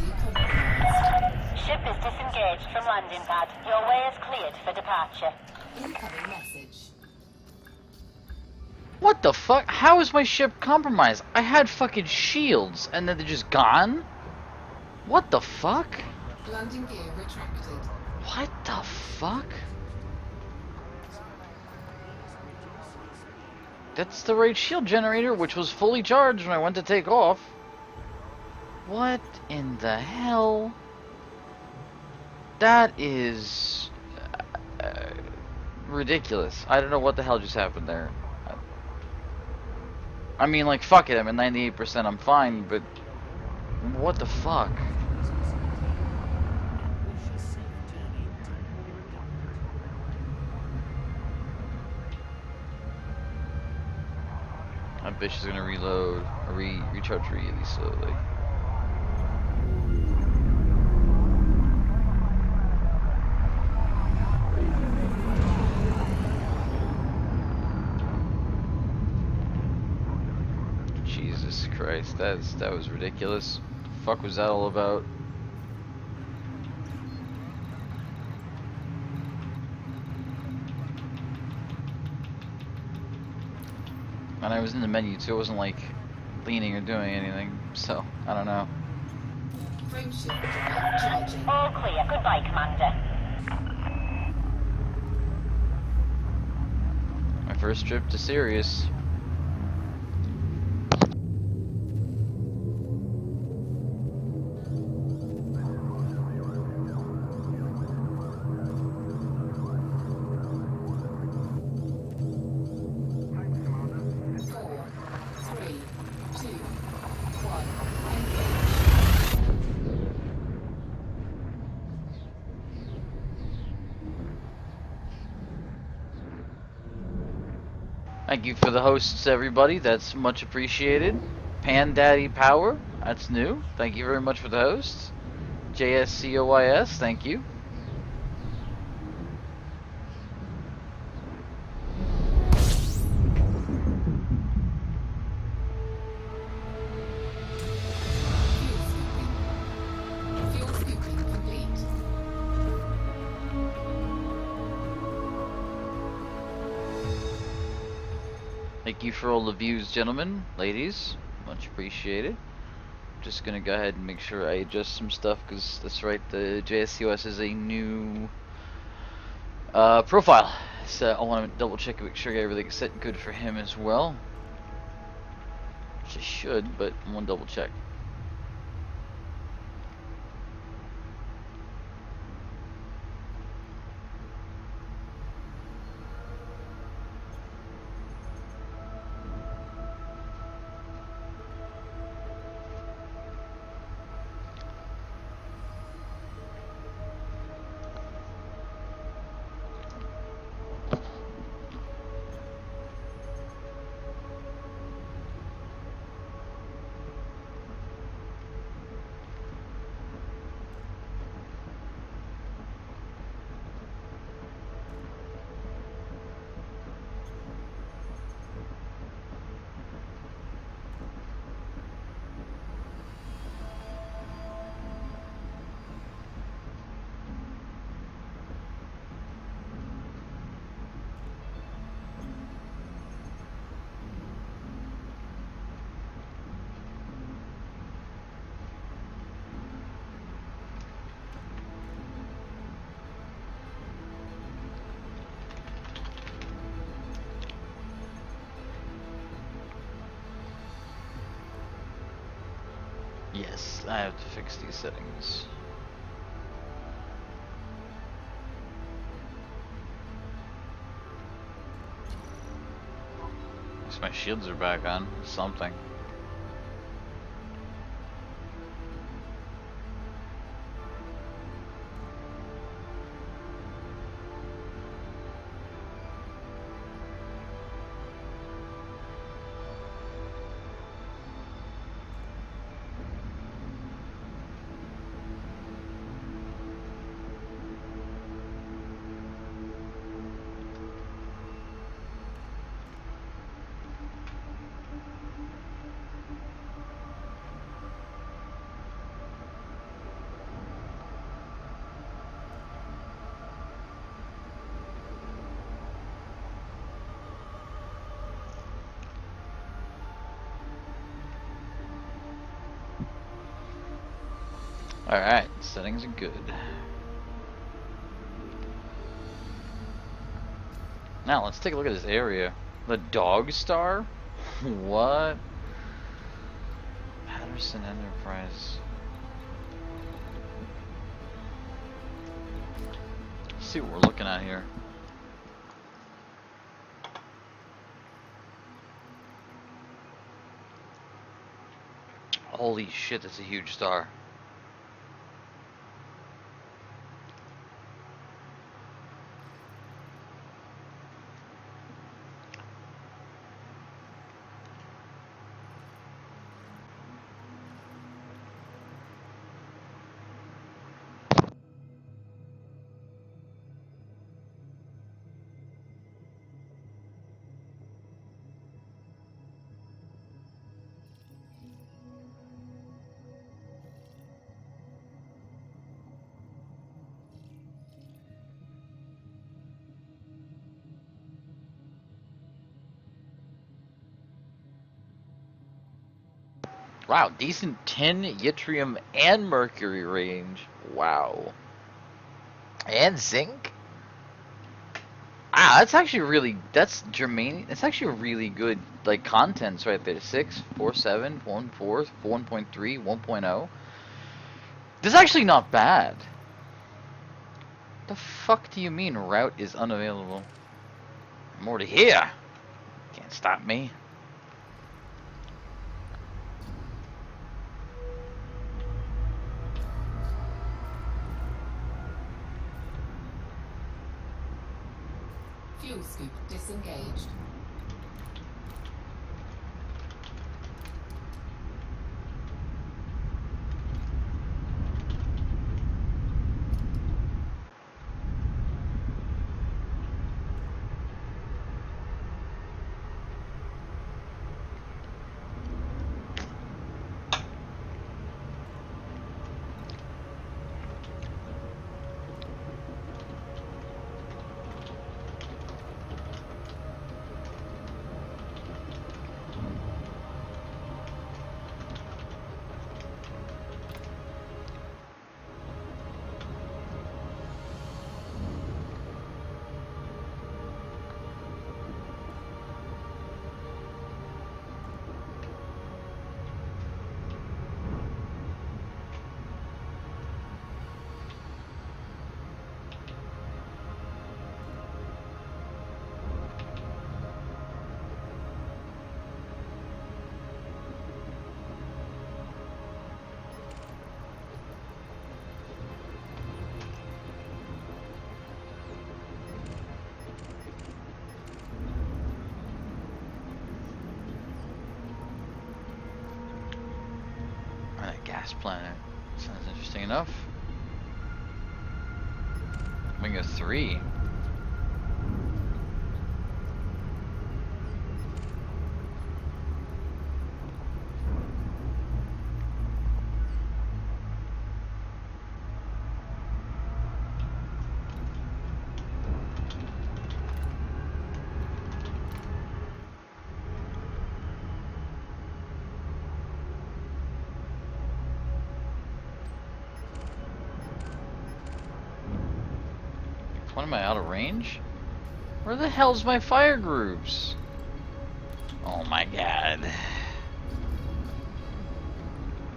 compromised. Ship is disengaged from landing pad. Your way is cleared for departure. Incoming message. What the fuck? How is my ship compromised? I had fucking shields, and then they're just gone? What the fuck? Landing gear retracted. What the fuck? That's the right shield generator, which was fully charged when I went to take off. What in the hell? That is ridiculous. I don't know what the hell just happened there. I mean, like, fuck it. I'm at 98%. I'm fine, but what the fuck? That bitch is gonna reload, or recharge really slowly. Jesus Christ, that was ridiculous. What the fuck was that all about? And I was in the menu too, it wasn't like leaning or doing anything, so I don't know. Frameshift drive charging. All clear. Goodbye, Commander. My first trip to Sirius. Thank you for the hosts, everybody. That's much appreciated. Pan Daddy Power, that's new. Thank you very much for the hosts. JSCOYS, thank you. Fuel scooping complete. Thank you for all the views, gentlemen, ladies. Much appreciated. Just gonna go ahead and make sure I adjust some stuff, because that's right, the JSCOS is a new profile. So I want to double check and make sure everything's set good for him as well. Which I should, but I want to double check. Yes, I have to fix these settings. At least my shields are back on. Something. Alright, settings are good. Now let's take a look at this area. The Dog Star? What? Patterson Enterprise. Let's see what we're looking at here. Holy shit, that's a huge star. Wow, decent tin, yttrium, and mercury range. Wow. And zinc? Wow, that's actually really, that's germanium. That's actually really good, like, contents right there. 6, 4, 7, 1, 4, 1.3, 1.0. This is actually not bad. The fuck do you mean route is unavailable? I'm already here. Can't stop me. Fuel scoop disengaged. Gas planet. Sounds interesting enough. Omega 3. When am I out of range? Where the hell's my fire groups? Oh my god.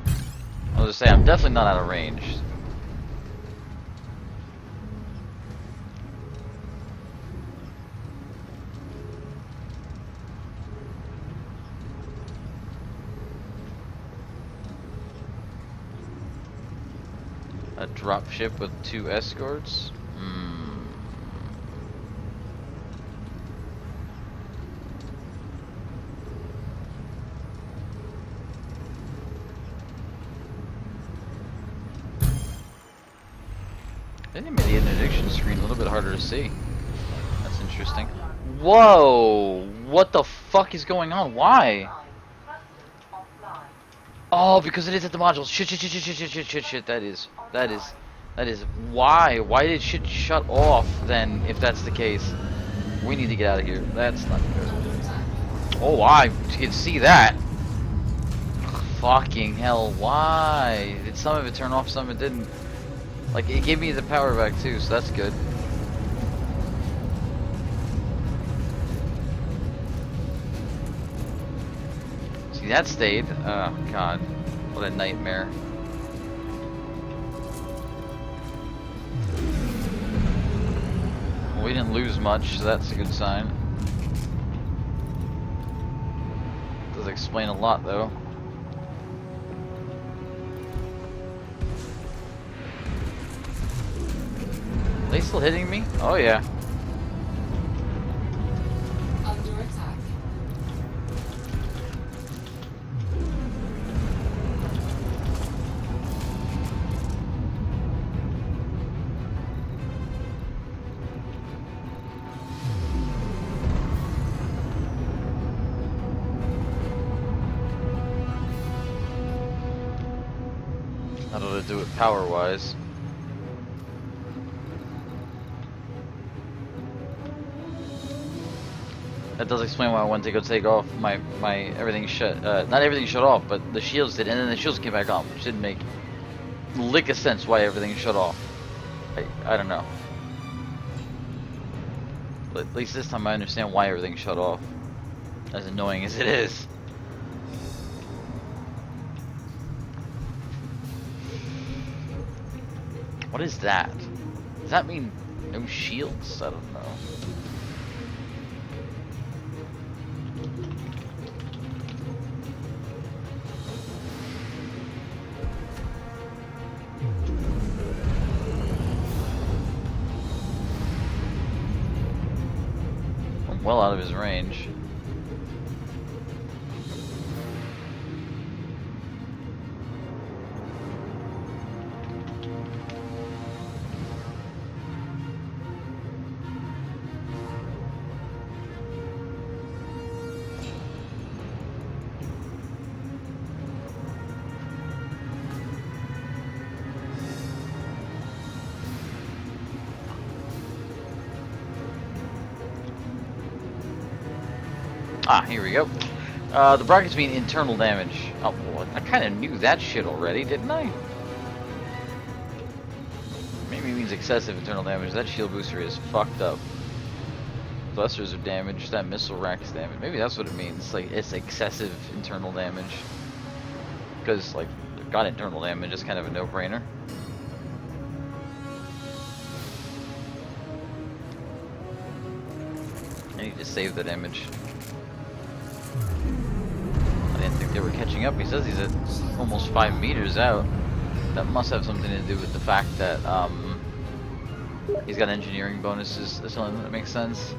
I was gonna say, I'm definitely not out of range. A dropship with 2 escorts? They made the interdiction screen a little bit harder to see. That's interesting. Whoa! What the fuck is going on? Why? Oh, because it is at the modules. Shit. That is. Why? Why did shit shut off then, if that's the case? We need to get out of here. That's not good. Oh, I can see that. Fucking hell, why? Did some of it turn off, some of it didn't? Like, it gave me the power back too, so that's good. See, that stayed. Oh, God. What a nightmare. Well, we didn't lose much, so that's a good sign. Does explain a lot, though. Are they still hitting me? Oh yeah. Under attack. I don't know how to do it power-wise. That does explain why I went to go take off my everything shut. Not everything shut off, but the shields did, and then the shields came back on, which didn't make a lick of sense why everything shut off. I don't know. But at least this time I understand why everything shut off. As annoying as it is. What is that? Does that mean no shields? I don't know. I'm well out of his range. Ah, here we go. The brackets mean internal damage. Oh, well, I kind of knew that shit already, didn't I? Maybe it means excessive internal damage. That shield booster is fucked up. Clusters of damage. That missile rack's damage. Maybe that's what it means. Like, it's excessive internal damage. Because, like, they've got internal damage. It's kind of a no-brainer. I need to save that image. I didn't think they were catching up. He says he's at almost 5 meters out. That must have something to do with the fact that he's got engineering bonuses. That's the only thing that makes sense.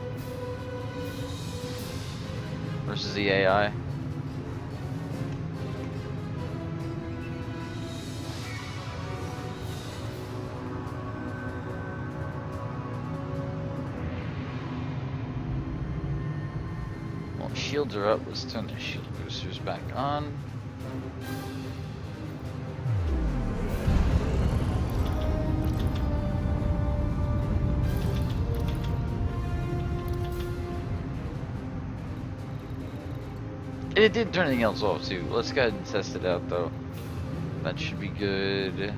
Versus the AI. Well, shields are up. Let's turn the shield boosters back on. It didn't turn anything else off too. Let's go ahead and test it out though. That should be good.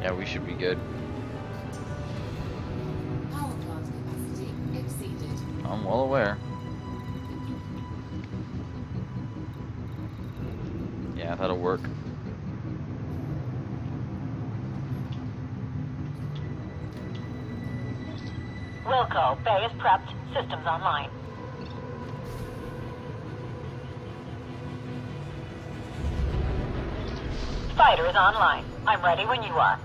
Yeah, we should be good. Power plant capacity exceeded. I'm well aware. Yeah, that'll work. Wilco, Bay is prepped. Systems online. Fighter is online. I'm ready when you are.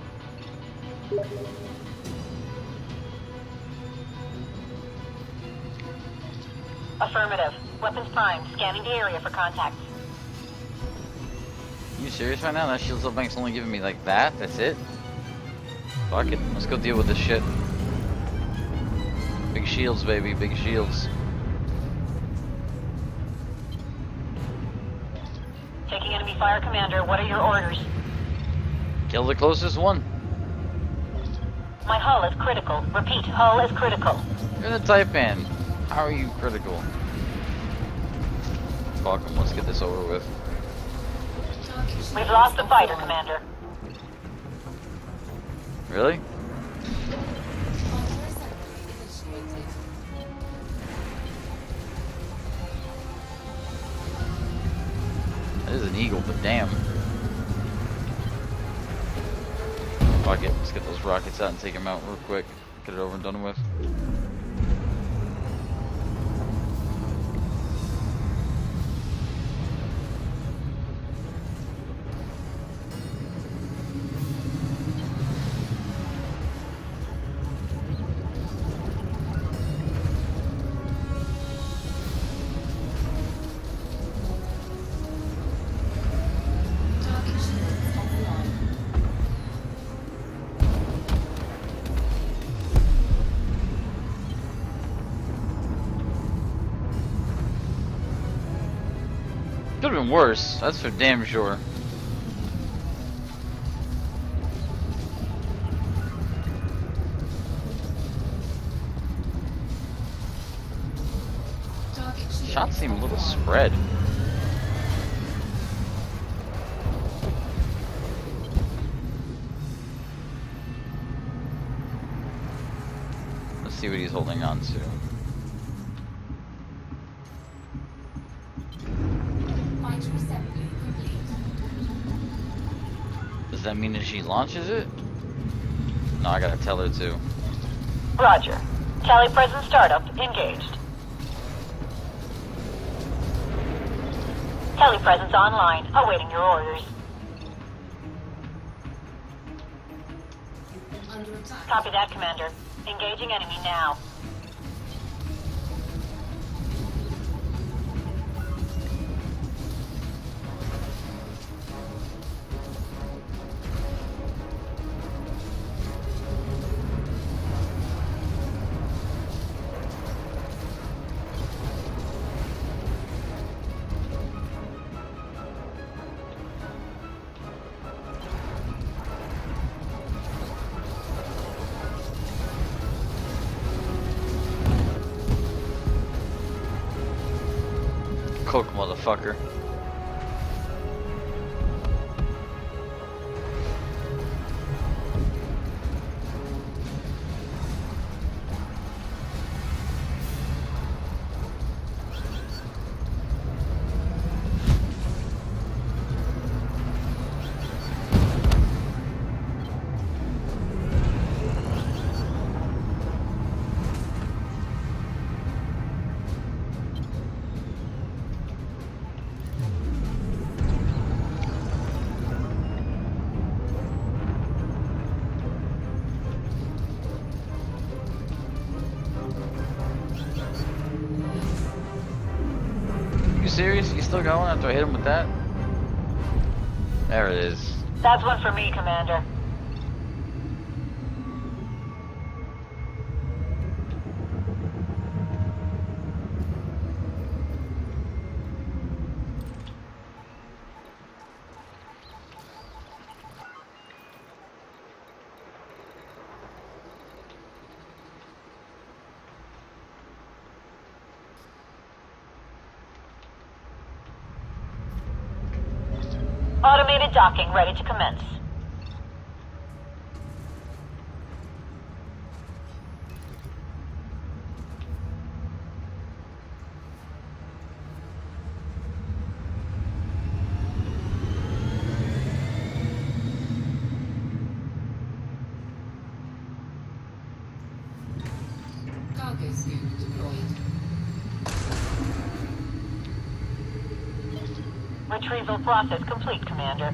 Affirmative. Weapons primed. Scanning the area for contacts. You serious right now? That shield cell bank's only giving me like that? That's it? Fuck it. Let's go deal with this shit. Big shields, baby. Big shields. Taking enemy Fire Commander, what are your orders? Kill the closest one. My hull is critical. Repeat, hull is critical. You're the Taipan. How are you critical? Fuck 'em, let's get this over with. Target shields We've lost the fighter, offline. Commander. Really? Auto assembly initiated. That is an eagle, but damn. Fuck it, let's get those rockets out and take them out real quick. Get it over and done with. Target shields offline. Could have been worse, that's for damn sure. Target shields Shots seem a little offline. spread. Let's see what he's holding on to. Fighter assembly complete. Does that mean that she launches it? No, I gotta tell her to. Roger. Tally present startup engaged. Telepresence online, awaiting your orders. Under attack. Copy that, Commander. Engaging enemy now. Cook, motherfucker. You serious? You still going after I hit him with that? There it is. That's one for me, Commander. Automated docking ready to commence. Cargo scoop deployed. Retrieval process complete, Commander.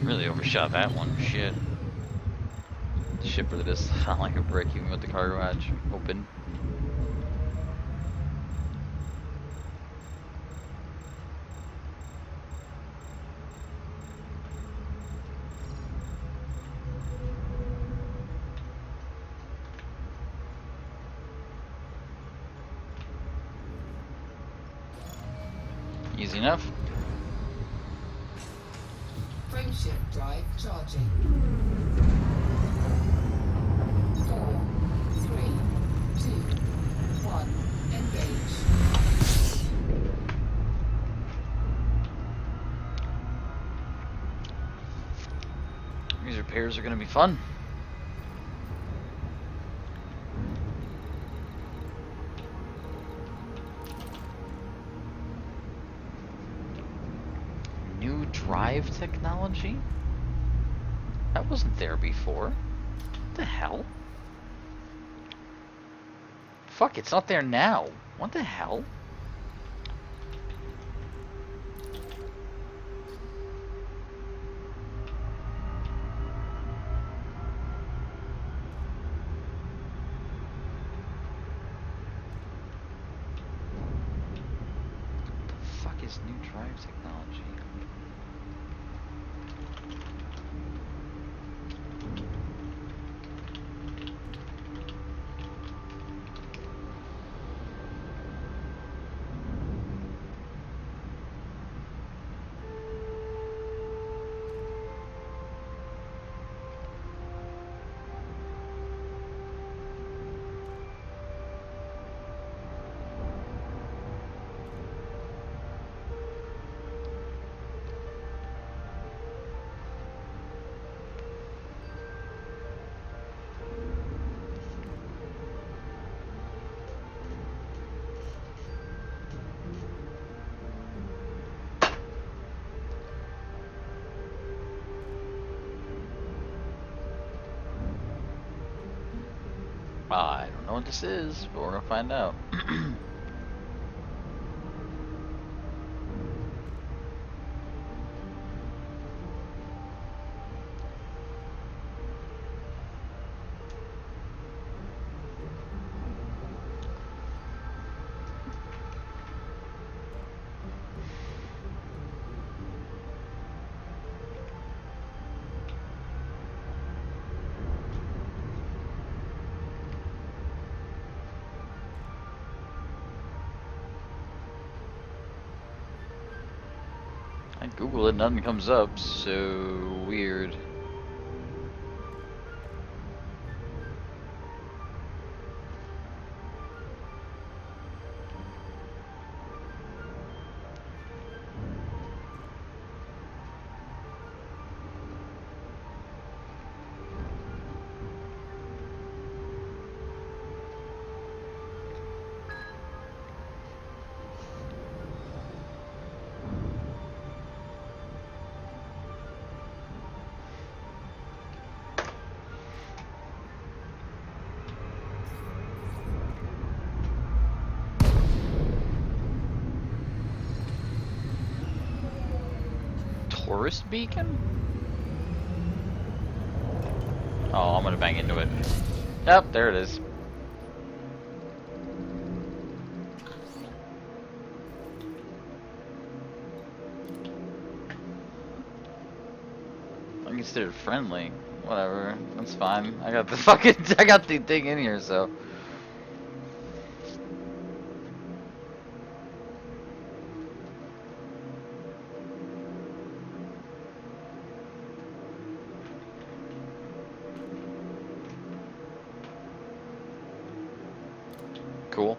Really overshot that one. Shit. The shipper that does sound like a brick even with the cargo hatch open. Easy enough. Frameshift drive charging. 4, 3, 2, 1. Engage. These repairs are gonna be fun. New drive technology? That wasn't there before. What the hell? Fuck, it's not there now. What the hell? What the fuck is new drive technology? I don't know what this is, but we're gonna find out. I Google it, nothing comes up, so weird. Tourist beacon? Oh, I'm gonna bang into it. Yep, there it is. I'm considered friendly. Whatever, that's fine. I got the fucking, I got the thing in here, so. Cool.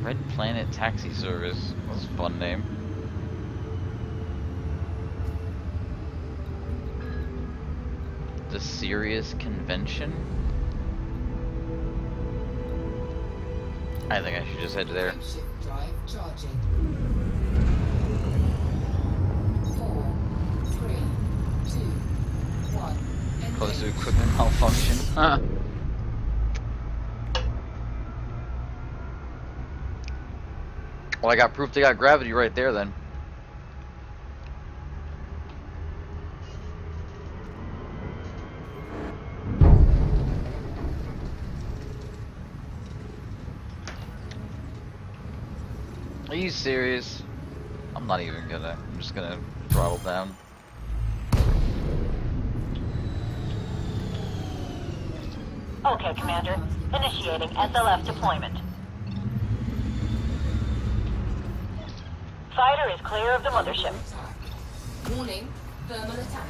Red Planet Taxi Service. That's a fun name. The Sirius Convention? I think I should just head there. Frameshift drive charging. 4, 3, 2, 1. Close to Engage. equipment malfunction. Huh. Well, I got proof they got gravity right there then. Are you serious? I'm not even gonna. I'm just gonna throttle down. Okay, Commander. Initiating SLF deployment. Fighter is clear of the mothership. Attack. Warning, thermal attack.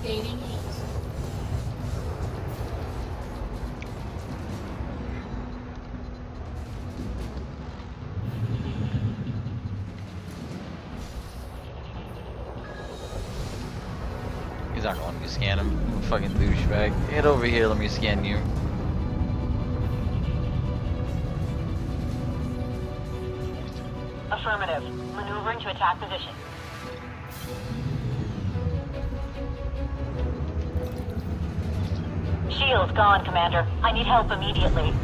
Gaining heat. He's not gonna let me scan him. I'm a fucking douchebag. Get over here, let me scan you. Affirmative. Maneuvering to attack position. Shields gone, Commander. I need help immediately.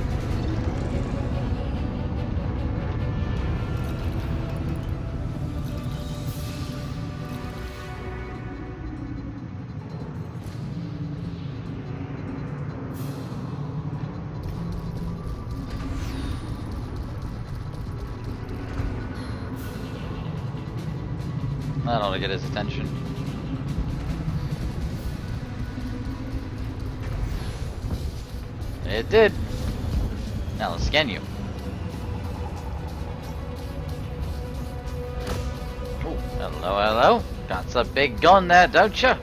That ought to get his attention. It did. Now let's scan you. Oh, hello, hello. Got a big gun there, don't you?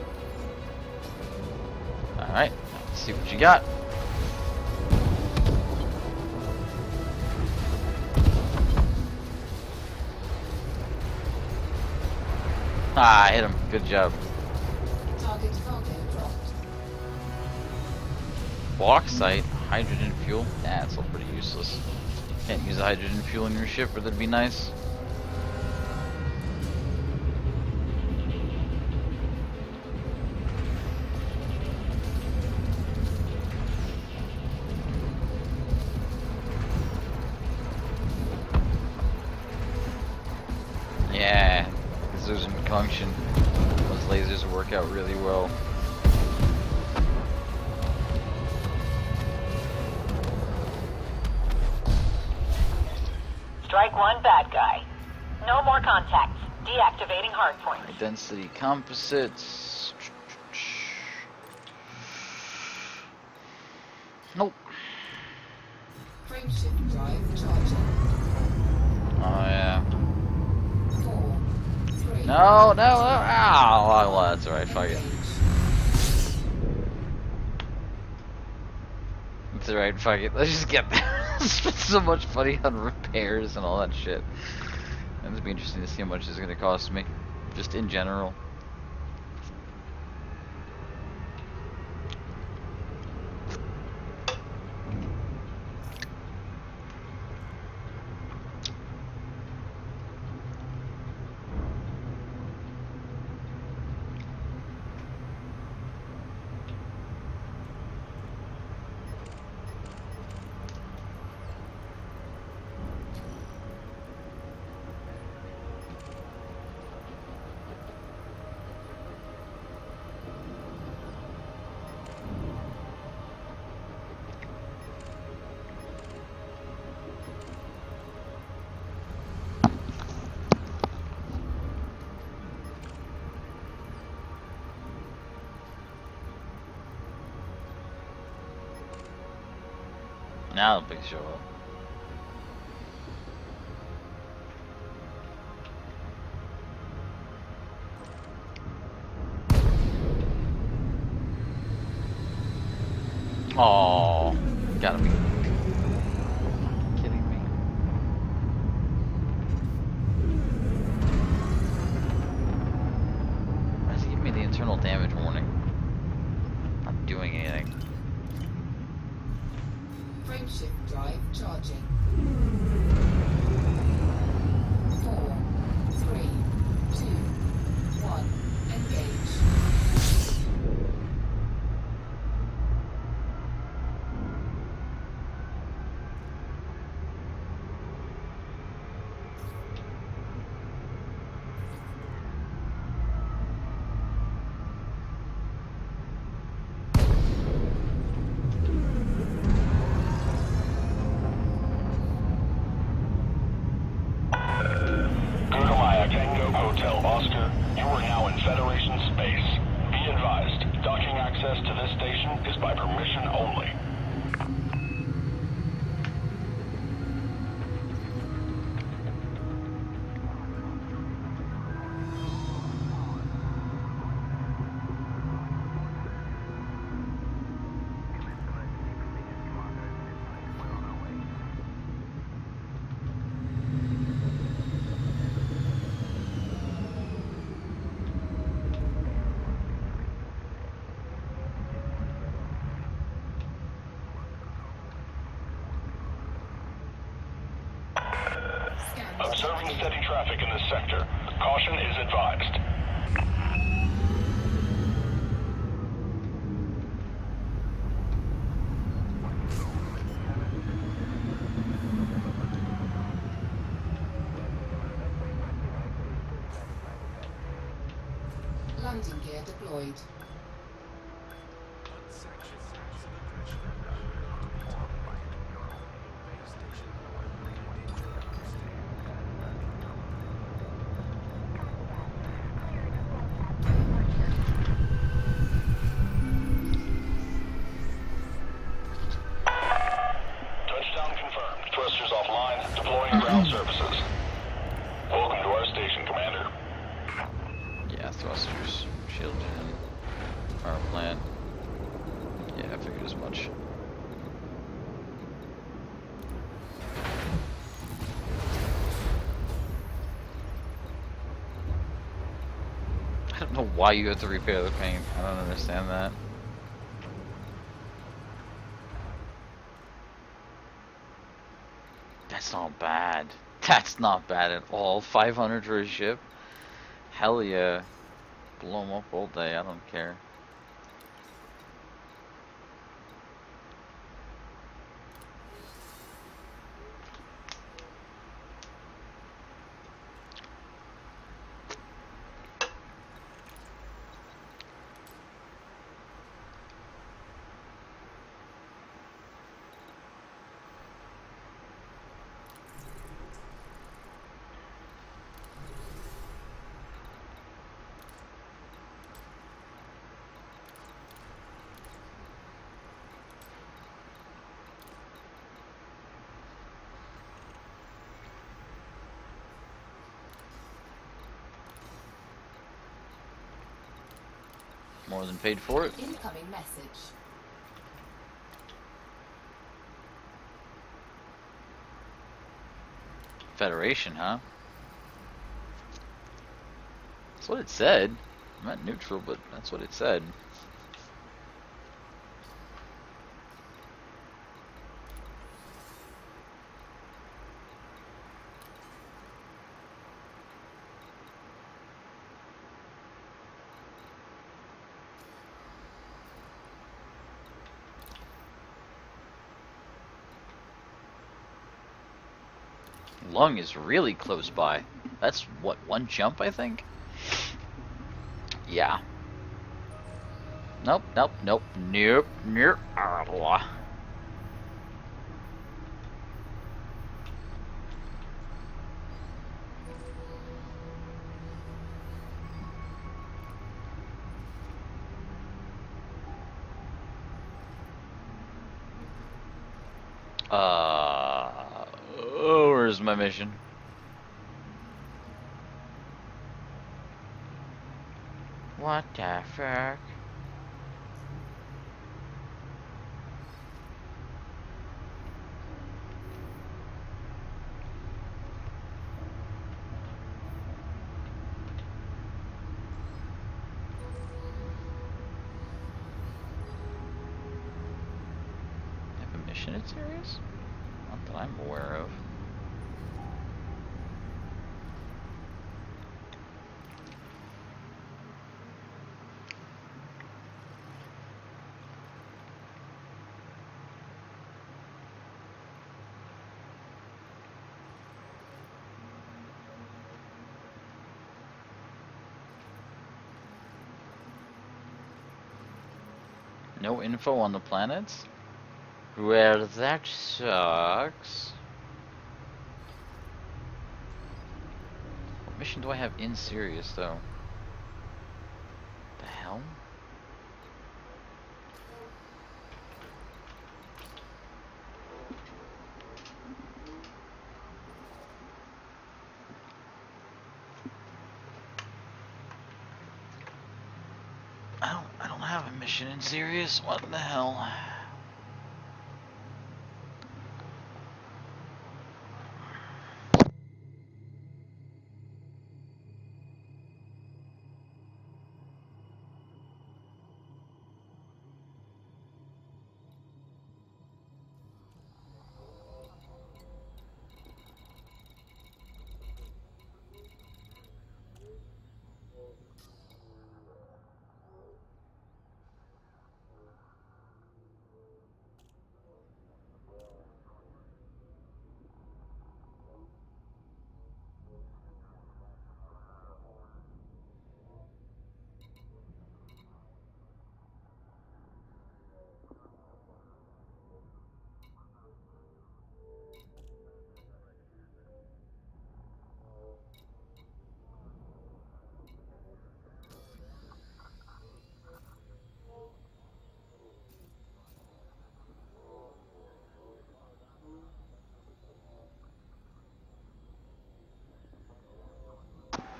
Alright, let's see what you got. Ah, I hit him. Good job. Target cargo dropped. Bauxite, hydrogen fuel. Nah, it's all pretty useless. Can't use the hydrogen fuel in your ship, or that'd be nice. Yeah, lasers in function. Those lasers work out really well. Strike one, bad guy. No more contacts. Deactivating hardpoint. High density composites. Nope. Frameshift drive charging. Oh yeah. 4, 3. No, no, no. Ow. Well, that's alright. Fuck it. Engage. It's alright. Fuck it. Let's just get there. Spent so much money on repairs and all that shit. And it'll be interesting to see how much it's gonna cost me, just in general. Now the big show up. Oh, gotta be kidding me. Why does it give me the internal damage warning? Not doing anything. Frameshift drive charging. 4, 3, 2, 1. Engage. Access to this station is by permission only. Scan Observing detected. steady traffic in this sector. Caution is advised. Landing gear deployed. Touchdown confirmed. Thrusters offline. Deploying ground services. Welcome to our station, Commander. Yeah, thrusters, shield gen, power plant. Yeah, I figured as much. I don't know why you have to repair the paint. I don't understand that. That's not bad. That's not bad at all. 500 for a ship? Hell yeah. Blow 'em up all day, I don't care. More than paid for it. Incoming message. Federation, huh? That's what it said. I'm not neutral, but that's what it said. Lung is really close by. That's what, one jump, I think? Yeah. Nope, nope, nope, nope, nope. Oh, where's my mission? What the fuck? Have a mission at Sirius? Not that I'm aware of. No info on the planets? Well, that sucks. What mission do I have in Sirius, though? The hell? I don't have a mission in Sirius. What the hell?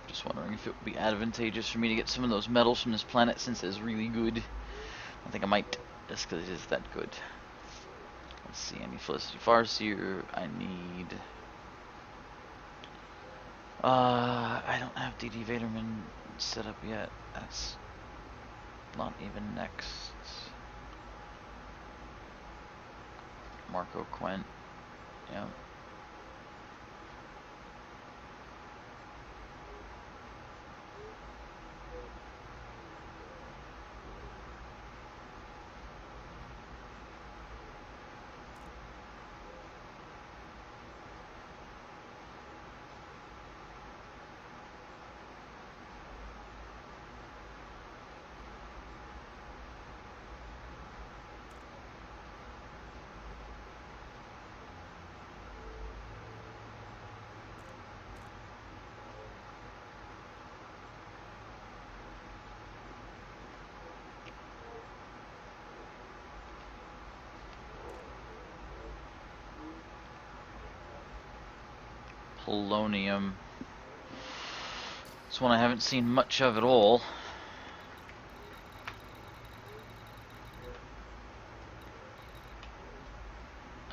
Just wondering if it would be advantageous for me to get some of those metals from this planet since it's really good. I think I might, just because it is that good. Let's see, I need Felicity Farseer. I need... I don't have DD Vaderman set up yet. That's not even next. Marco Quent. Yeah. Polonium. It's one I haven't seen much of at all.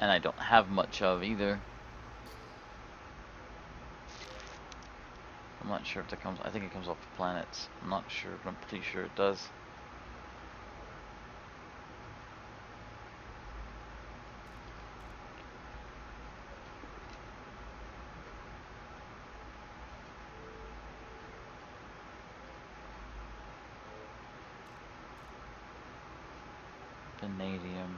And I don't have much of either. I'm not sure if that comes... I think it comes off the planets. I'm not sure, but I'm pretty sure it does. Vanadium.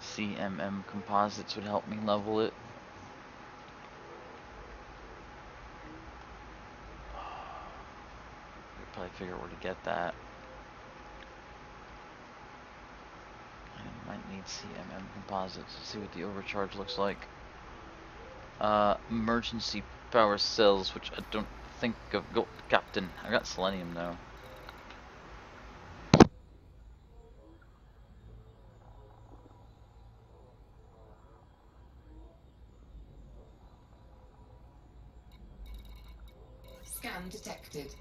CMM composites would help me level it. I'd probably figure out where to get that. I might need CMM composites to see what the overcharge looks like. Emergency power cells, which I don't think I've got. Captain, I got selenium though. Scan detected.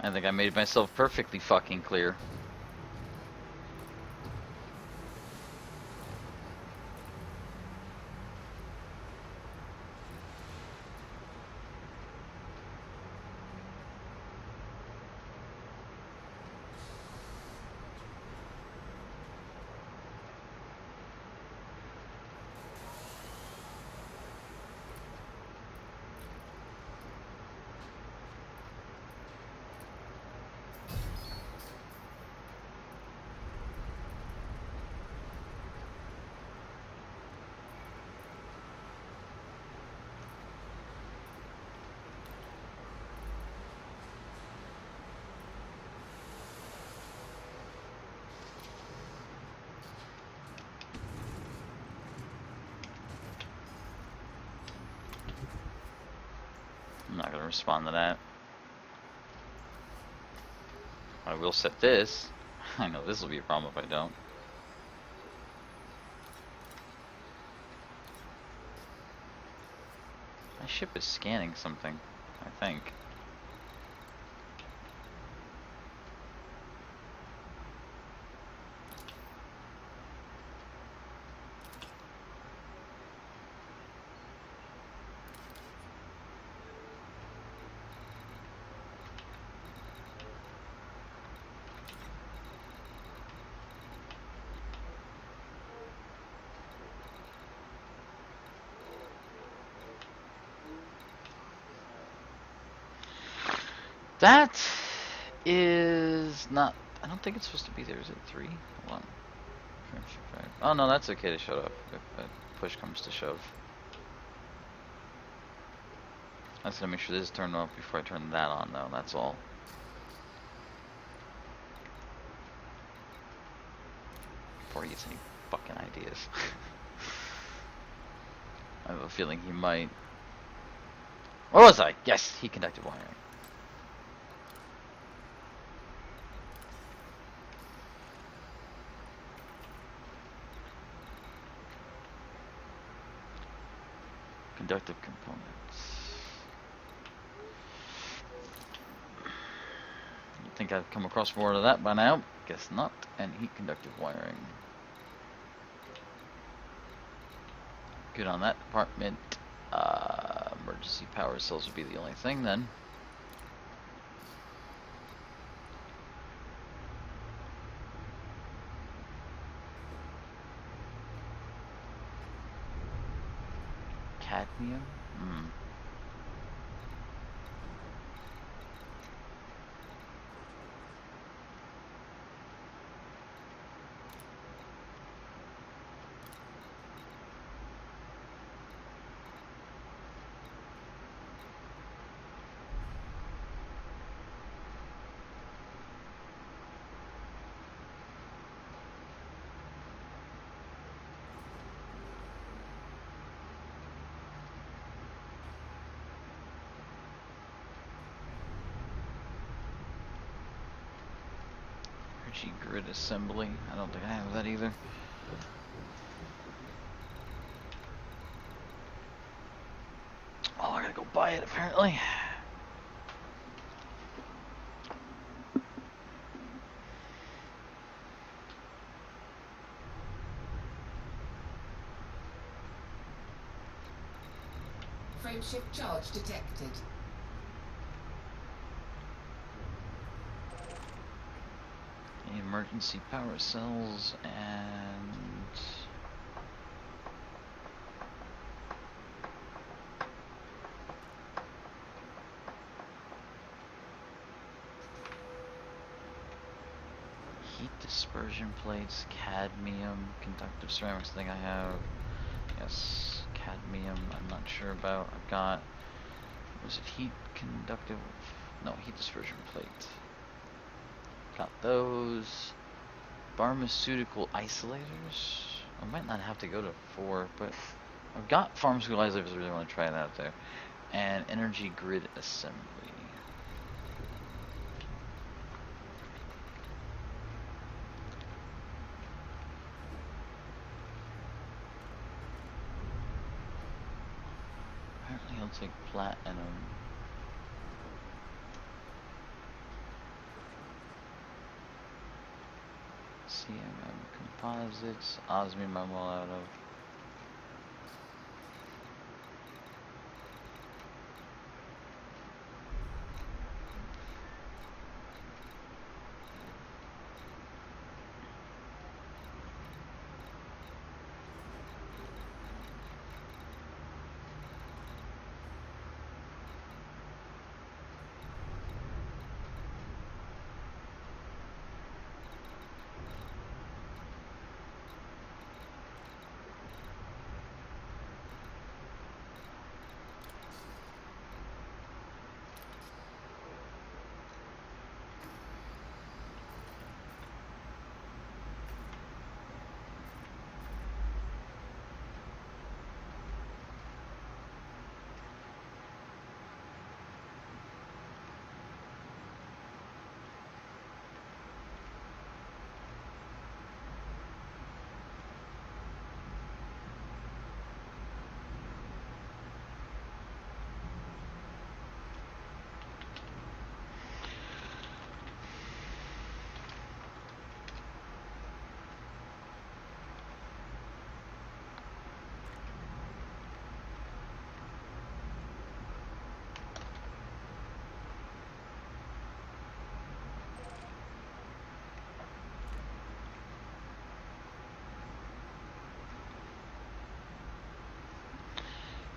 I think I made myself perfectly fucking clear. I'm not gonna respond to that. I will set this. I know this will be a problem if I don't. My ship is scanning something, I think. That is not. I don't think it's supposed to be there. Is it 3? Hold on. Oh no, that's okay to shut off if push comes to shove. I just gotta make sure this is turned off before I turn that on, though. That's all. Before he gets any fucking ideas. I have a feeling he might. What was I? Yes, he conducted wiring. Conductive components. You'd think I've come across more of that by now. Guess not. And heat conductive wiring. Good on that department. Emergency power cells would be the only thing then. Cadmium? Energy grid assembly. I don't think I have that either. Oh, I gotta go buy it apparently. Frameshift charge detected. Emergency power cells and heat dispersion plates, cadmium, conductive ceramics thing I have. Yes, cadmium I'm not sure about. I've got, was it heat conductive? No, heat dispersion plate. Got those. Pharmaceutical isolators. I might not have to go to 4, but I've got pharmaceutical isolators if I really want to try it out there. And energy grid assembly. Apparently I'll take platinum. CMM Composites, osmium I'm all out of.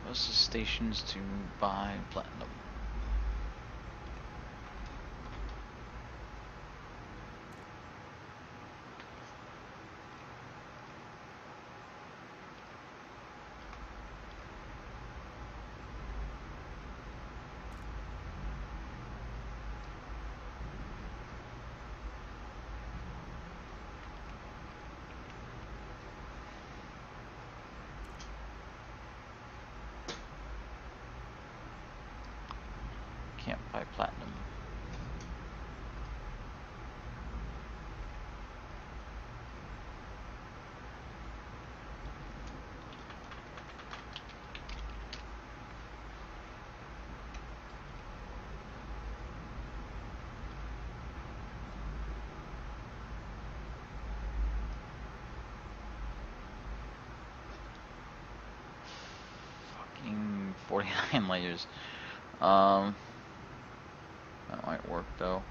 Most of the stations to buy platinum. Can't buy platinum. Fucking 49 layers. That might work though.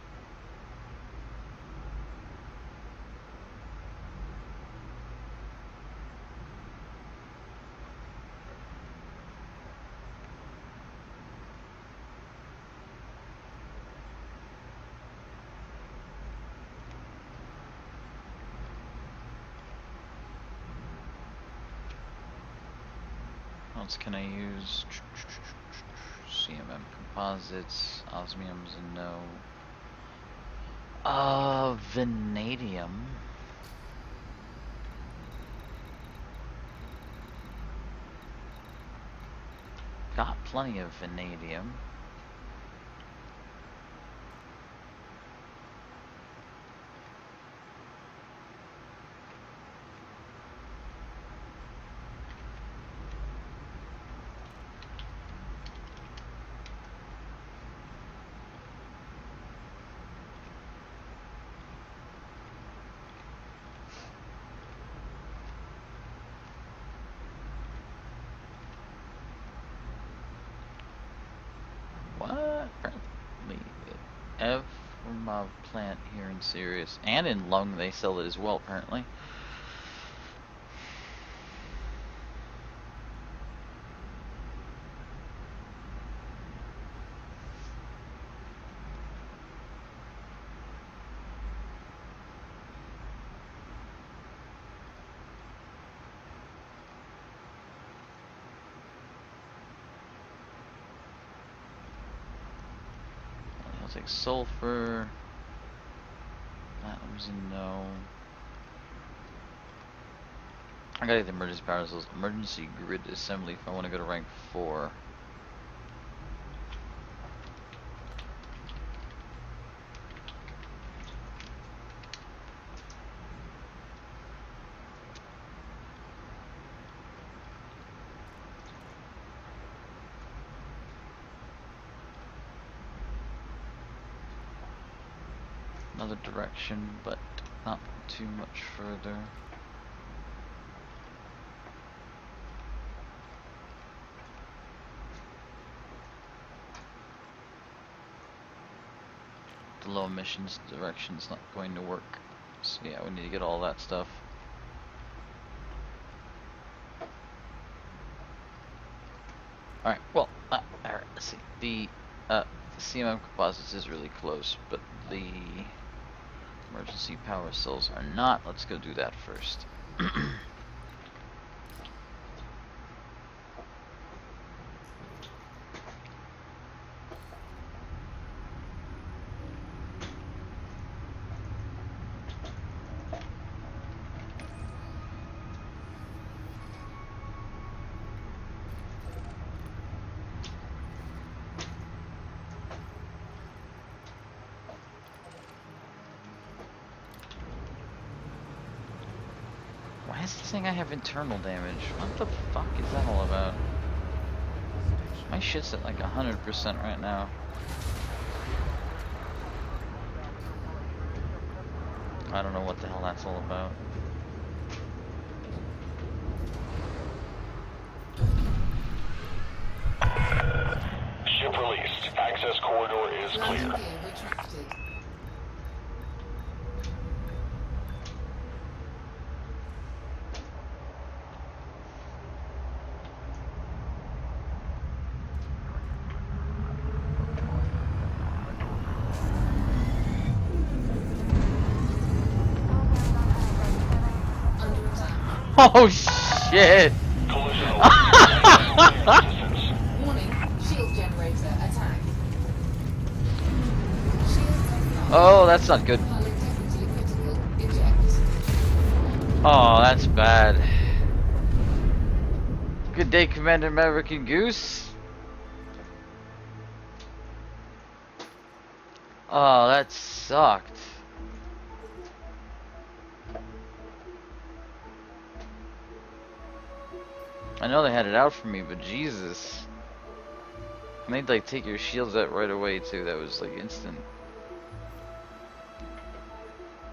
What else can I use? CMM composites, osmium's a no. Vanadium. Got plenty of vanadium. What? Apparently, Evrumov plant here in Sirius and in Lung they sell it as well. Apparently. I'll take sulfur. Platinum's a no. I gotta get the emergency power cells. Emergency grid assembly if I want to go to rank 4. Another direction, but not too much further. The low emissions direction's not going to work. So yeah, we need to get all that stuff. Alright, well, alright, let's see. The CMM composites is really close, but the emergency power cells are not. Let's go do that first. Why is it saying I have internal damage? What the fuck is that all about? My shit's at like 100% right now. I don't know what the hell that's all about. Ship released. Access corridor is Landing clear. gear retracted. Under attack. Oh shit! Collision alert. Resistance. Warning, shield generator attack. Shields offline. Oh, that's not good. Hull integrity critical. Eject. Oh, that's bad. Good day, Commander American Goose. Oh, that sucked. I know they had it out for me, but Jesus. And they'd like take your shields out right away too. That was like instant.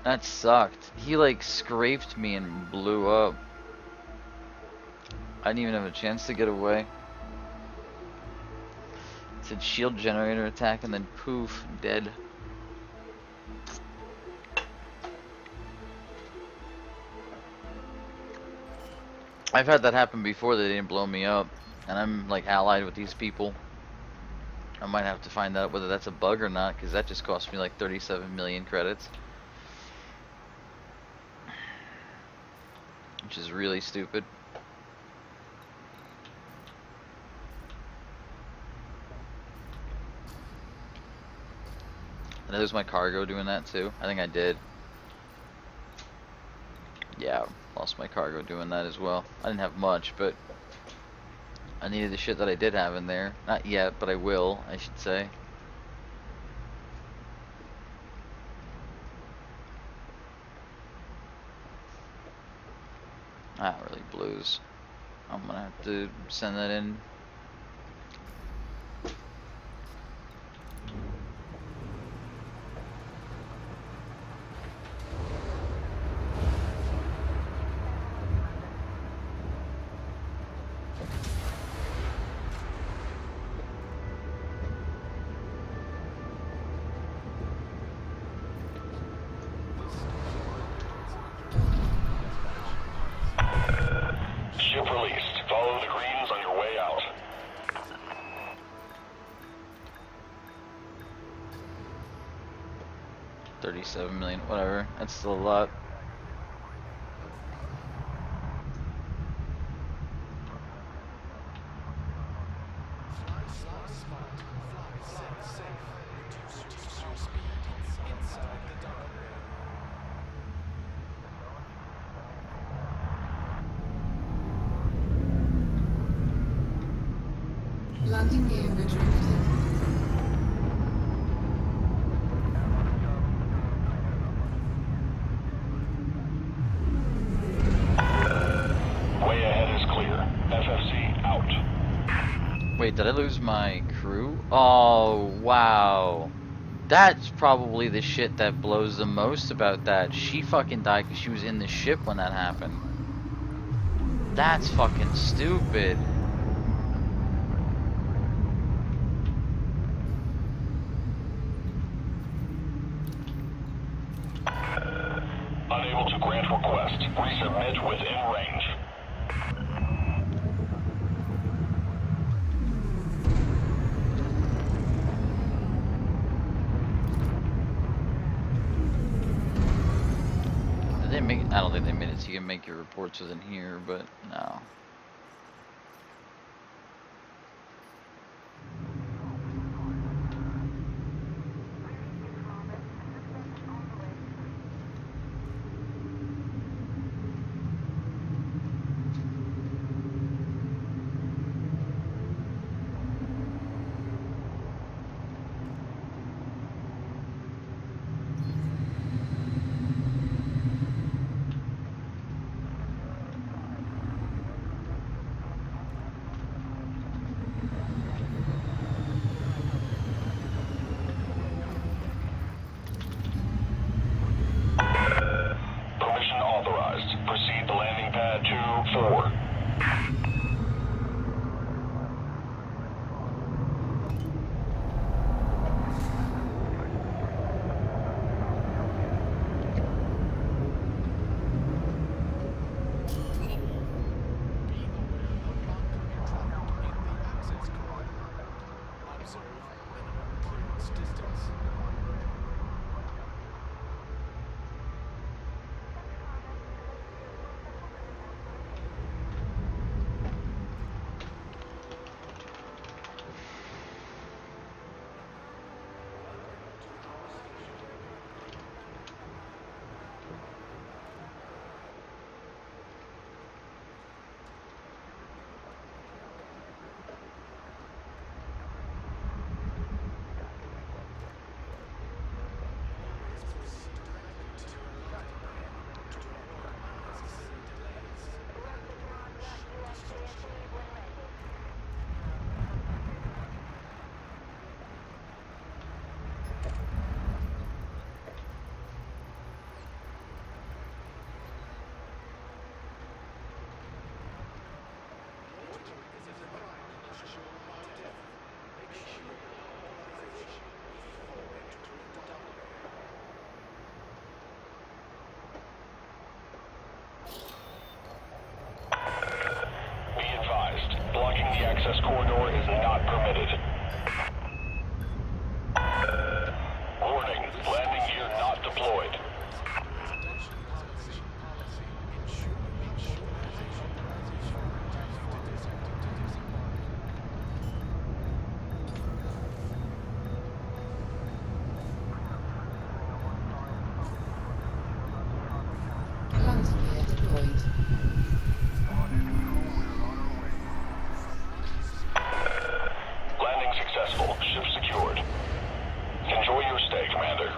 That sucked. He like scraped me and blew up. I didn't even have a chance to get away. It said shield generator attack and then poof, dead. I've had that happen before. They didn't blow me up, and I'm like allied with these people. I might have to find out whether that's a bug or not, because that just cost me like 37 million credits, which is really stupid. Did I lose my cargo doing that too? I think I did. Yeah, lost my cargo doing that as well. I didn't have much, but I needed the shit that I did have in there. Not yet, but I will, I should say. Ah, really blues. I'm gonna have to send that in. Ship released. Follow the greens on your way out. $37 million, whatever. That's still a lot. Landing gear retracted. Way ahead is clear. FFC out. Wait, did I lose my crew? Oh, wow. That's probably the shit that blows the most about that. She fucking died because she was in the ship when that happened. That's fucking stupid. Unable to grant request. Resubmit within range. Did they make? I don't think they made it so you can make your reports within here, but no. Permission authorized. Proceed to landing pad 2-4. Be advised, blocking the access corridor is not permitted. Warning, landing gear not deployed. Landing gear deployed. Landing successful. Ship secured. Enjoy your stay, Commander.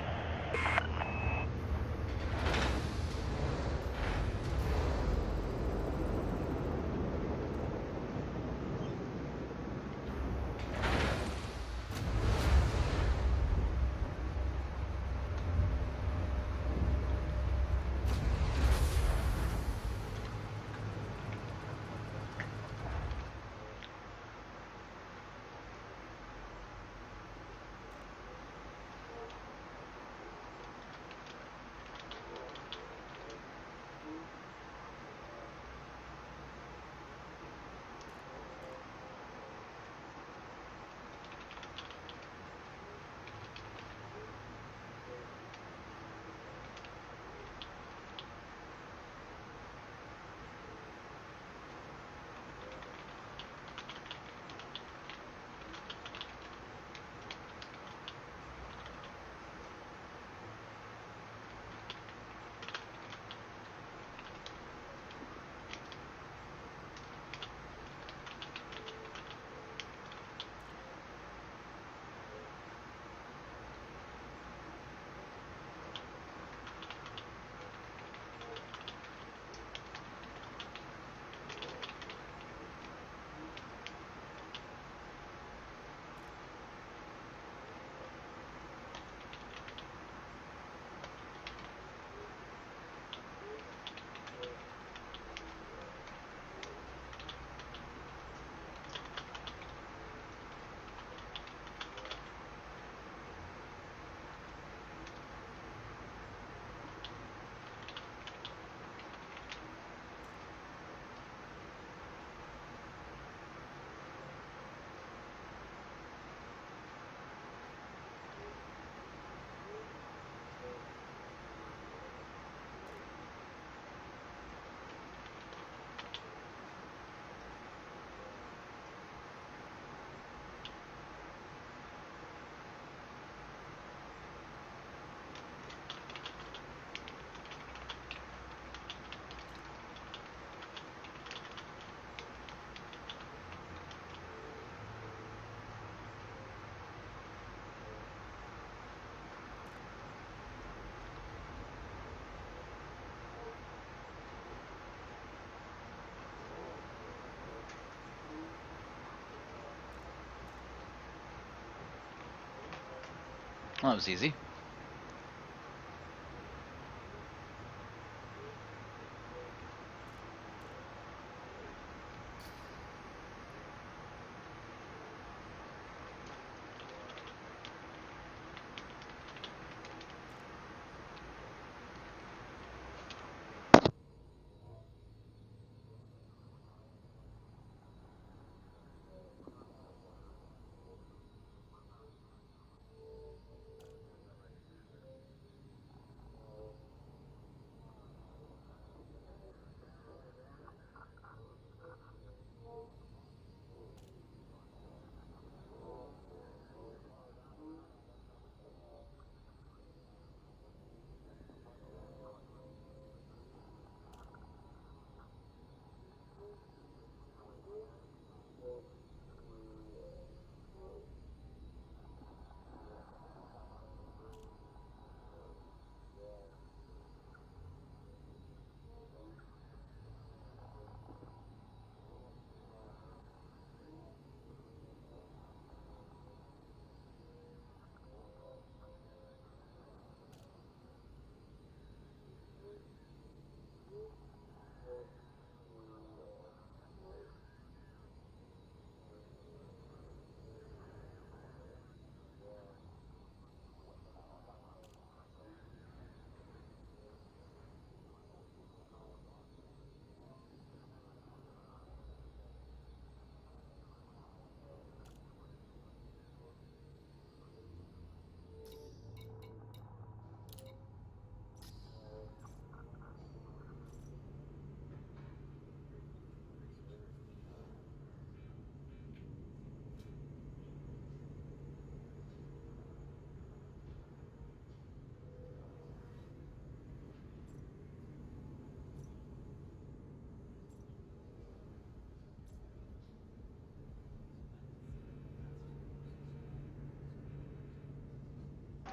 Well, that was easy.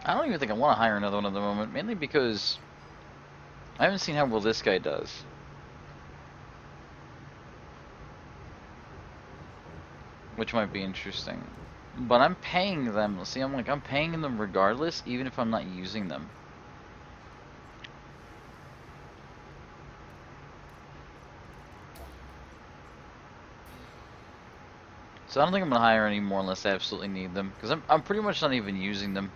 I don't even think I want to hire another one at the moment, mainly because I haven't seen how well this guy does. Which might be interesting. But I'm paying them. See, I'm paying them regardless, even if I'm not using them. So I don't think I'm gonna hire any more unless I absolutely need them, because I'm pretty much not even using them.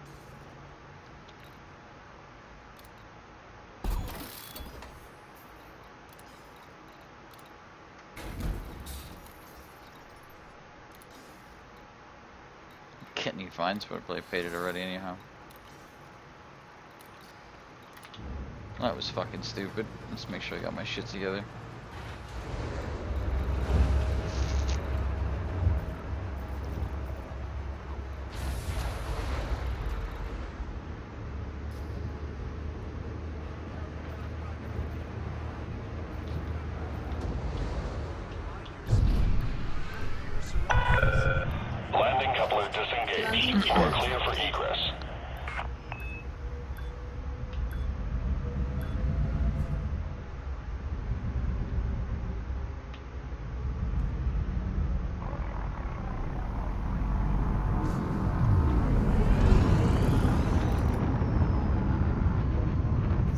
Getting any fines, but I probably paid it already anyhow. That was fucking stupid. Let's make sure I got my shit together. Landing coupler disengaged. You are clear for egress.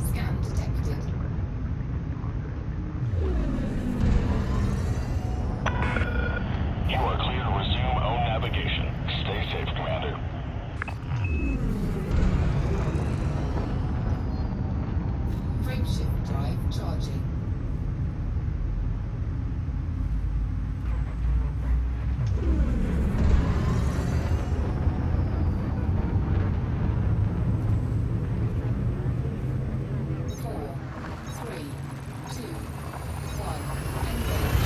Scan detected. You are clear to resume own navigation. Stay safe, Commander. Frameshift drive charging. Four, three, two, one, engage.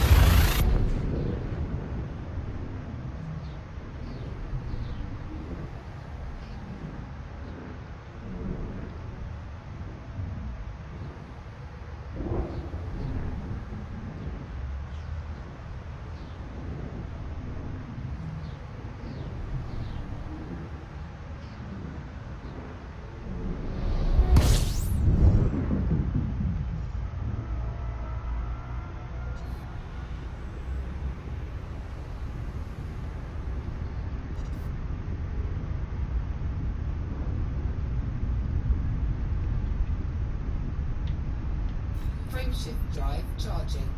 Frameshift drive charging.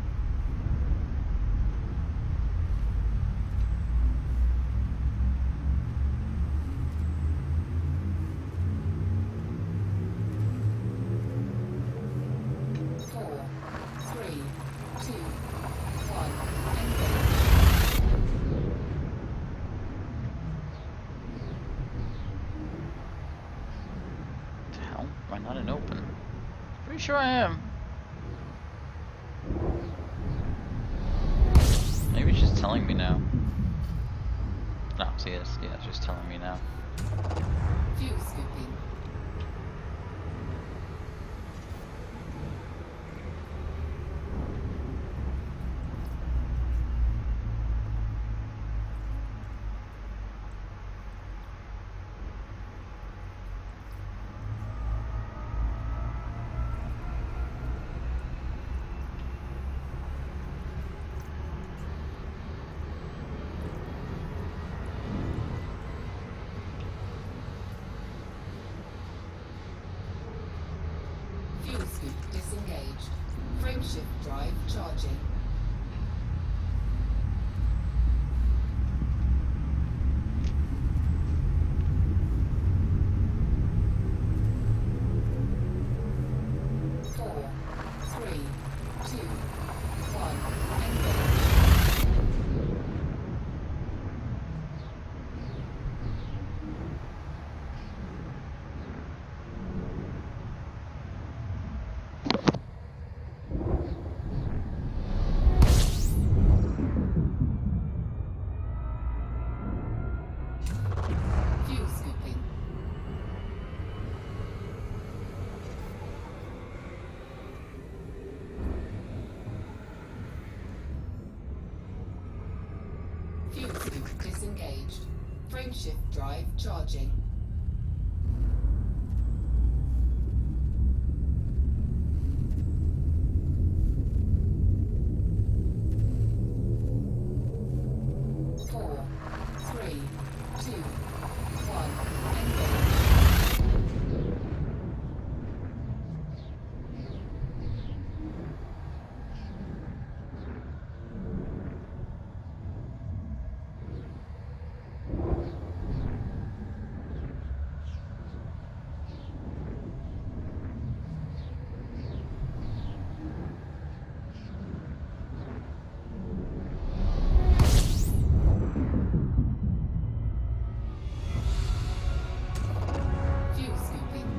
Four, three, two, one, engage. What the hell? Am I not in open? Pretty sure I am. Maybe it's just telling me now. No, see, it's just telling me now. Fuel scooping. Fuel scoop disengaged. Frameshift drive charging. Four, three, two, one, engage. Fuel scooping. Fuel scoop disengaged. Frameshift drive charging. Four, three, two, one, engage. Fuel scooping.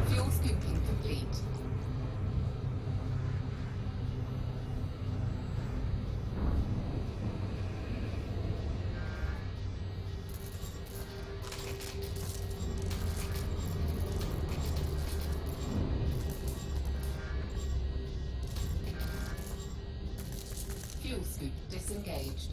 Fuel scooping complete. Fuel scoop disengaged.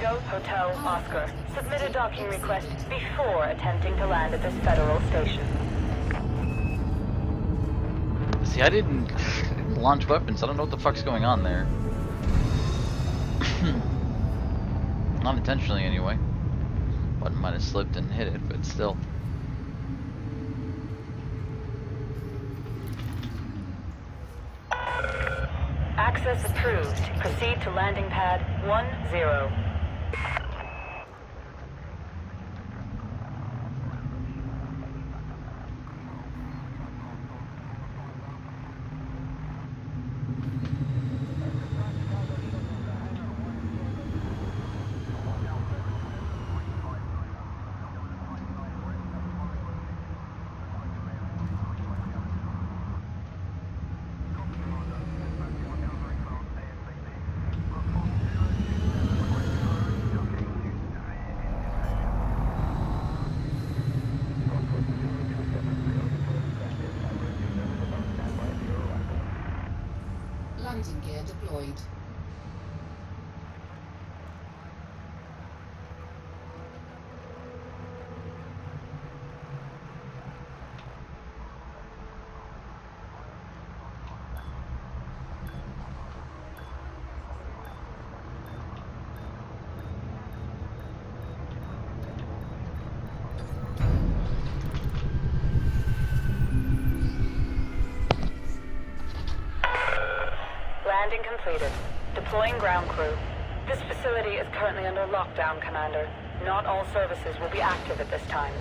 Tango, Hotel, Oscar. Submit a docking request before attempting to land at this federal station. See, I didn't launch weapons. I don't know what the fuck's going on there. Not intentionally, anyway. Button might have slipped and hit it, but still. Access approved. Proceed to landing pad 10. Landing gear deployed. Landing completed. Deploying ground crew. This facility is currently under lockdown, Commander. Not all services will be active at this time.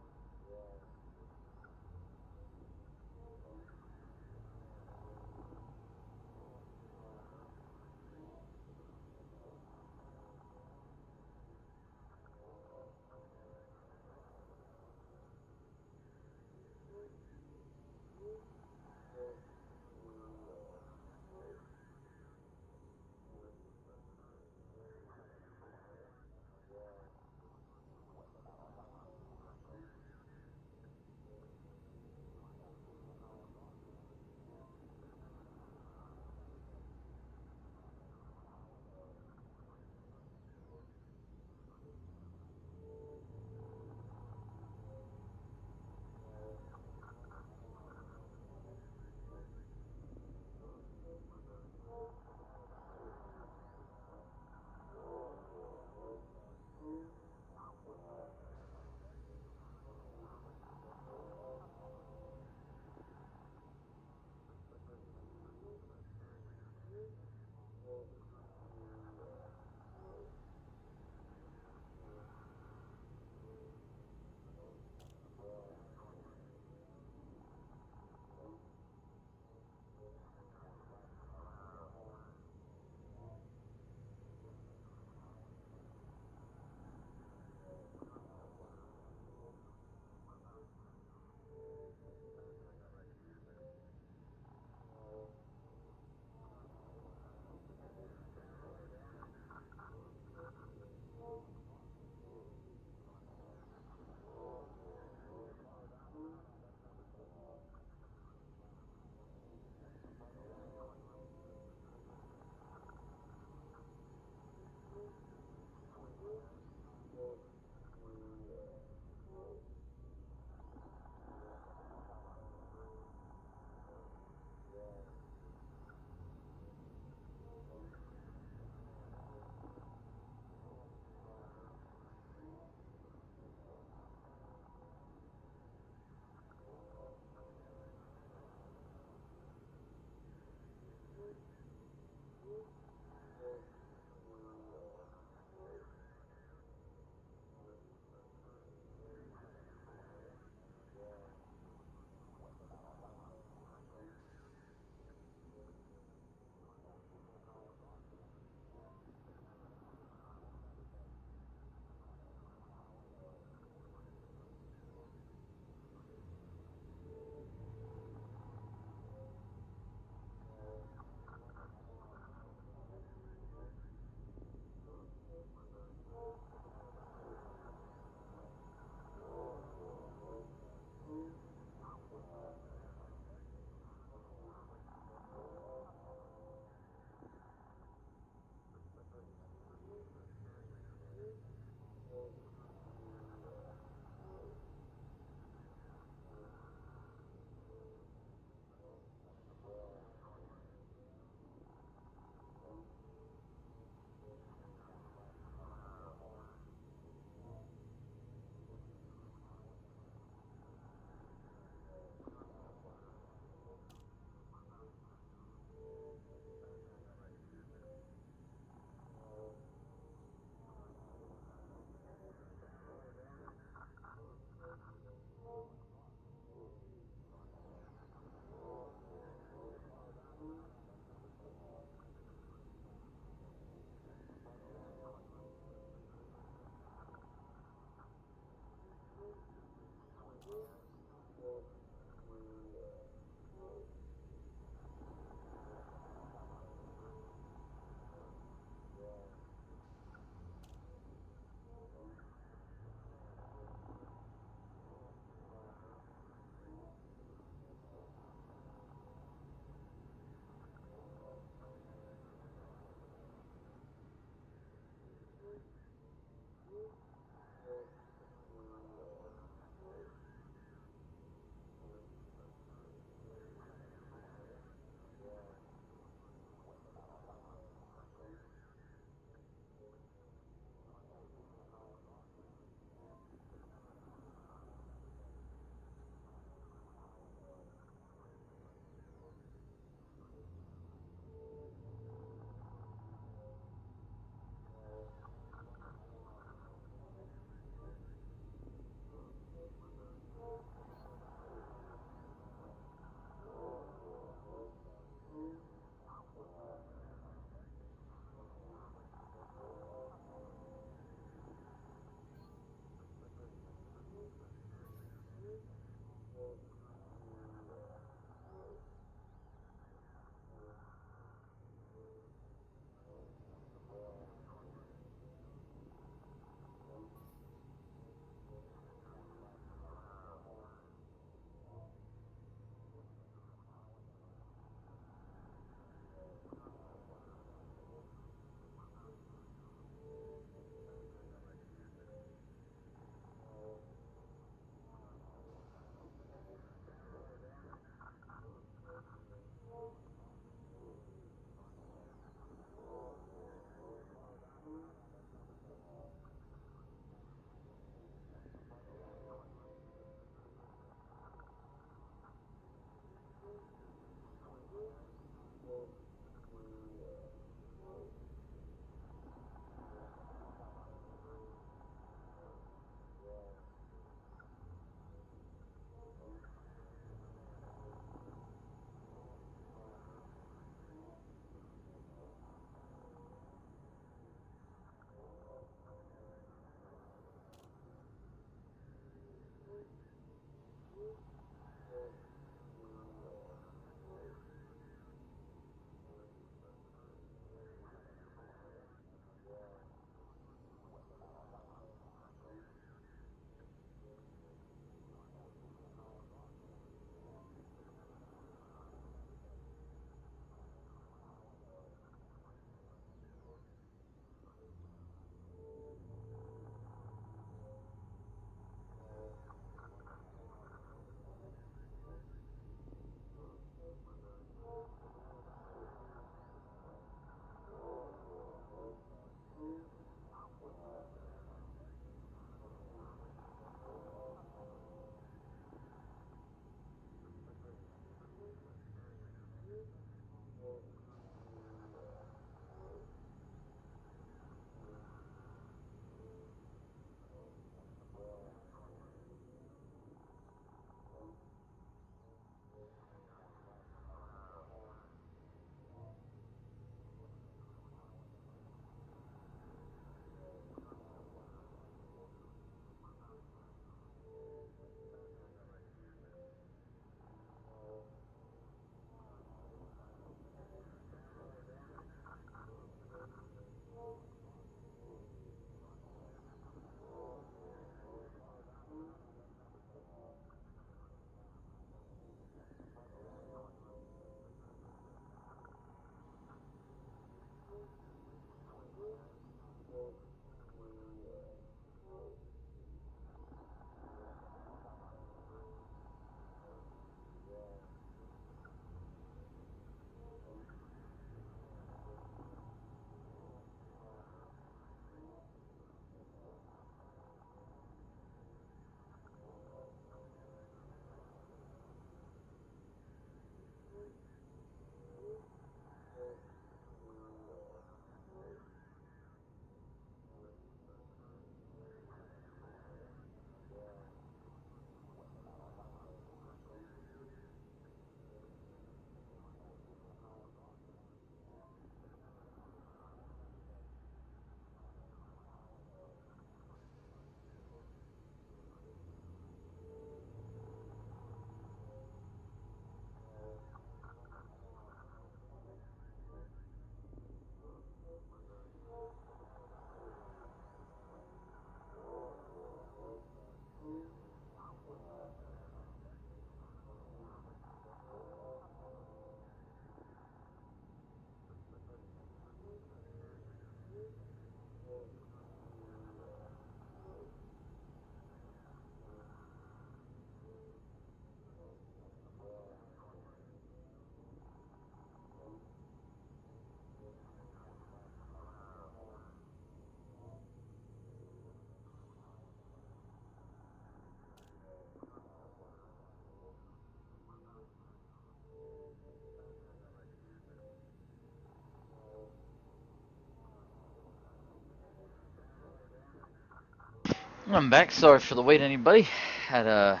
I'm back. Sorry for the wait, anybody. Had a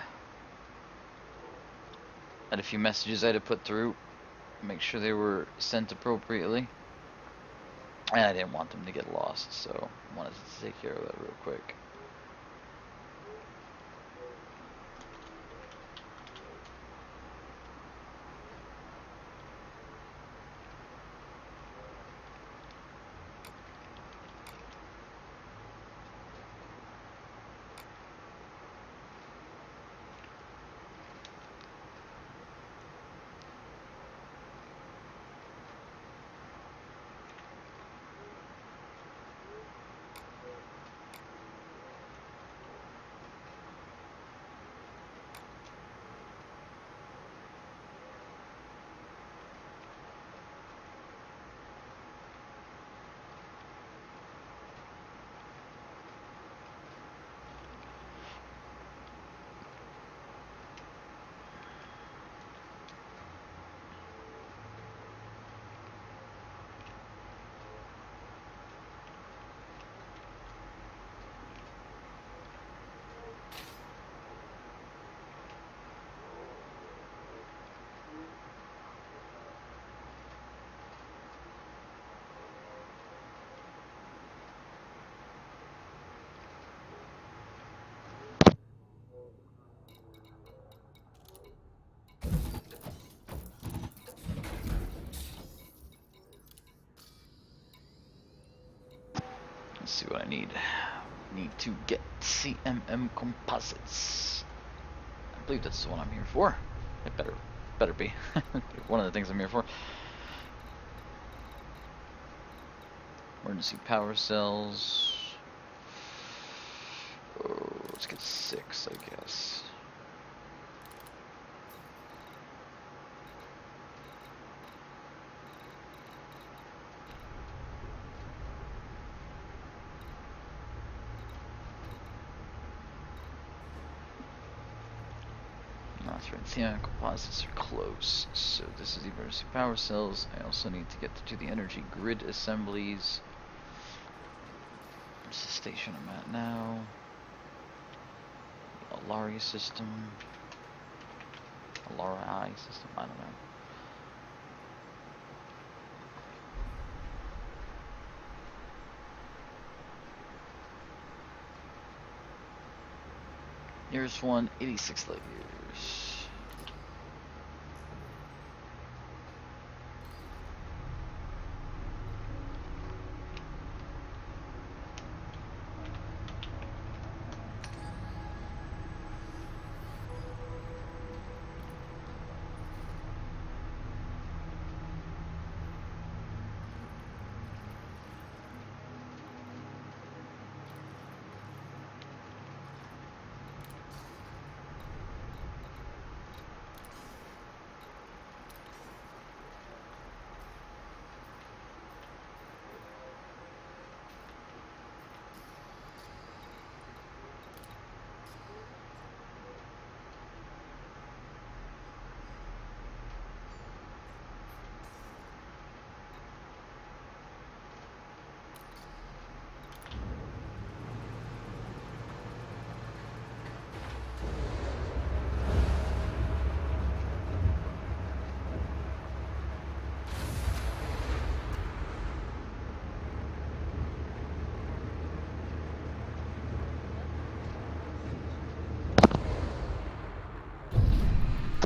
few messages I had to put through, make sure they were sent appropriately, and I didn't want them to get lost, so wanted to take care of that real quick. Let's see what I need. Need to get CMM composites. I believe that's the one I'm here for. It better be. One of the things I'm here for. Emergency power cells. Oh, let's get 6, I guess. CMM composites are close, so this is the emergency power cells. I also need to get to the energy grid assemblies. This is the station I'm at now. The Alaria system. Alaria system, I don't know. Nearest one, 86 light years.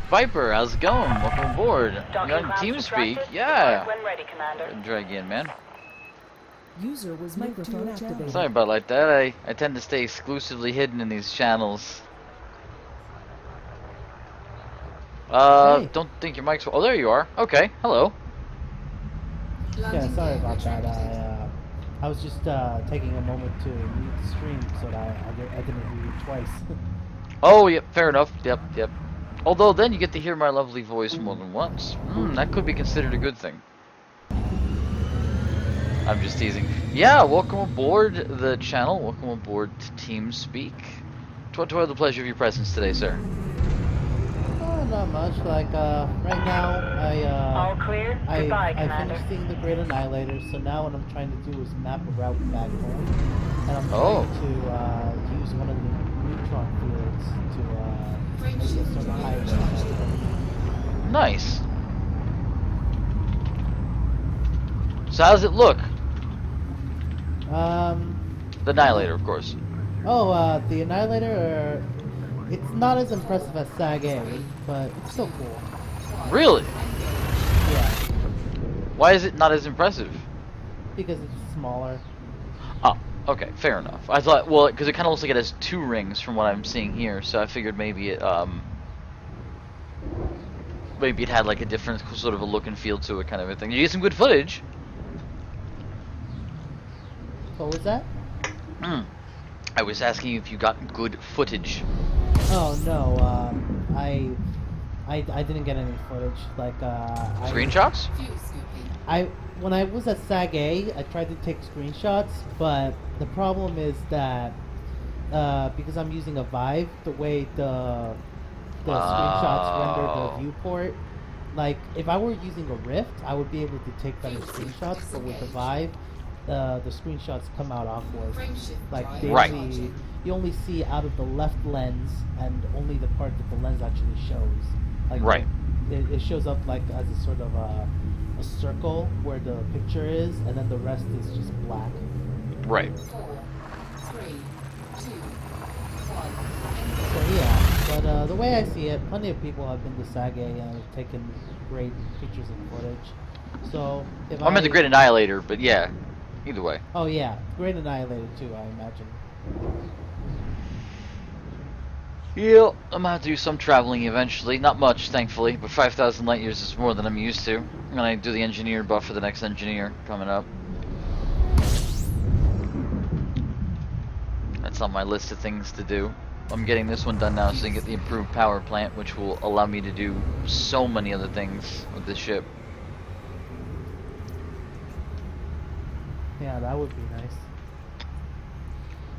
Viper, how's it going? Welcome aboard. You on TeamSpeak? Yeah. When ready, Commander. Drag in, man. User was microphone activated. Sorry about like that. I tend to stay exclusively hidden in these channels. Hey. Don't think your mic's. Oh, there you are. Okay. Hello. Yeah, sorry about that. I was just taking a moment to mute the stream so that I didn't hear you twice. Oh, yep. Fair enough. Yep. Although then you get to hear my lovely voice more than once. That could be considered a good thing. I'm just teasing. Yeah, welcome aboard the channel. Welcome aboard to TeamSpeak. To the pleasure of your presence today, sir. Not much. Like right now, All clear? Goodbye, I Commander. finished seeing the Great Annihilator, so now what I'm trying to do is map a route back home, and I'm trying to use one of the neutron fields to make a sort of highway. Nice. So how does it look? The Annihilator, of course. The Annihilator, it's not as impressive as SAG-A, but it's still cool. Really? Yeah, Why is it not as impressive? because it's smaller. Oh, okay, fair enough. I thought, well, because it kind of looks like it has 2 rings from what I'm seeing here, so I figured maybe it had like a different sort of a look and feel to it, kind of a thing. You get some good footage. What was that? I was asking you if you got good footage. Oh no, I didn't get any footage. Like Screenshots? Fuel scooping. When I was at SAG-A, I tried to take screenshots, but the problem is that because I'm using a Vive, the way the screenshots render the viewport, like if I were using a Rift, I would be able to take better screenshots, but with the Vive, the screenshots come out awkward. Like they Right. you only see out of the left lens and only the part that the lens actually shows. Like Right. It shows up like as a sort of a circle where the picture is, and then the rest is just black. Right. 4, 3, 2, 1. So yeah, but the way I see it, plenty of people have been to SAG-A and have taken great pictures and footage. So if I meant the Great Annihilator, but yeah, either way. Oh yeah, Great Annihilator too, I imagine. Yeah, I'm gonna have to do some traveling eventually. Not much, thankfully, but 5,000 light years is more than I'm used to. I'm gonna do the engineer buff for the next engineer coming up. That's on my list of things to do. I'm getting this one done now so I can get the improved power plant, which will allow me to do so many other things with this ship. Yeah, that would be nice.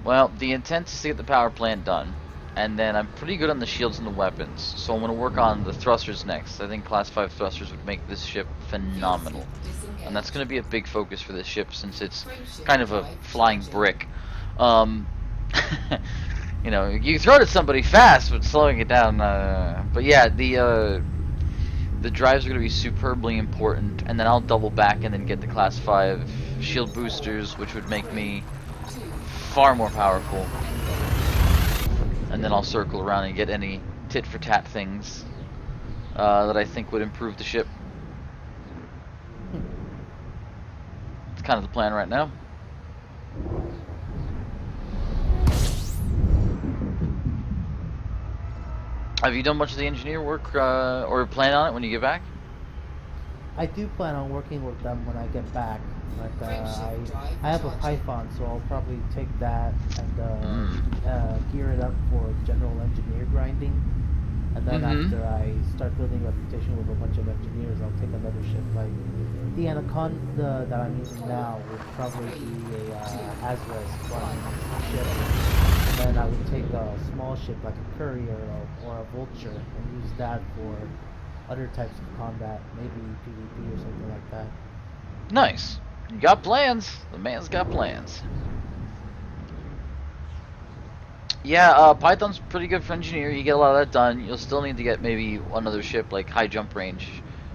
Well, the intent is to get the power plant done, and then I'm pretty good on the shields and the weapons, so I'm going to work on the thrusters next. I think Class 5 thrusters would make this ship phenomenal, and that's going to be a big focus for this ship since it's kind of a flying brick. You know, you throw it at somebody fast, but slowing it down. But yeah, the drives are going to be superbly important, and then I'll double back and then get the Class 5 shield boosters, which would make me far more powerful. And then I'll circle around and get any tit-for-tat things that I think would improve the ship. It's kind of the plan right now. Have you done much of the engineer work or plan on it when you get back? I do plan on working with them when I get back. Like I have a Python, so I'll probably take that and gear it up for general engineer grinding. And then after I start building a reputation with a bunch of engineers, I'll take another ship. Like the Anaconda that I'm using now would probably be a Azres ship. And then I would take a small ship like a Courier or a Vulture and use that for other types of combat, maybe PvP or something like that. Nice. You got plans. The man's got plans. Yeah, Python's pretty good for engineer. You get a lot of that done. You'll still need to get maybe another ship like high jump range,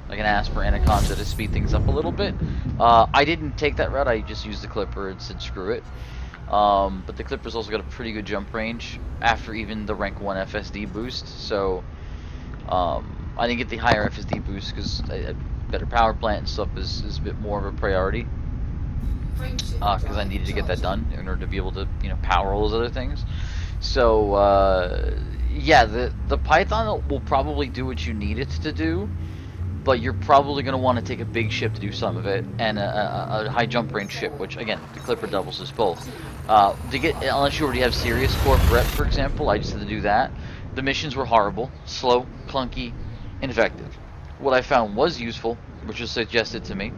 like an Asper Anaconda to speed things up a little bit. I didn't take that route. I just used the Clipper and said screw it. But the Clipper's also got a pretty good jump range after even the rank 1 FSD boost. So I didn't get the higher FSD boost because a better power plant and stuff is a bit more of a priority. Because I needed to get that done in order to be able to, you know, power all those other things. So yeah, the Python will probably do what you need it to do, but you're probably going to want to take a big ship to do some of it, and a high jump range ship, which again the Clipper doubles as both. To get, unless you already have Sirius Corp rep, for example, I just had to do that. The missions were horrible, slow, clunky, ineffective. What I found was useful, which was suggested to me,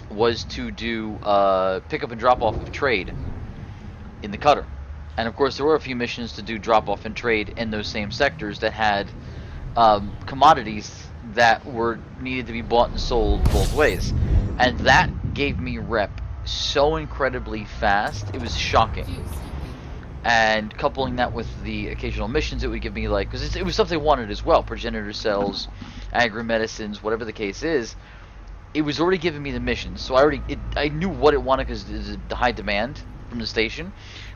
was to do pick up and drop off of trade in the cutter. And of course there were a few missions to do drop off and trade in those same sectors that had commodities that were needed to be bought and sold both ways. And that gave me rep so incredibly fast, it was shocking. and coupling that with the occasional missions, it would give me like, because it was stuff they wanted as well, progenitor cells, agri-medicines, whatever the case is. It was already giving me the missions, so I knew what it wanted because the high demand from the station,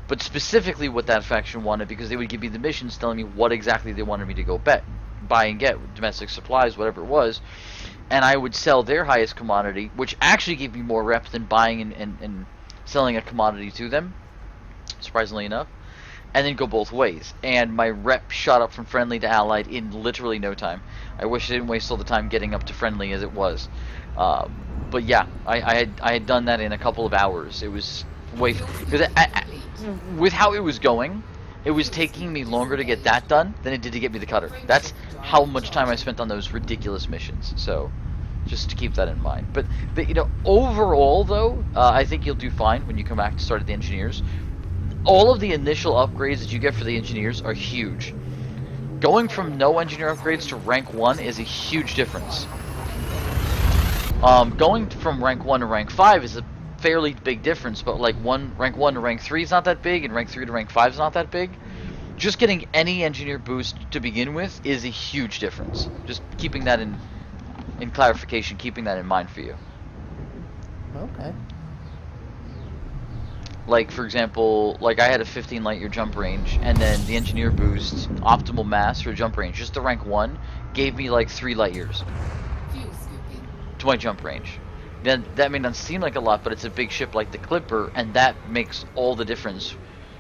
but specifically what that faction wanted, because they would give me the missions telling me what exactly they wanted me to go buy and get, domestic supplies, whatever it was, and I would sell their highest commodity, which actually gave me more reps than buying and selling a commodity to them, surprisingly enough, and then go both ways. And my rep shot up from friendly to allied in literally no time. I wish I didn't waste all the time getting up to friendly as it was. But yeah, I had done that in a couple of hours. It was way, because with how it was going, it was taking me longer to get that done than it did to get me the cutter. That's how much time I spent on those ridiculous missions. So just to keep that in mind. But you know, overall though, I think you'll do fine when you come back to start at the engineers. All of the initial upgrades that you get for the engineers are huge. Going from no engineer upgrades to rank 1 is a huge difference. Going from rank 1 to rank 5 is a fairly big difference, but like rank 1 to rank 3 is not that big, and rank 3 to rank 5 is not that big. Just getting any engineer boost to begin with is a huge difference. Just keeping that in clarification, keeping that in mind for you. Okay. Like, for example, like I had a 15 light year jump range, and then the engineer boost, optimal mass for jump range, just to rank 1, gave me like 3 light years Fuel scooping. to my jump range. Then that may not seem like a lot, but it's a big ship like the Clipper, and that makes all the difference.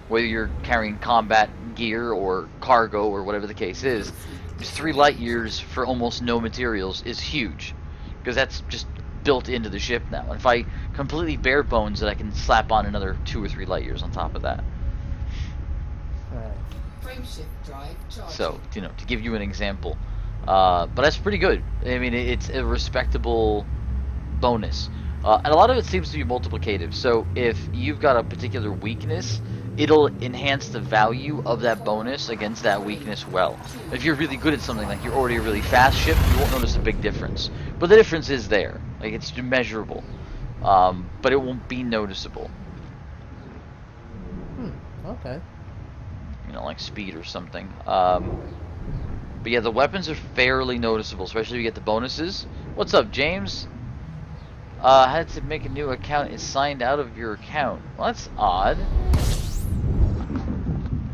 Whether you're carrying combat gear or cargo or whatever the case is, 3 light years for almost no materials is huge, because that's just built into the ship now. And if I completely bare bones it, I can slap on another 2 or 3 light years on top of that. Alright. Frameshift drive charging. So, you know, to give you an example, but that's pretty good. I mean, it's a respectable bonus, and a lot of it seems to be multiplicative. So if you've got a particular weakness, it'll enhance the value of that bonus against that weakness well. If you're really good at something, like you're already a really fast ship, you won't notice a big difference. But the difference is there. Like, it's measurable. But it won't be noticeable. Okay. You know, like speed or something. But yeah, the weapons are fairly noticeable, especially if you get the bonuses. What's up, James? Had to make a new account. Is signed out of your account. Well, that's odd.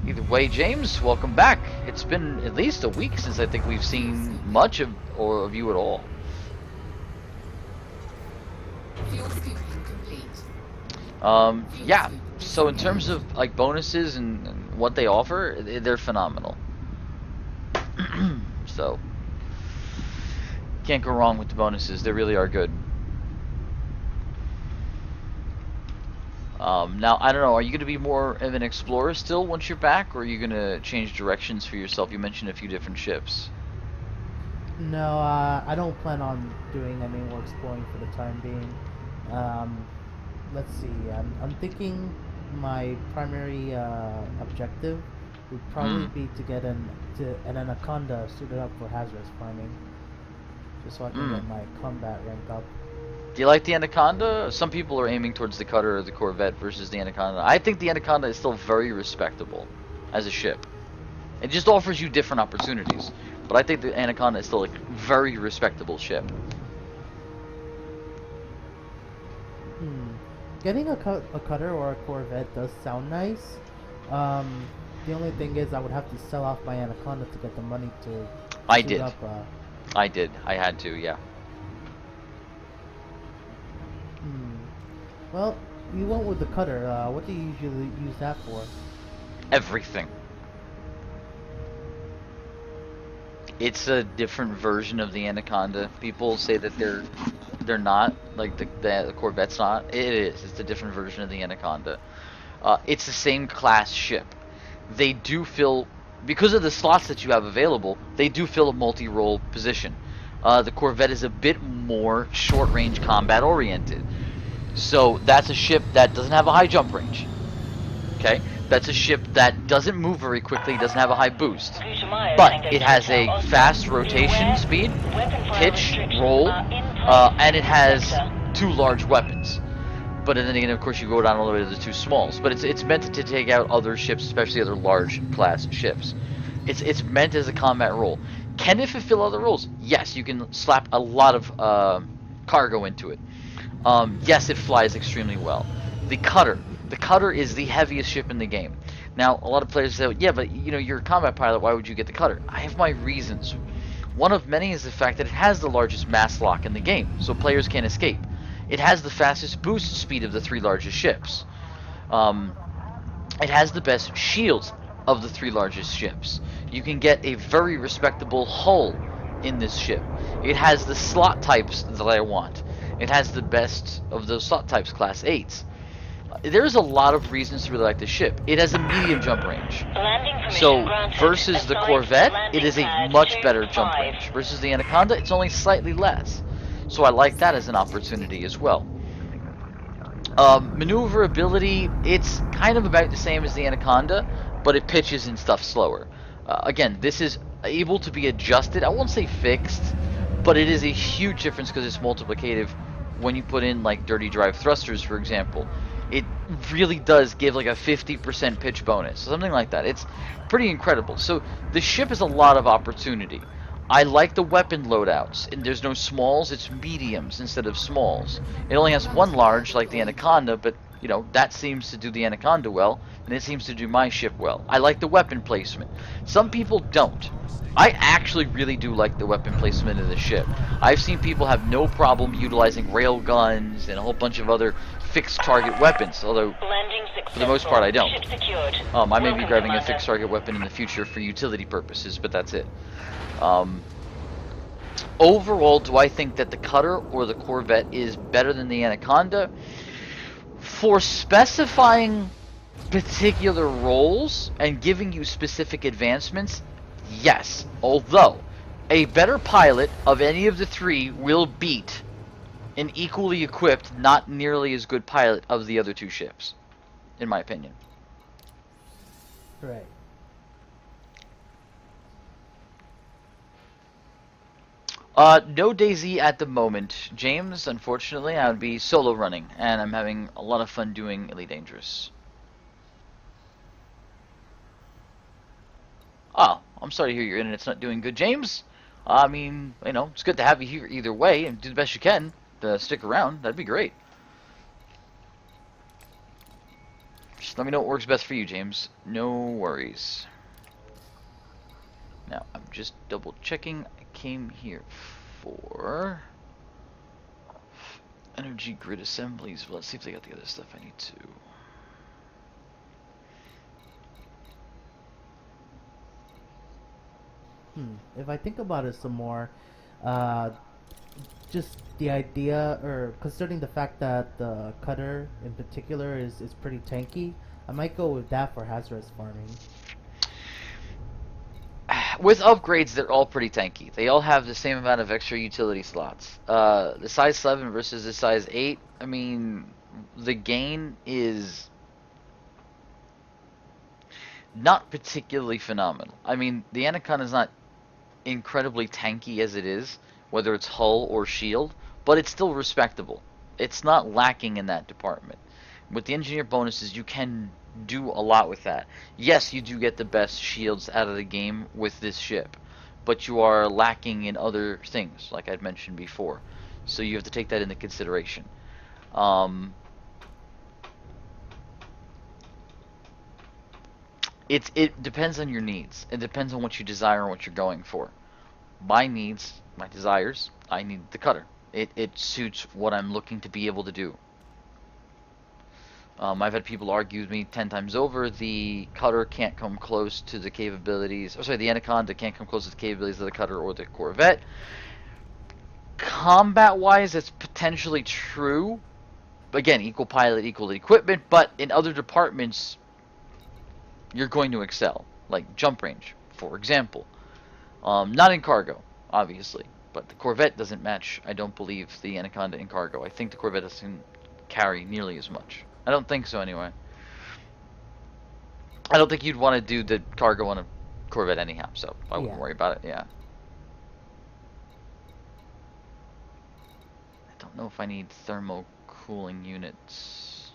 Either way, James, welcome back. It's been at least a week since I think we've seen much of you at all. Fuel scooping complete. Yeah. So in terms of like bonuses and what they offer, they're phenomenal. So can't go wrong with the bonuses. They really are good. Now, I don't know, are you going to be more of an explorer still once you're back, or are you going to change directions for yourself? You mentioned a few different ships. No, I don't plan on doing any more exploring for the time being. Let's see, I'm thinking my primary objective would probably be to get an Anaconda suited up for hazardous climbing, just so I can get my combat rank up. Do you like the Anaconda? Some people are aiming towards the Cutter or the Corvette versus the Anaconda. I think the Anaconda is still very respectable as a ship. It just offers you different opportunities. But I think the Anaconda is still a very respectable ship. Getting a Cutter or a Corvette does sound nice. The only thing is I would have to sell off my Anaconda to get the money to I suit did. up, I did. I had to, yeah. Well, you went with the Cutter. What do you usually use that for? Everything. It's a different version of the Anaconda. People say that they're not, like the Corvette's not. It is. It's a different version of the Anaconda. It's the same class ship. They do fill, because of the slots that you have available, they do fill a multi-role position. The Corvette is a bit more short-range combat oriented. So that's a ship that doesn't have a high jump range. Okay? That's a ship that doesn't move very quickly, doesn't have a high boost. But it has a fast rotation speed, pitch, roll, and it has 2 large weapons. but then again, of course, you go down all the way to the two smalls. But it's meant to take out other ships, especially other large class ships. It's meant as a combat role. Can it fulfill other roles? Yes, you can slap a lot of cargo into it. Yes, it flies extremely well. The cutter is the heaviest ship in the game. Now, a lot of players say, yeah, but you know, you're a combat pilot, why would you get the cutter? I have my reasons. One of many is the fact that it has the largest mass lock in the game, so players can't escape. It has the fastest boost speed of the three largest ships. It has the best shields of the three largest ships. You can get a very respectable hull in this ship. It has the slot types that I want. It has the best of those slot types, class 8s. There's a lot of reasons to really like this ship. It has a medium jump range. So versus the Corvette, it is a much better jump range. Versus the Anaconda, it's only slightly less. So I like that as an opportunity as well. Maneuverability, it's kind of about the same as the Anaconda, but it pitches and stuff slower. Again, this is able to be adjusted. I won't say fixed, but it is a huge difference because it's multiplicative when you put in like dirty drive thrusters, for example. It really does give like a 50% pitch bonus, something like that. It's pretty incredible. So the ship has a lot of opportunity. I like the weapon loadouts, and there's no smalls, it's mediums instead of smalls. It only has one large like the Anaconda, but you know, that seems to do the Anaconda well, and it seems to do my ship well. I like the weapon placement. Some people don't. I actually really do like the weapon placement of the ship. I've seen people have no problem utilizing rail guns and a whole bunch of other fixed target weapons, although for the most part I don't. I may be grabbing a fixed target weapon in the future for utility purposes, but that's it. Overall, do I think that the Cutter or the Corvette is better than the Anaconda? For specifying particular roles and giving you specific advancements, yes. Although, a better pilot of any of the three will beat an equally equipped, not nearly as good pilot of the other two ships, in my opinion. Right. No DayZ at the moment, James. Unfortunately, I would be solo running, and I'm having a lot of fun doing Elite Dangerous. Oh, I'm sorry to hear your internet's not doing good, James. I mean, you know, it's good to have you here either way, and do the best you can to stick around. That'd be great. Just let me know what works best for you, James. No worries. Now, I'm just double checking. I came here for energy grid assemblies. Well, let's see if they got the other stuff I need to. If I think about it some more, just the idea, or considering the fact that the Cutter in particular is pretty tanky, I might go with that for hazardous farming. With upgrades, they're all pretty tanky. They all have the same amount of extra utility slots. The size 7 versus the size 8, I mean, the gain is not particularly phenomenal. I mean, the Anaconda is not incredibly tanky as it is, whether it's hull or shield, but it's still respectable. It's not lacking in that department. With the engineer bonuses, you can do a lot with that. Yes, you do get the best shields out of the game with this ship, but you are lacking in other things, like I'd mentioned before. So you have to take that into consideration. It depends on your needs. It depends on what you desire and what you're going for. My needs, my desires, I need the Cutter. It suits what I'm looking to be able to do. I've had people argue with me 10 times over, the Cutter can't come close to the capabilities, the Anaconda can't come close to the capabilities of the Cutter or the Corvette. Combat-wise, that's potentially true. Again, equal pilot, equal equipment, but in other departments, you're going to excel. Like jump range, for example. Not in cargo, obviously, but the Corvette doesn't match, I don't believe, the Anaconda in cargo. I think the Corvette doesn't carry nearly as much. I don't think so, anyway. I don't think you'd want to do the cargo on a Corvette anyhow, so I wouldn't worry about it, yeah. I don't know if I need thermal cooling units?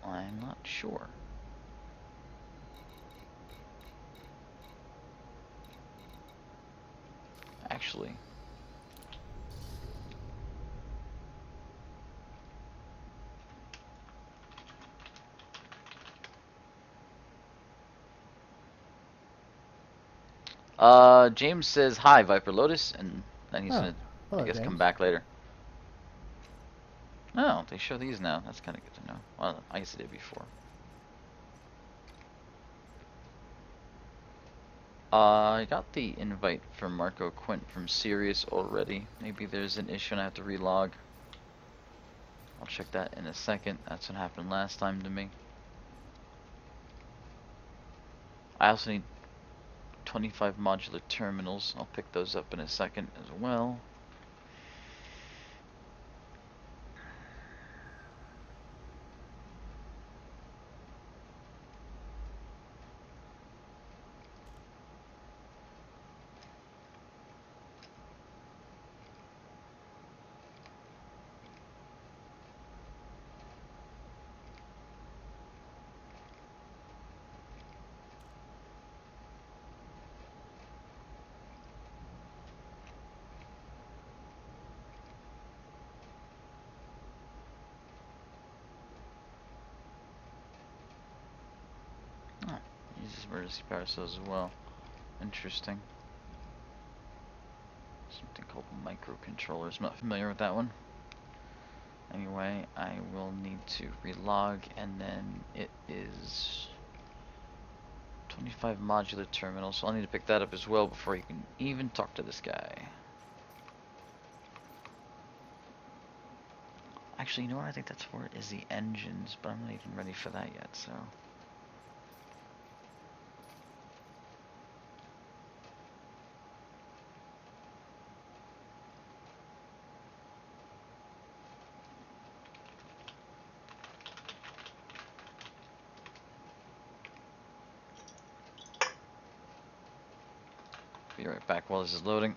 I'm not sure. Actually. James says, hi, Viper Lotus, and then he's Oh, gonna, hello, I guess, come James. back later. Oh, they show these now. That's kind of good to know. Well, I guess they did before. I got the invite from Marco Quint from Sirius already. Maybe there's an issue and I have to relog. I'll check that in a second. That's what happened last time to me. I also need 25 modular terminals. I'll pick those up in a second as well. Oh, uses emergency power cells as well. Interesting. Something called microcontrollers. I'm not familiar with that one. Anyway, I will need to relog, and then it is 25 modular terminals, so I'll need to pick that up as well before you can even talk to this guy. Actually, you know what I think that's for? Is the engines, but I'm not even ready for that yet, so... Be right back while this is loading.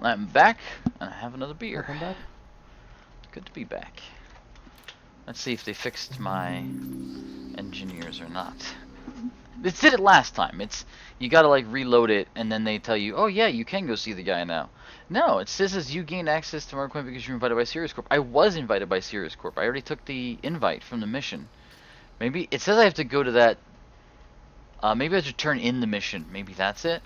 I'm back, and I have another beer. Welcome back. Good to be back. Let's see if they fixed my engineers or not. They did it last time. It's you gotta like reload it, and then they tell you, oh yeah, you can go see the guy now. No, it says as you gain access to Mark Point because you're invited by Sirius Corp. I was invited by Sirius Corp. I already took the invite from the mission. Maybe it says I have to go to that. Maybe I should turn in the mission. Maybe that's it.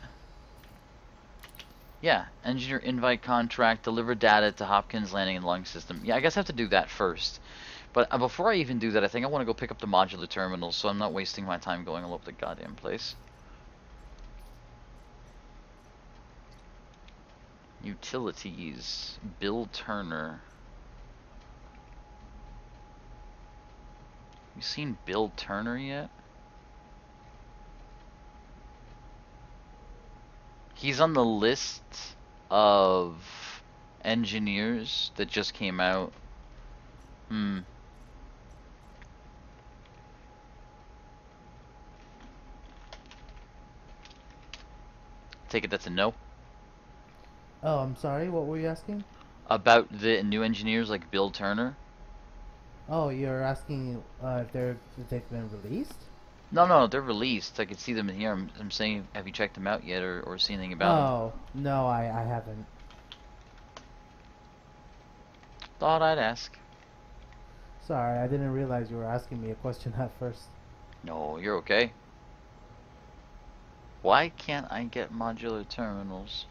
Yeah, engineer invite contract, deliver data to Hopkins Landing and Lung System. Yeah, I guess I have to do that first. But before I even do that, I think I want to go pick up the modular terminals, so I'm not wasting my time going all over the goddamn place. Utilities. Bill Turner. You seen Bill Turner yet? He's on the list of engineers that just came out. Take it that's a no. Oh, I'm sorry. What were you asking? About the new engineers like Bill Turner? Oh, you're asking if they've been released? No, they're released. I can see them in here. I'm saying, have you checked them out yet or seen anything about them? Oh, no, I haven't. Thought I'd ask. Sorry, I didn't realize you were asking me a question at first. No, you're okay. Why can't I get modular terminals?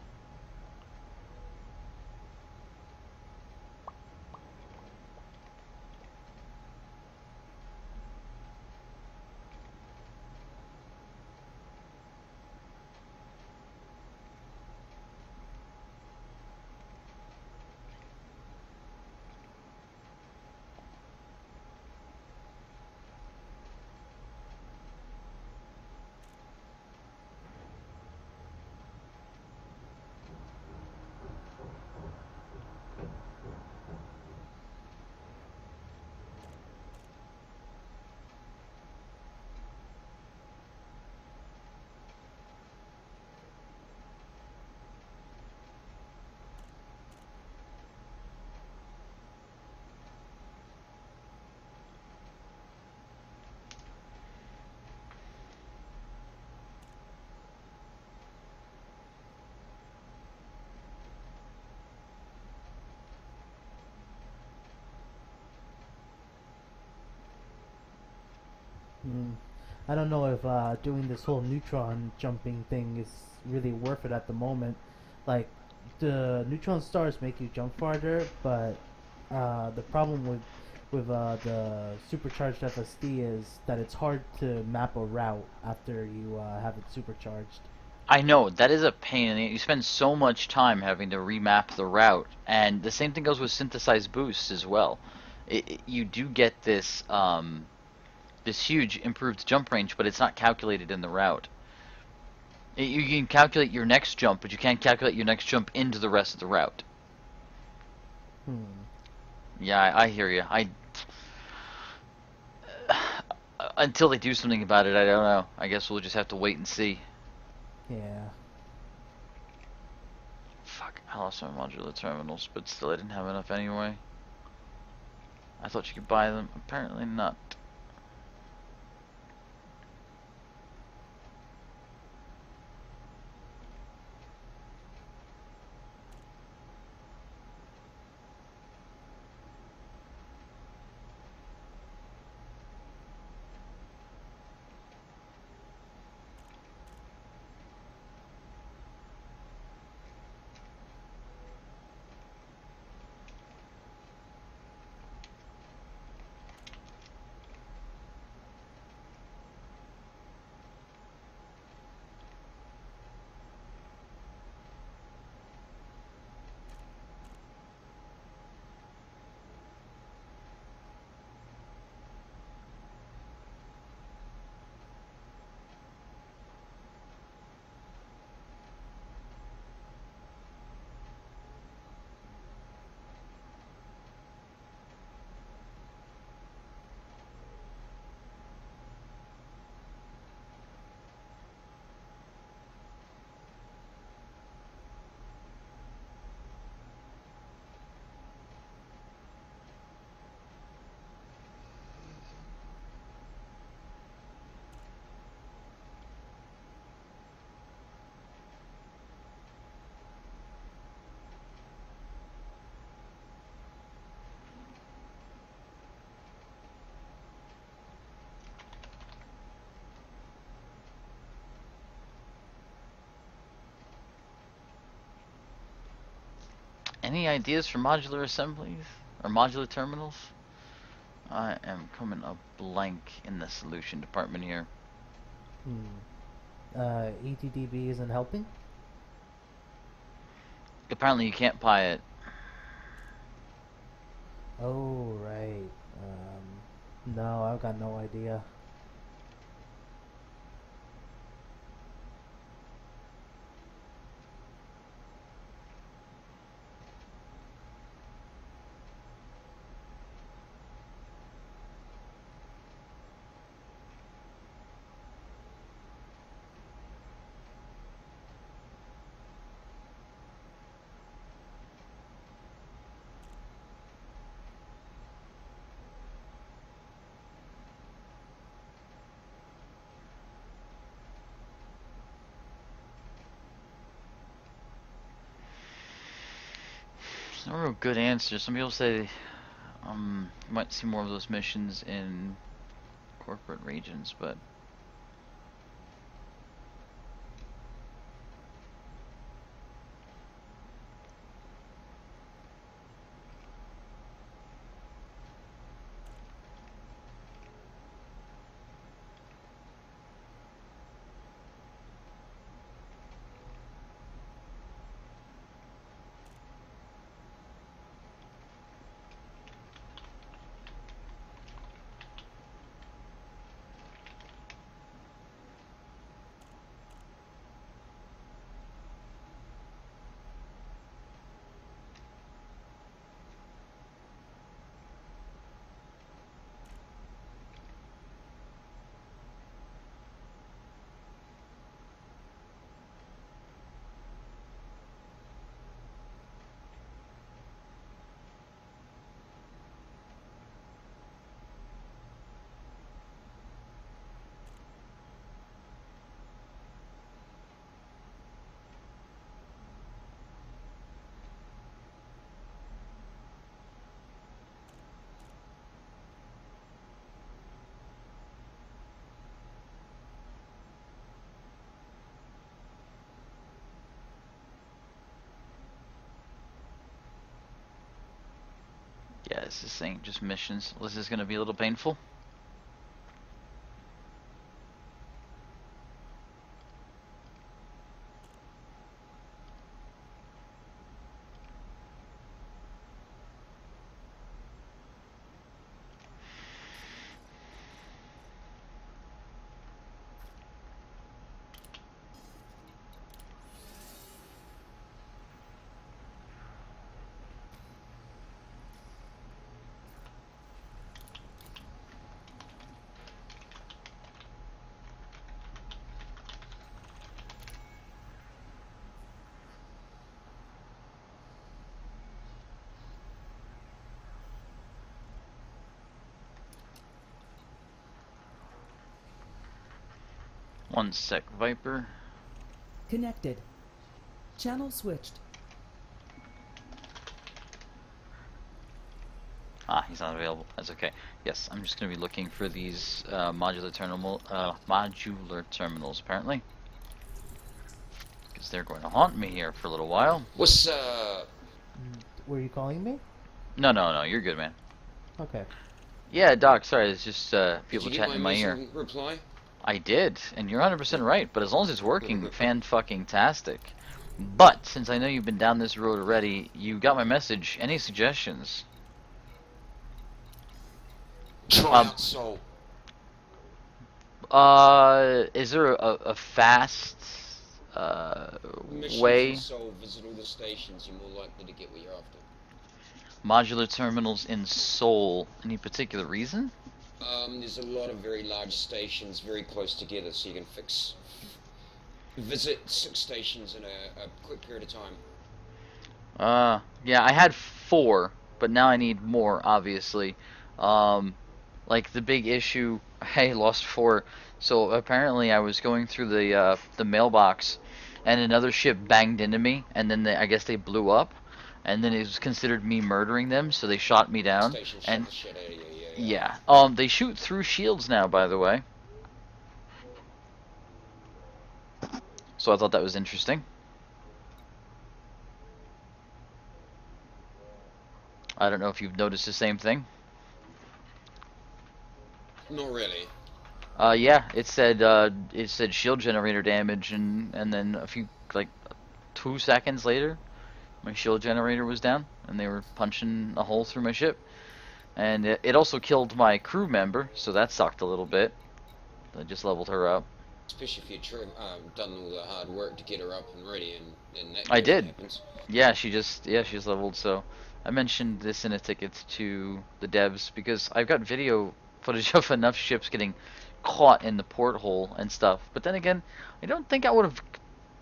I don't know if doing this whole neutron jumping thing is really worth it at the moment. Like, the neutron stars make you jump farther, but the problem with the supercharged FSD is that it's hard to map a route after you have it supercharged. I know, that is a pain in the. You spend so much time having to remap the route, and the same thing goes with synthesized boosts as well. You do get this this huge improved jump range, but it's not calculated in the route. You can calculate your next jump, but you can't calculate your next jump into the rest of the route. Yeah, I hear you. Until they do something about it, I don't know. I guess we'll just have to wait and see. Yeah. Fuck, I lost my modular terminals, but still I didn't have enough anyway. I thought you could buy them. Apparently not. Any ideas for modular assemblies or modular terminals? I am coming up blank in the solution department here. ETDB isn't helping? Apparently you can't pie it. Oh, right. No, I've got no idea. There's no real good answer. Some people say you might see more of those missions in corporate regions, but yeah, this ain't just missions. This is gonna be a little painful. One sec, Viper. Connected. Channel switched. Ah, he's not available. That's okay. Yes, I'm just gonna be looking for these modular terminals apparently, because they're going to haunt me here for a little while. What's up? Were you calling me? No, you're good, man. Okay. Yeah, Doc. Sorry, it's just people Did you get chatting in my ear. missing reply? I did, and you're 100% right. But as long as it's working, fan-fucking-tastic. But since I know you've been down this road already, you got my message. Any suggestions? Try out Soul. Is there a fast Missions way? in Soul, visit all the stations, you're more likely to get what you're after. Modular terminals in Seoul. Any particular reason? There's a lot of very large stations very close together, so you can visit 6 stations in a quick period of time. Yeah, I had 4, but now I need more, obviously. Like the big issue, I lost 4. So apparently I was going through the mailbox, and another ship banged into me, and then I guess they blew up, and then it was considered me murdering them, so they shot me down. Station shot And the shit out of you, yeah. yeah, they shoot through shields now, by the way. So I thought that was interesting. I don't know if you've noticed the same thing. Not really. Yeah, it said shield generator damage, and then a few, like 2 seconds later, my shield generator was down, and they were punching a hole through my ship. And it also killed my crew member, so that sucked a little bit. I just leveled her up. Especially if you've done all the hard work to get her up and ready, and that I did. happens. Yeah, she's leveled. So I mentioned this in a ticket to the devs because I've got video footage of enough ships getting caught in the porthole and stuff. But then again, I don't think I would have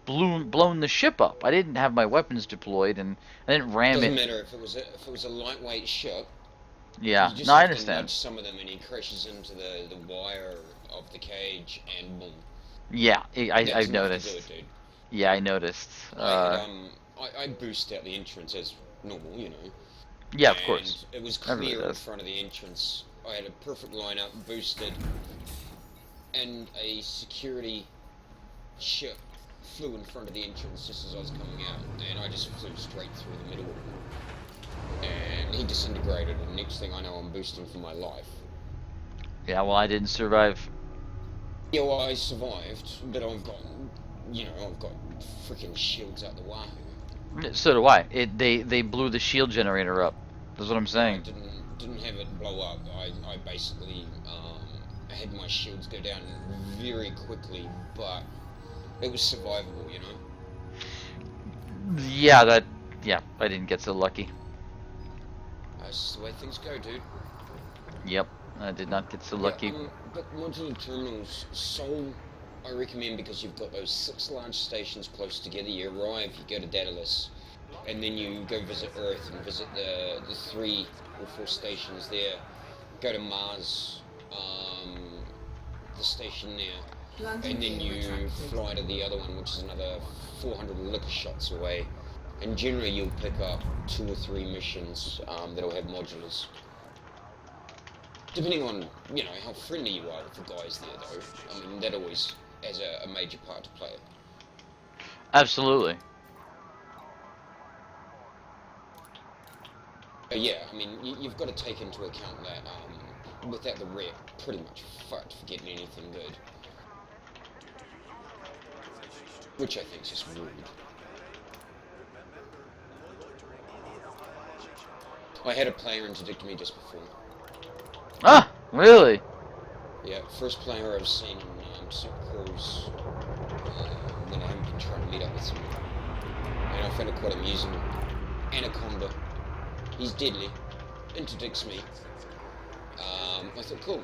blown the ship up. I didn't have my weapons deployed, and I didn't ram Doesn't it. matter if it was a lightweight ship. Yeah, You just no, I have to understand. nudge some of them, and he crashes into the wire of the cage, and boom. Yeah, That's I've enough to noticed. do it, dude. Yeah, I noticed. I boost out the entrance as normal, you know. Yeah, of course. And it was Everybody clear in does. front of the entrance. I had a perfect lineup, boosted, and a security ship flew in front of the entrance just as I was coming out, and I just flew straight through the middle. And he disintegrated, and next thing I know, I'm boosting for my life. Yeah, well, I didn't survive. Yeah, well, I survived, but I've got, I've got freaking shields out the wahoo. So do I. They blew the shield generator up. That's what I'm I saying. didn't have it blow up. I basically had my shields go down very quickly, but it was survivable, you know. Yeah, I didn't get so lucky. That's the way things go, dude. Yep, I did not get so lucky. Yeah, but modular terminals, so I recommend, because you've got those 6 large stations close together. You arrive, you go to Daedalus, and then you go visit Earth and visit the 3 or 4 stations there. Go to Mars, the station there, Landing and then gear you retracted. fly to the other one, which is another 400 liquor shots away. And generally you'll pick up 2 or 3 missions that'll have modulars. Depending on, how friendly you are with the guys there, though. I mean, that always has a major part to play. Absolutely. But yeah, I mean, you've got to take into account that without the rep, pretty much fucked for getting anything good. Which I think is just rude. I had a player interdict me just before. Ah, really? Yeah, first player I've seen in Super Cruise when I haven't been trying to meet up with him. And I found it quite amusing. Anaconda. He's deadly. Interdicts me. I thought, cool.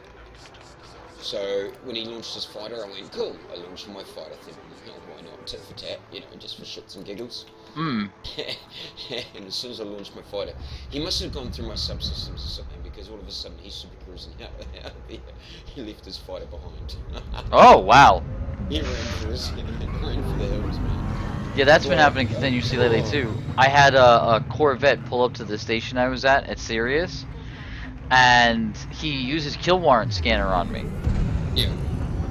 So when he launched his fighter, I went, cool. I launched my fighter. I thought, why not? Tit for tat, just for shits and giggles. Hmm. And as soon as I launched my fighter, he must have gone through my subsystems or something, because all of a sudden he's super cruising out of there. He left his fighter behind. Oh, wow. He ran for the hills, man. Yeah, that's been happening continuously lately too. I had a Corvette pull up to the station I was at Sirius, and he used his kill warrant scanner on me. Yeah.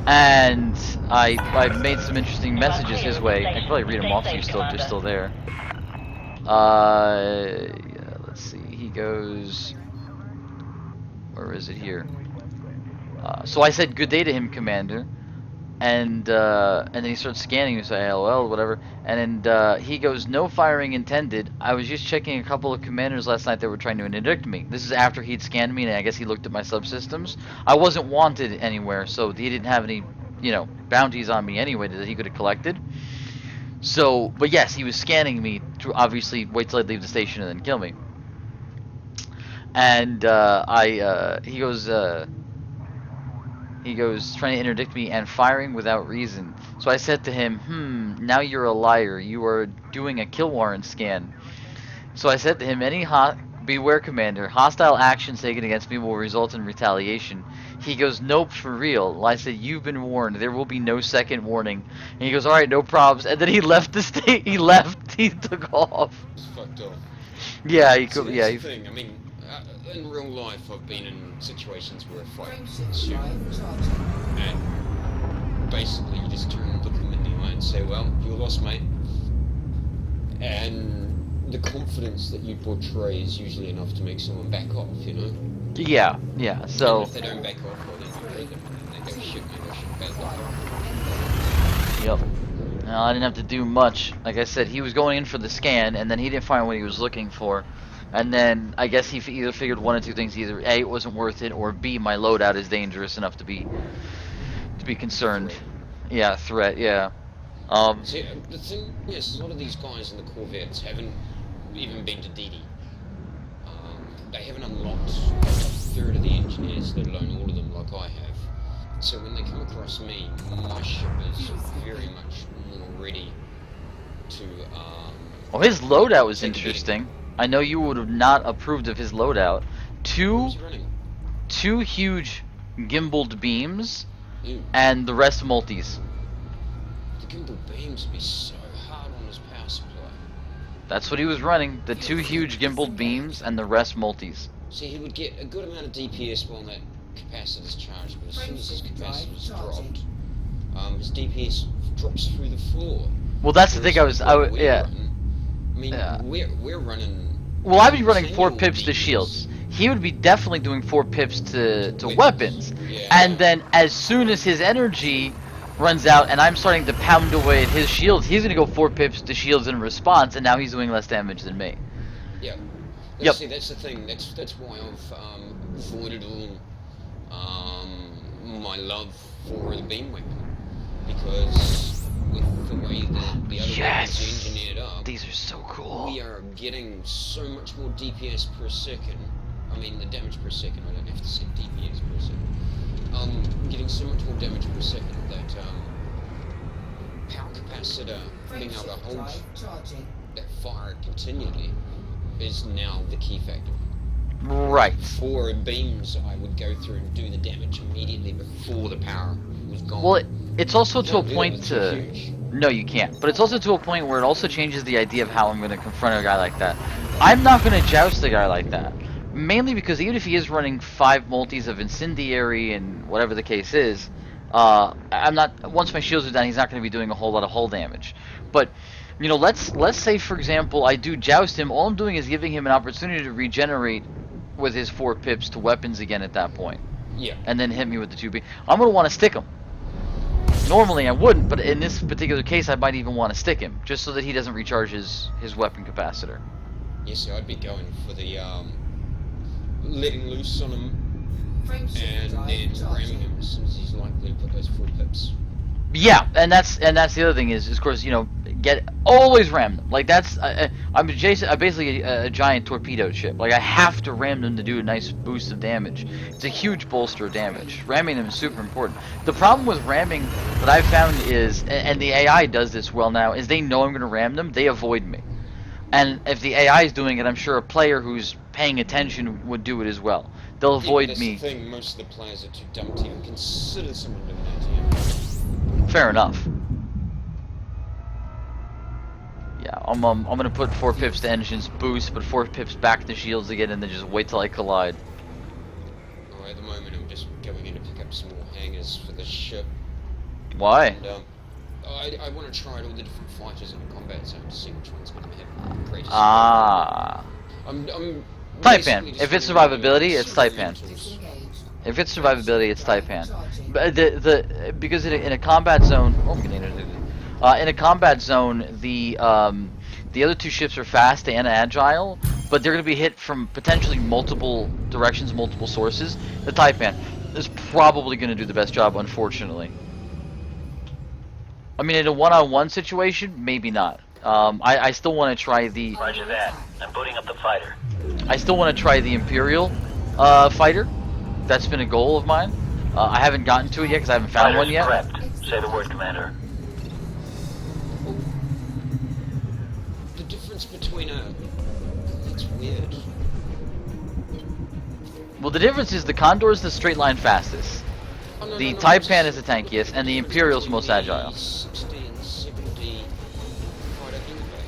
And I made some interesting messages his way. I can probably read them off to you still if they're still there. Yeah, let's see. He goes. Where is it here? So I said good day to him, Commander. And then he starts scanning. He says LOL, whatever. And then he goes, no firing intended. I was just checking a couple of commanders last night that were trying to interdict me. This is after he'd scanned me, and I guess he looked at my subsystems. I wasn't wanted anywhere, so he didn't have any, bounties on me anyway that he could have collected. So, but yes, he was scanning me to obviously wait till I leave the station and then kill me. And he goes trying to interdict me and firing without reason. So I said to him, now you're a liar. You are doing a kill warrant scan. So I said to him, beware, Commander. Hostile actions taken against me will result in retaliation. He goes, nope, for real. I said, you've been warned. There will be no second warning. And he goes, all right, no problems. And then he left the state. He left. He took off. It's fucked up. Yeah, he So could. that's Yeah, the thing. I mean, in real life, I've been in situations where a fight Frameshift ensued, drive charging. and basically you just turn and look him in the eye and say, well, you lost, mate. And the confidence that you portray is usually enough to make someone back off, you know? Yeah. And So, if they don't back off, well, then you hurt them, and they go, shit, maybe I should back off. yep. No, I didn't have to do much. Like I said, he was going in for the scan, and then he didn't find what he was looking for. And then I guess he either figured one of two things: either A, it wasn't worth it, or B, my loadout is dangerous enough to be concerned. Yeah, threat. Yeah. See, the thing is, a lot of these guys in the Corvettes haven't even been to DD. They haven't unlocked a third of the engineers, let alone all of them like I have. So when they come across me, my ship is very much more ready to, Well, his loadout was take a beating. interesting. I know you would have not approved of his loadout. Who's running? Two huge gimbaled beams, Ew. and the rest multis. The gimbal beams would be so hard on his power supply. That's what he was running. The two huge gimbaled beams and the rest multis. See, he would get a good amount of DPS while that capacitor's charged, but as soon as his capacitor's dropped, his DPS drops through the floor. Well, that's the thing. Yeah. I mean, Yeah. we're running. Well, I'd be running 4 continual pips to DPS. shields. He would be definitely doing 4 pips to weapons. Yeah. And then as soon as his energy runs out and I'm starting to pound away at his shields, he's going to go 4 pips to shields in response, and now he's doing less damage than me. Yeah. Yep. See, that's the thing. That's why I've avoided all my love for the beam weapon, because with the way that the other weapons Yes. are engineered up, These are so cool. we are getting so much more DPS per second. I mean, the damage per second. I don't have to say DPS per second. Getting so much more damage per second that power capacitor being able to hold Drive charging. that fire continually is now the key factor. Right. For beams, I would go through and do the damage immediately before the power was gone. Well, it's also to a Don't do that, point it's to... huge. No, you can't. But it's also to a point where it also changes the idea of how I'm going to confront a guy like that. I'm not going to joust a guy like that. Mainly because even if he is running 5 multis of incendiary and whatever the case is, I'm not. Once my shields are down, he's not going to be doing a whole lot of hull damage. But you know, let's say for example I do joust him. All I'm doing is giving him an opportunity to regenerate with his 4 pips to weapons again at that point, Yeah. and then hit me with the 2B. I'm going to want to stick him. Normally I wouldn't, but in this particular case I might even want to stick him, just so that he doesn't recharge his weapon capacitor. Yes, so I'd be going for the letting loose on him Frame shift and drive then ramming charging. him as soon as he's likely to put those 4 pips. Yeah, and that's the other thing is of course, you know, always ram them. Like I'm basically a giant torpedo ship. Like I have to ram them to do a nice boost of damage. It's a huge bolster of damage. Ramming them is super important. The problem with ramming that I've found is, and the AI does this well now, is they know I'm going to ram them, they avoid me. And if the AI is doing it, I'm sure a player who's paying attention would do it as well. They'll avoid that's me. the thing, most of the players are too dumb to even consider someone doing that to you. Fair enough. Yeah, I'm gonna put 4 pips to engines boost, but 4 pips back to shields again, and then just wait till I collide. Oh, at the moment I'm just going in to pick up some more hangars for the ship. Why? And I want to try out all the different fighters in the combat zone to see which one's going to have the greatest. Ah. I'm Taipan. basically If just it's gonna go survivability, it's super Taipan. mentals. Disengaged. If it's survivability, it's Taipan. But because in a combat zone, in a combat zone, the other 2 ships are fast and agile, but they're going to be hit from potentially multiple directions, multiple sources. The Taipan is probably going to do the best job, unfortunately. I mean, in a one-on-one situation, maybe not. I still want to try the. Roger that. I'm booting up the fighter. I still want to try the Imperial fighter. That's been a goal of mine. I haven't gotten to it yet because I haven't found one Fighter's yet. prepped. Say the word, Commander. The difference between it's weird. Well, the difference is the Condor is the straight line fastest. Oh, no, The no, no, Taipan just- is the tankiest, and the Imperial's most agile. 60 and 70 fighter anyway.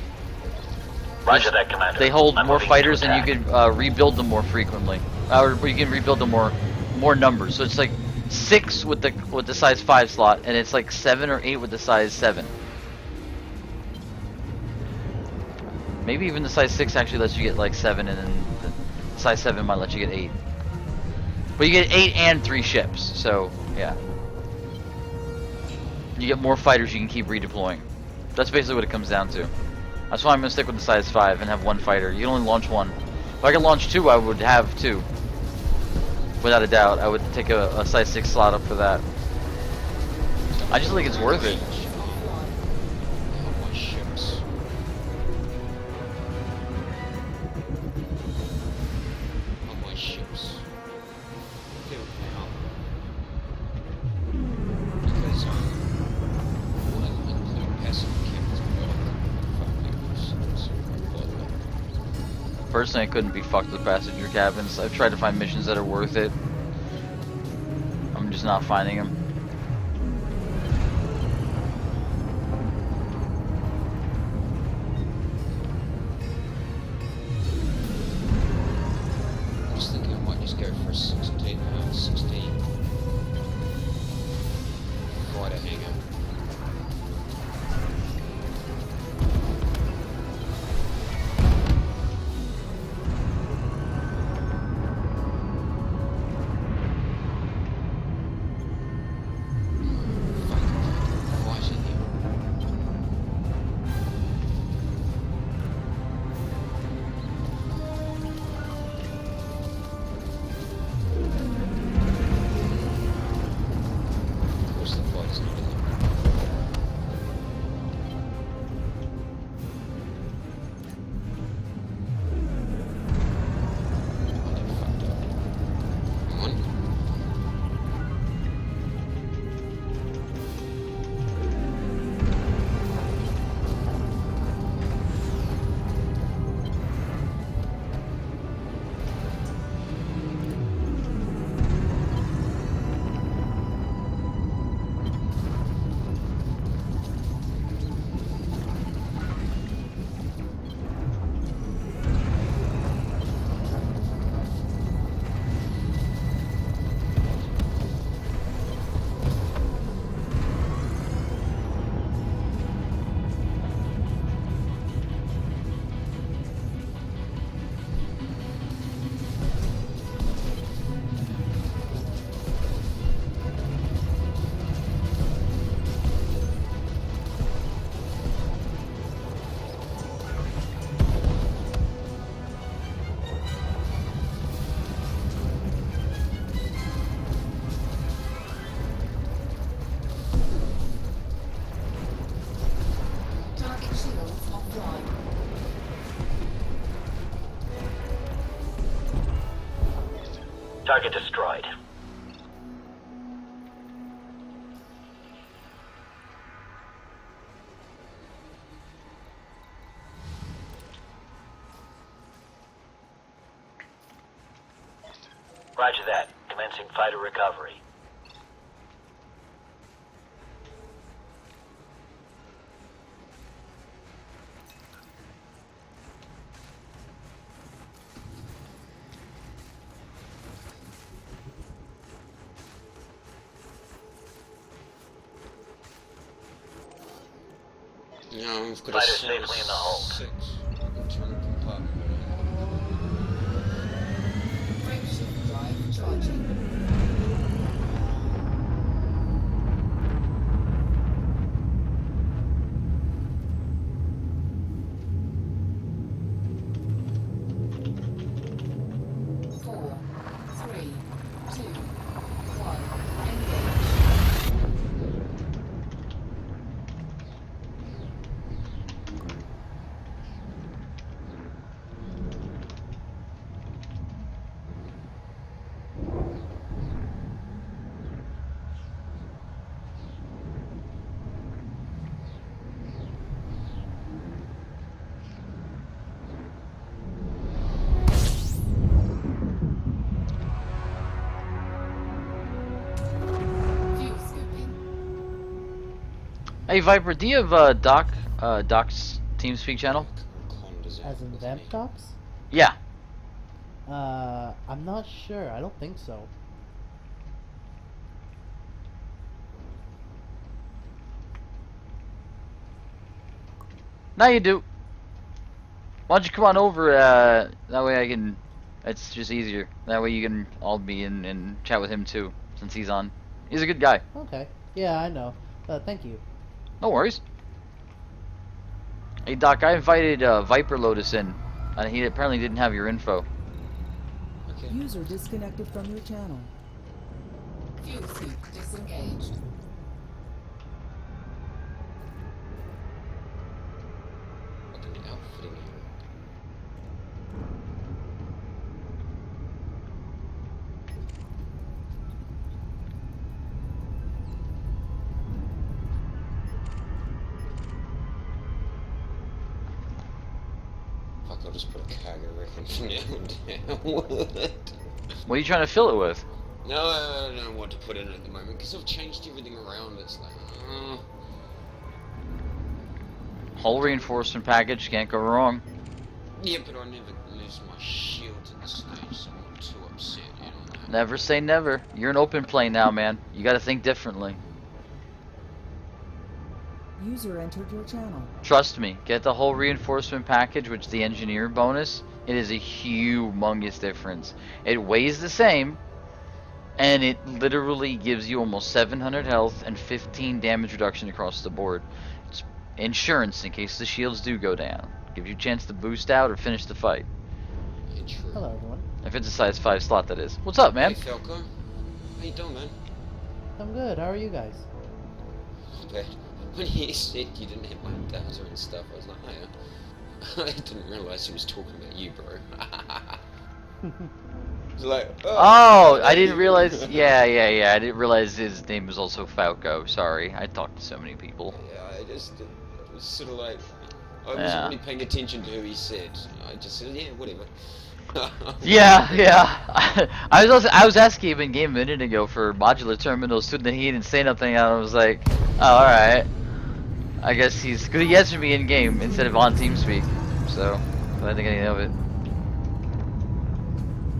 Roger that, Commander. They hold I'm more moving fighters, to and you attack. can rebuild them more frequently, or you can rebuild them more numbers. So it's like 6 with the size 5 slot, and it's like 7 or 8 with the size 7. Maybe even the size 6 actually lets you get like 7, and then the size 7 might let you get 8. But you get 8 and 3 ships, so yeah. You get more fighters you can keep redeploying. That's basically what it comes down to. That's why I'm gonna stick with the size 5 and have 1 fighter. You can only launch 1. If I could launch 2, I would have 2. Without a doubt, I would take a size 6 slot up for that. I just think it's worth it. All my ships. All my ships. Okay with my armor. Because well, including passive mechanics, Personally, I couldn't be fucked with passenger cabins. I've tried to find missions that are worth it. I'm just not finding them. I'm just thinking I might just go for a 16 fighter hangar. Why is it here? Of course the fight is not in Oh, they fucked up. Hang on. Target shields offline. Target destroyed. Roger that. Commencing fighter recovery. Now we've got Fighter a safely in the hold. 6 internal compartment. Frameshift drive charging. Four, three, two, one. Engage. View scooping. Hey Viper, do you have Doc's TeamSpeak channel? As in Vamp Docs? Yeah. I'm not sure. I don't think so. Now you do. Why don't you come on over? That way I can. It's just easier. That way you can all be in and chat with him too, since he's on. He's a good guy. Okay. Yeah, I know. Thank you. No worries. Hey Doc, I invited Viper Lotus in, and he apparently didn't have your info. Okay. User disconnected from your channel. Fuel suit disengaged. Fucking outfitting area. Fuck, I'll just put a cargo reckon from now on down. What are you trying to fill it with? No, I don't know what to put in it at the moment because I've changed everything around. It's like, Hull reinforcement package, can't go wrong. yeah, but I never lose my shields at this stage, so I'm not too upset yet on that. Never say never. You're an open play now, man. You gotta think differently. User entered your channel. Trust me, get the whole reinforcement package, which is the engineer bonus. It is a humongous difference. It weighs the same, and it literally gives you almost 700 health and 15 damage reduction across the board. It's insurance in case the shields do go down. Gives you a chance to boost out or finish the fight. Yeah, true. Hello, everyone. If it's a size 5 slot, that is. What's up, man? Hey Falco, how you doing, man? I'm good. How are you guys? But when he said you didn't have my data and stuff, I was like, oh, yeah. I didn't realize he was talking about you, bro. It's like, Oh, I didn't realize. Yeah. I didn't realize his name was also Falco. Sorry, I talked to so many people. Yeah, I just it was sort of like I wasn't Yeah. really paying attention to who he said. I just said, yeah, whatever. Yeah. I was asking him in game a minute ago for modular terminals too, and then he didn't say nothing, and I was like, oh, all right. I guess he's because he answered me in game instead of on TeamSpeak, so I didn't think anything of it.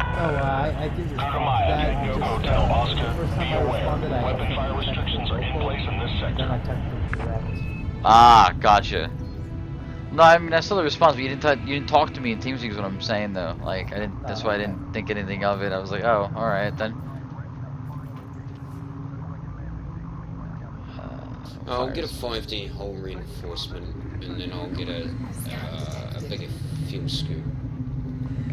Oh, I did respond to Jeremiah, that. Tango Just, Hotel, the Oscar, first be time I aware. responded, I Weapon fire texted restrictions are in local, place in this Then I sector. texted direct. Ah, gotcha. No, I mean I saw the response, but you didn't talk to me in TeamSpeak is what I'm saying though. Like I didn't. That's why I didn't think anything of it. I was like, oh, all right then. I'll get a 5D hull reinforcement, and then I'll get a bigger fuel scoop.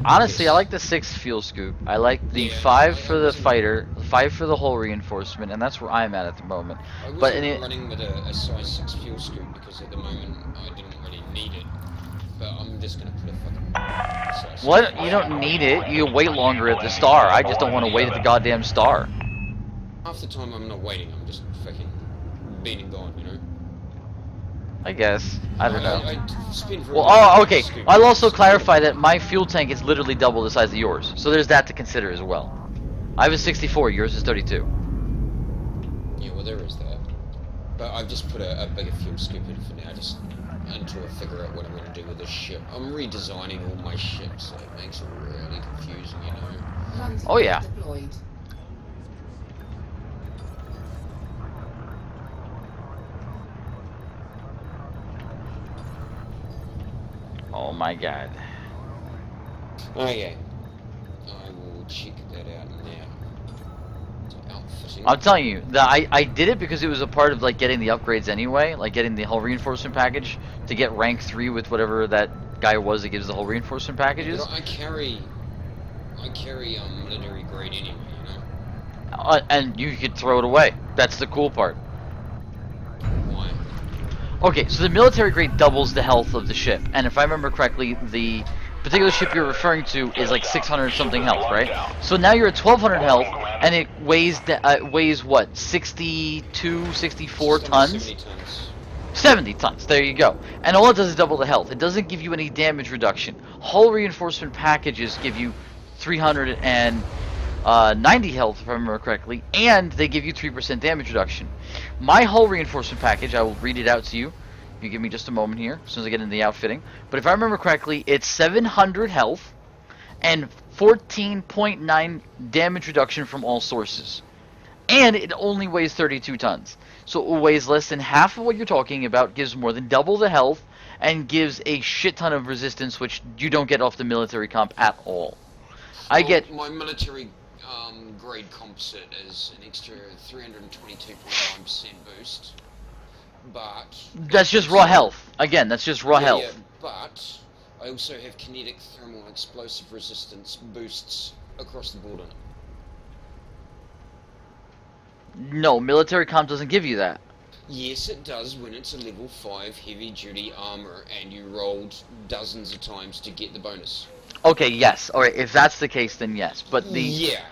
Honestly, I like the 6 fuel scoop. I like the Yeah, 5 for I the wasn't- fighter, 5 for the hull reinforcement, and that's where I'm at the moment. I But wasn't in it, running with a size 6 fuel scoop because at the moment I didn't really need it. But I'm just gonna put a fucking size what? 6. You don't need it. You wait longer at the star. I just don't want to wait at the goddamn star. Half the time I'm not waiting, I'm just fucking being and gone, you know? I guess. I don't know. I spend very Well, little oh, okay. scoop. I'll also clarify that my fuel tank is literally double the size of yours. So there's that to consider as well. I have a 64. Yours is 32. Yeah, well there is that. But I've just put a bigger fuel scoop in for now, just until I figure out what I'm going to do with this ship. I'm redesigning all my ships, so it makes it really confusing, you know? Landing Oh, yeah. deployed. Oh my god. Okay. I will check that out now. So outfitting. I'm telling you, I did it because it was a part of like getting the upgrades anyway, like getting the hull reinforcement package to get rank 3 with whatever that guy was that gives the hull reinforcement packages. But I carry military grade anyway, you know? And you could throw it away. That's the cool part. Why? Okay, so the military grade doubles the health of the ship, and if I remember correctly, the particular ship you're referring to is like 600 something health, right? So now you're at 1200 health, and it weighs what, 62, 64 Just under tons? 70 tons. 70 tons, there you go. And all it does is double the health. It doesn't give you any damage reduction. Hull reinforcement packages give you 390 health, if I remember correctly, and they give you 3% damage reduction. My hull reinforcement package, I will read it out to you. You give me just a moment here, as soon as I get into the outfitting. But if I remember correctly, it's 700 health and 14.9 damage reduction from all sources. And it only weighs 32 tons. So it weighs less than half of what you're talking about, gives more than double the health, and gives a shit ton of resistance, which you don't get off the military comp at all. I get my military grade composite is an extra 322.9% boost, but that's just raw health. Again, that's just raw health. Yeah, but I also have kinetic, thermal, and explosive resistance boosts across the board on it. No, military comp doesn't give you that. Yes, it does when it's a level 5 heavy-duty armor and you rolled dozens of times to get the bonus. Okay, yes. Alright, if that's the case, then yes. But the... Yeah.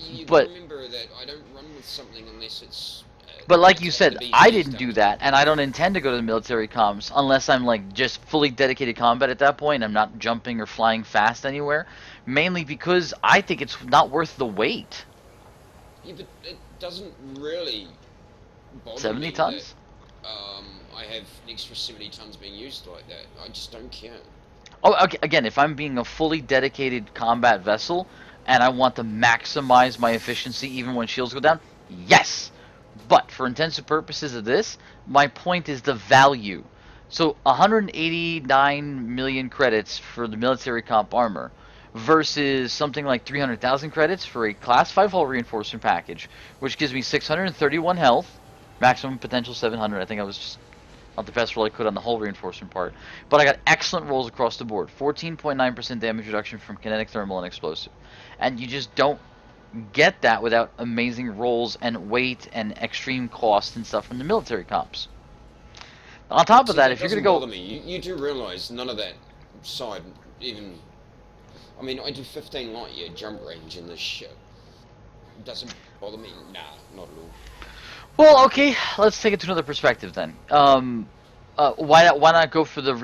You but remember that I don't run with something unless it's... But like you it's said, to be I used didn't do up. that, and I don't intend to go to the military comms unless I'm like just fully dedicated combat at that point. I'm not jumping or flying fast anywhere, mainly because I think it's not worth the wait. Yeah, but it doesn't really bother 70 me tons? that, I have an extra 70 tons being used like that. I just don't care. Oh, okay, again, if I'm being a fully dedicated combat vessel and I want to maximize my efficiency even when shields go down, yes. But for intensive purposes of this, my point is the value. So 189 million credits for the military comp armor versus something like 300,000 credits for a class 5 hull reinforcement package, which gives me 631 health, maximum potential 700. I think I was just not the best roll I could on the hull reinforcement part. But I got excellent rolls across the board. 14.9% damage reduction from kinetic, thermal, and explosive. And you just don't get that without amazing rolls and weight and extreme cost and stuff from the military comps. On top of that, if you're going to go... Bother me. You do realize none of that side even... I mean, I do 15 light year jump range in this ship. Doesn't bother me? Nah, not at all. Well, okay, let's take it to another perspective then. Why not go for the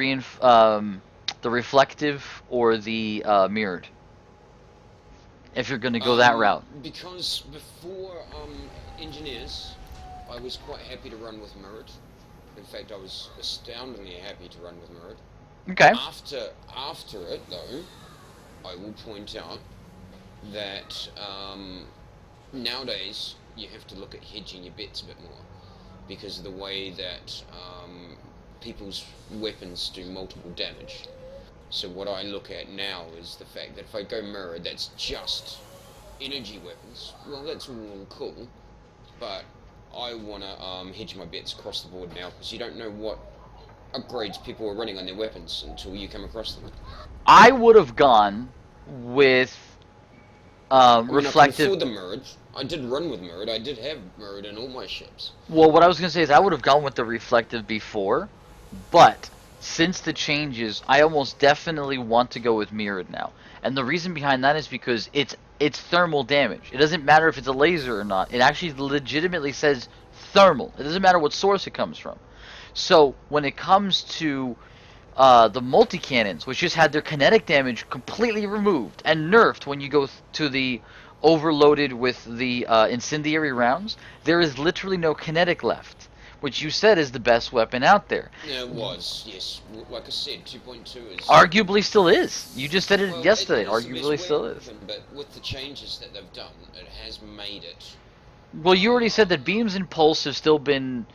reflective or the mirrored? If you're going to go that route. Because before engineers, I was quite happy to run with mirrored. In fact, I was astoundingly happy to run with mirrored. Okay. After it, though, I will point out that nowadays you have to look at hedging your bets a bit more because of the way that people's weapons do multiple damage. So what I look at now is the fact that if I go mirrored, that's just energy weapons. Well, that's all cool, but I want to hedge my bets across the board now because you don't know what upgrades people are running on their weapons until you come across them. I would have gone with reflective. I can afford the mirrored. I did run with mirrored. I did have mirrored in all my ships. Well, what I was going to say is I would have gone with the reflective before, but since the changes, I almost definitely want to go with mirrored now. And the reason behind that is because it's thermal damage. It doesn't matter if it's a laser or not. It actually legitimately says thermal. It doesn't matter what source it comes from. So when it comes to the multi-cannons, which just had their kinetic damage completely removed and nerfed when you go to the overloaded with the incendiary rounds, there is literally no kinetic left, which you said is the best weapon out there. Yeah, it was, yes. Like I said, 2.2 is... Arguably still is. You just said it Well, yesterday. it is the Arguably best still weapon, is. But with the changes that they've done, it has made it... Well, you already said that beams and pulse have still been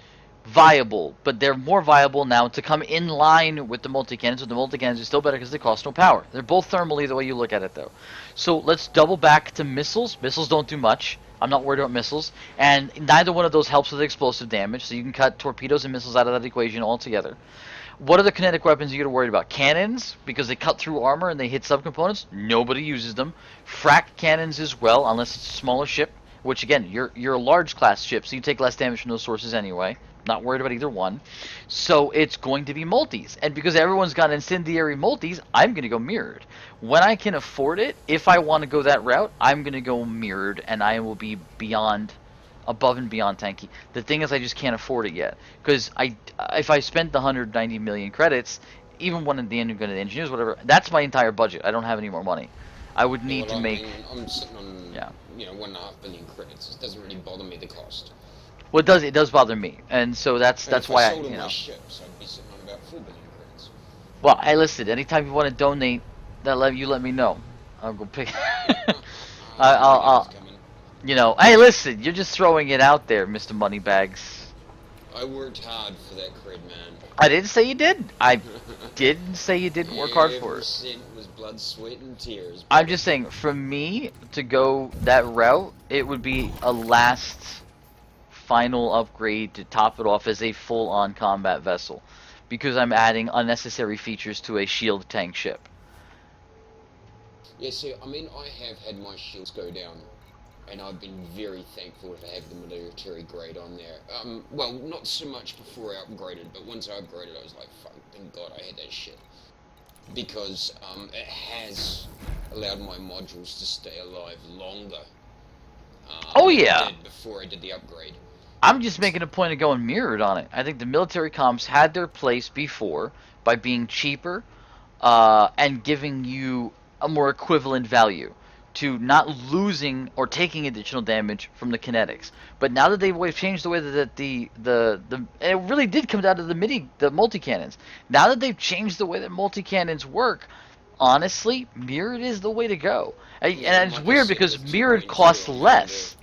viable, but they're more viable now to come in line with the multi-cannons. But the multi-cannons are still better because they cost no power. They're both thermal either way you look at it, though. So let's double back to missiles. Missiles don't do much. I'm not worried about missiles. And neither one of those helps with explosive damage, so you can cut torpedoes and missiles out of that equation altogether. What are the kinetic weapons you got to worry about? Cannons, because they cut through armor and they hit subcomponents. Nobody uses them. Frac cannons as well, unless it's a smaller ship. Which, again, you're a large class ship, so you take less damage from those sources anyway. Not worried about either one. So it's going to be multis. And because everyone's got incendiary multis, I'm going to go mirrored. When I can afford it, if I want to go that route, I'm going to go mirrored, and I will be above and beyond tanky. The thing is, I just can't afford it yet. Because if I spent the 190 million credits, even when at the end I'm going to engineers, whatever, that's my entire budget. I don't have any more money. I would need to make... I'm sitting on, yeah. 1.5 billion credits. It doesn't really bother me, the cost. Well, it does bother me, and so that's why I, sold all you know. my ships, I'd be sitting on about 4 billion credits. Well, hey, listen. Anytime you want to donate, you let me know. I'll go pick. I'll Coming. you know. Hey, listen. You're just throwing it out there, Mr. Moneybags. I worked hard for that cred, man. I didn't say you did. I didn't say you didn't work hard for Every it. cent was blood, sweat, and tears. I'm just saying, for me to go that route, it would be a last final upgrade to top it off as a full-on combat vessel, because I'm adding unnecessary features to a shield tank ship. Yeah, see, I mean, I have had my shields go down, and I've been very thankful to have the military grade on there. Well, not so much before I upgraded, but once I upgraded, I was like, fuck, thank God I had that shit. Because it has allowed my modules to stay alive longer. Oh, than it yeah. did before I did the upgrade. I'm just making a point of going mirrored on it. I think the military comms had their place before by being cheaper and giving you a more equivalent value to not losing or taking additional damage from the kinetics. But now that they've changed the way that the and it really did come down to the multi-cannons. Now that they've changed the way that multi-cannons work, honestly, mirrored is the way to go. And it's like I weird said, because with mirrored 2.0, costs I'm less.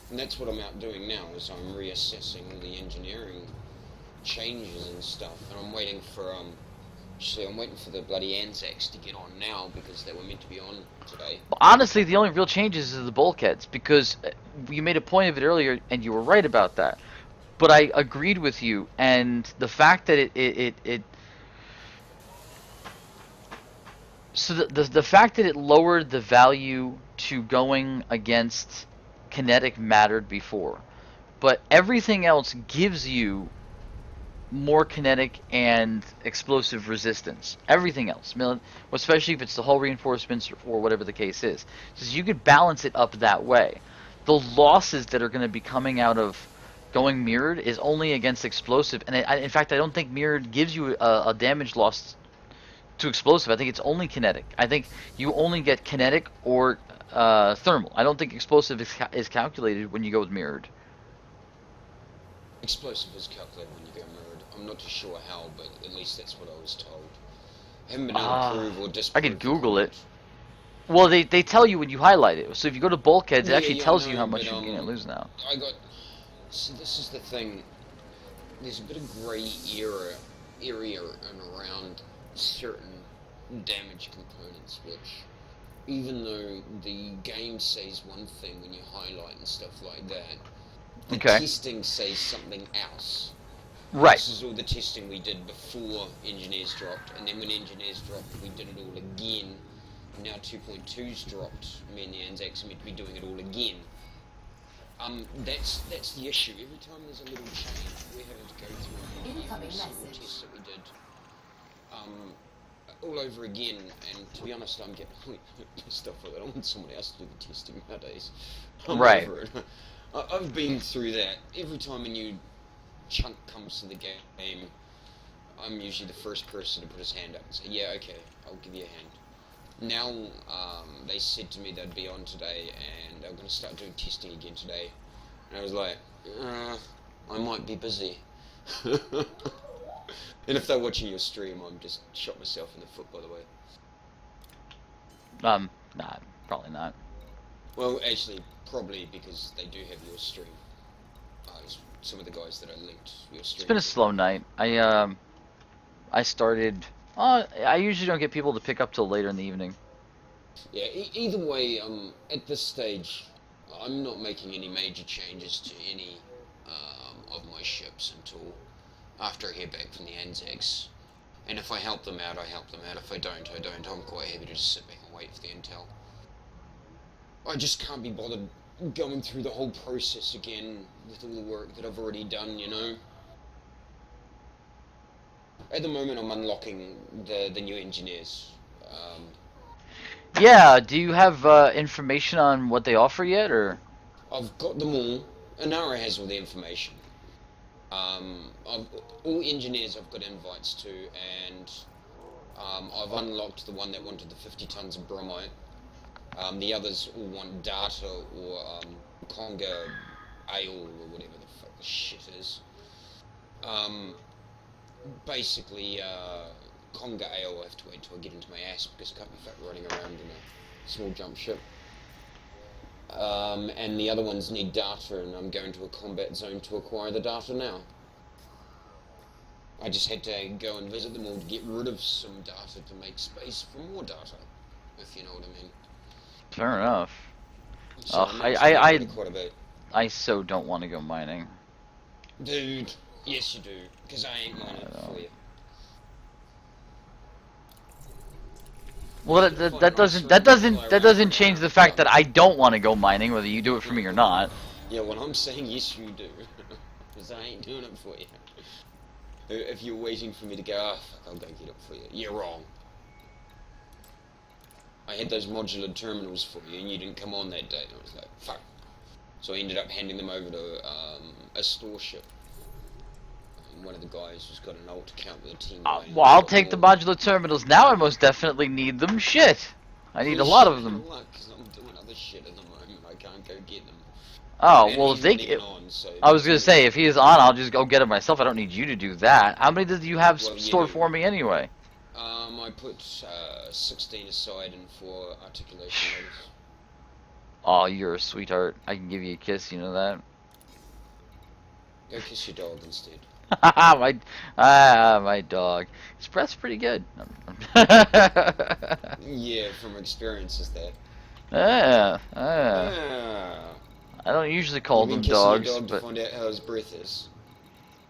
And that's what I'm out doing now, is I'm reassessing the engineering changes and stuff, and I'm waiting for, actually I'm waiting for the bloody Anzacs to get on now, because they were meant to be on today. Honestly, the only real changes is the bulkheads, because you made a point of it earlier, and you were right about that. But I agreed with you, and the fact that so the fact that it lowered the value to going against kinetic mattered before, but everything else gives you more kinetic and explosive resistance. Everything else, especially if it's the hull reinforcements or whatever the case is, so you could balance it up that way. The losses that are going to be coming out of going mirrored is only against explosive, and in fact, I don't think mirrored gives you a damage loss to explosive. I think it's only kinetic. I think you only get kinetic or thermal. I don't think explosive is calculated when you go with mirrored. Explosive is calculated when you go mirrored. I'm not too sure how, but at least that's what I was told. I haven't been able to prove or disprove. I could Google it. Well, they tell you when you highlight it. So if you go to bulkheads, it actually tells you how much you're going to lose now. See, this is the thing. There's a bit of grey area and around certain damage components, which, even though the game says one thing when you highlight and stuff like that, the testing says something else. Right. This is all the testing we did before Engineers dropped, and then when Engineers dropped, we did it all again. Now 2.2's dropped, me and the Anzacs are meant to be doing it all again. That's the issue. Every time there's a little change, we're having to go through Incoming every single message. test that we did all over again, and to be honest, I'm getting pissed off with it. I want someone else to do the testing nowadays. I'm Right. over it. I've been through that. Every time a new chunk comes to the game, I'm usually the first person to put his hand up and say, yeah, okay, I'll give you a hand. Now, they said to me they'd be on today, and they're going to start doing testing again today. And I was like, I might be busy. And if they're watching your stream, I'm just shot myself in the foot, by the way. Nah, probably not. Well, actually, probably because they do have your stream. Some of the guys that I linked your stream. It's been a slow night. I started. I usually don't get people to pick up till later in the evening. Yeah. Either way, at this stage, I'm not making any major changes to any of my ships until after I hear back from the Anzacs. And if I help them out, I help them out. If I don't, I don't. I'm quite happy to just sit back and wait for the intel. I just can't be bothered going through the whole process again with all the work that I've already done, you know? At the moment, I'm unlocking the new engineers. Yeah, do you have information on what they offer yet, or? I've got them all. Inara has all the information. All engineers I've got invites to, and I've unlocked the one that wanted the 50 tons of bromite. The others all want data or Conga ale or whatever the fuck the shit is. Basically, Conga ale I have to wait till I get into my ass because I can't be fat running around in a small jump ship. And the other ones need data, and I'm going to a combat zone to acquire the data now. I just had to go and visit them all to get rid of some data to make space for more data, if you know what I mean. Fair enough. So Ugh, managed to get I rid of quite a bit. so don't want to go mining. Dude, yes you do, because I ain't mining for you. Well, that doesn't change the fact that I don't want to go mining, whether you do it for me or not. Yeah, well I'm saying yes you do, because I ain't doing it for you. If you're waiting for me to go, oh fuck, I'll go get it for you. You're wrong. I had those modular terminals for you and you didn't come on that day. And I was like, fuck. So I ended up handing them over to a store ship. And one of the guys who's got an alt account with a team. Well, I'll take the modular terminals now. I most definitely need them. Shit. I need a lot of them. Because I'm doing other shit at the moment. I can't go get them. Oh, And well, if he's they... not even on, so I was going to say, if he is on, I'll just go get it myself. I don't need you to do that. How many do you have Well, you stored do. for me anyway? I put 16 aside and 4 articulation loads. Oh, you're a sweetheart. I can give you a kiss, you know that? Go kiss your dog instead. my dog. His breath's pretty good. Yeah, from experience is that. Yeah. Ah. I don't usually call You mean them kissing dogs, your dog to but find out how his breath is.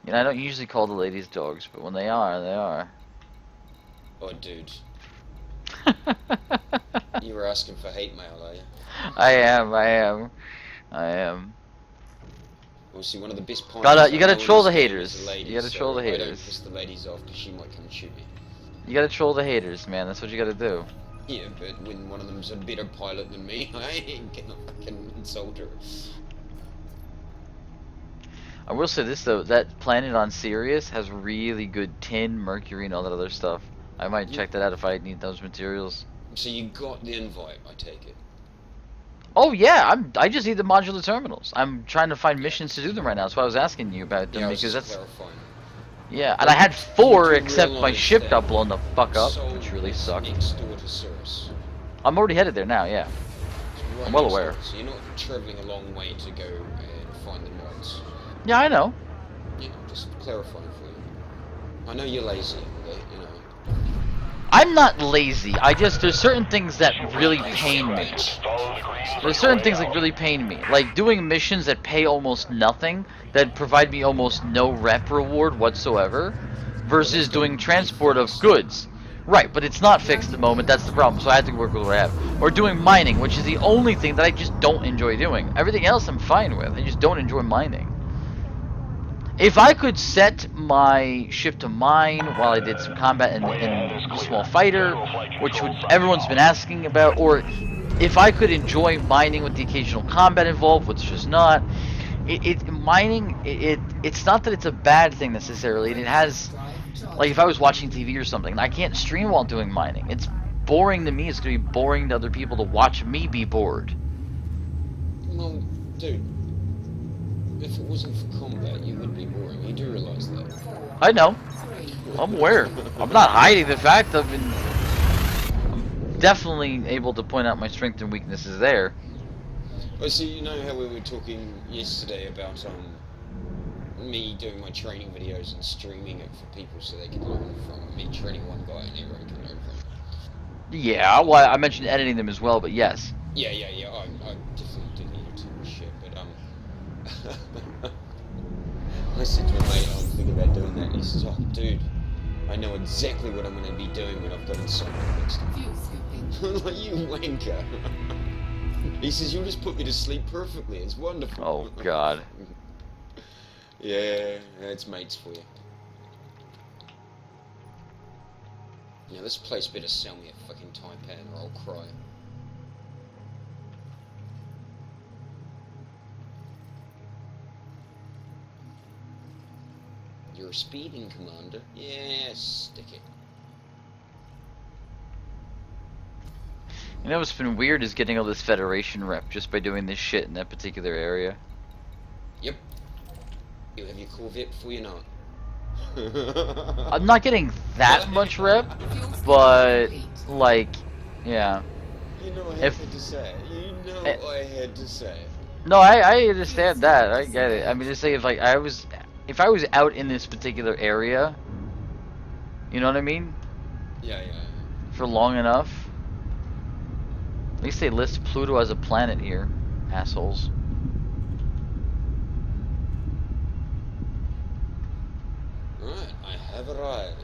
you know, I don't usually call the ladies dogs, but when they are, they are. Oh, dude. You were asking for hate mail, are you? I am. Well, see, one of the best points. You gotta troll the haters. You gotta troll the I don't haters. piss the ladies off because she might come and shoot me. You gotta troll the haters, man. That's what you gotta do. Yeah, but when one of them's a better pilot than me, I ain't gonna fucking insult her. I will say this though, that planet on Sirius has really good tin, mercury, and all that other stuff. I might check that out if I need those materials. So you got the invite, I take it. Oh yeah, I just need the modular terminals. I'm trying to find missions to do them right now. That's why I was asking you about them, Yeah, I was because just that's clarifying. yeah. And I had 4, You do except my realize ship that got blown the fuck up, Sol which really is sucked. next door to Cirrus. I'm already headed there now. Yeah. It's right I'm well next aware. door, so you're not travelling a long way to go and find the mods. Yeah, I know. Yeah, just clarifying for you. I know you're lazy, but you know. I'm not lazy. There's certain things that really pain me. Follow the green There's certain things that really pain me, like doing missions that pay almost nothing, that provide me almost no rep reward whatsoever, versus doing transport of goods. Right, but it's not fixed at the moment, that's the problem, so I have to work with what I have. Or doing mining, which is the only thing that I just don't enjoy doing. Everything else I'm fine with, I just don't enjoy mining. If I could set my ship to mine while I did some combat in small fighter, which everyone's been asking about, or if I could enjoy mining with the occasional combat involved, which is not, it's not that it's a bad thing necessarily. It has, like if I was watching TV or something, I can't stream while doing mining. It's boring to me. It's gonna be boring to other people to watch me be bored. Well, dude, if it wasn't for combat, you would be boring. You do realise that. I know. I'm aware. I'm not hiding the fact. I'm definitely able to point out my strengths and weaknesses there. Well, see, you know how we were talking yesterday about me doing my training videos and streaming it for people so they can learn from me training one guy and everyone can learn from. Yeah, well, I mentioned editing them as well, but yes. Yeah. I definitely do need to shit, but I said to my mate, I'm thinking about doing that. And he says, "Oh, dude, I know exactly what I'm going to be doing when I've got insomnia next time." Fuel scooping. I'm like, you wanker. He says, "You'll just put me to sleep perfectly. It's wonderful." Oh, God. Yeah, it's mates for you. Now this place better sell me a fucking Taipan or I'll cry. You're a speeding commander? Yeah, stick it. You know what's been weird is getting all this Federation rep just by doing this shit in that particular area. Yep. You have your Corvette before you know it. I'm not getting that much rep, but like, yeah. You know I If- had to say it. You know I had to say it. No, I understand that. I get it. I mean, just say if I was out in this particular area, You know what I mean? Yeah. For long enough. At least they list Pluto as a planet here, assholes. Right, I have arrived.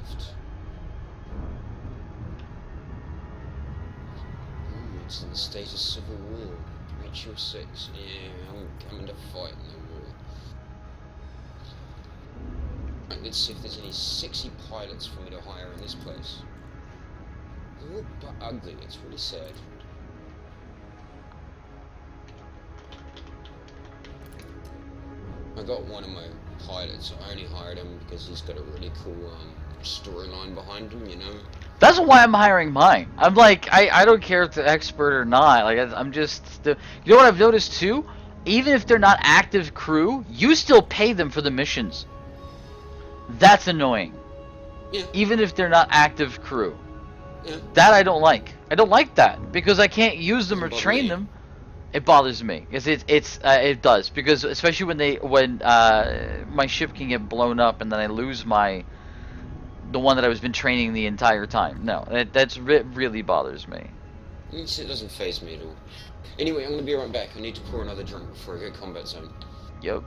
It's in the state of civil war. Rachel 6. Yeah, I'm coming to fight in the war. Right, let's see if there's any sexy pilots for me to hire in this place. They're all but ugly, it's really sad. I got one of my pilots. I only hired him because he's got a really cool storyline behind him, you know? That's why I'm hiring mine. I'm like, I don't care if they're expert or not. Like, I'm just... You know what I've noticed too? Even if they're not active crew, you still pay them for the missions. That's annoying. Yeah. Even if they're not active crew. Yeah. That I don't like. I don't like that. Because I can't use them or Doesn't bother train me. them. It bothers me. It does. Because especially when my ship can get blown up and then I lose the one that I've been training the entire time. No, that's really bothers me. It doesn't faze me at all. Anyway, I'm gonna be right back. I need to pour another drink before I go combat zone. Yep.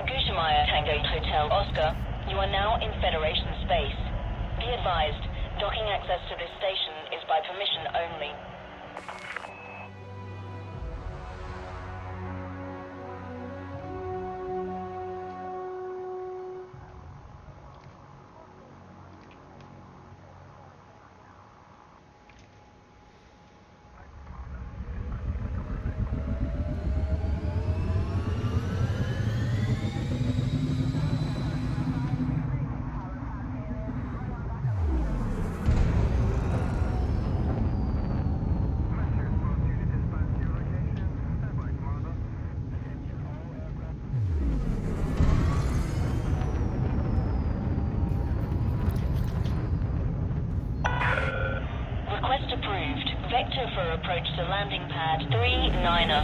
Gushimaya Tango Hotel Oscar, you are now in Federation space. Be advised, docking access to this station is by permission only. Request approved. Vector for approach to landing pad 39er.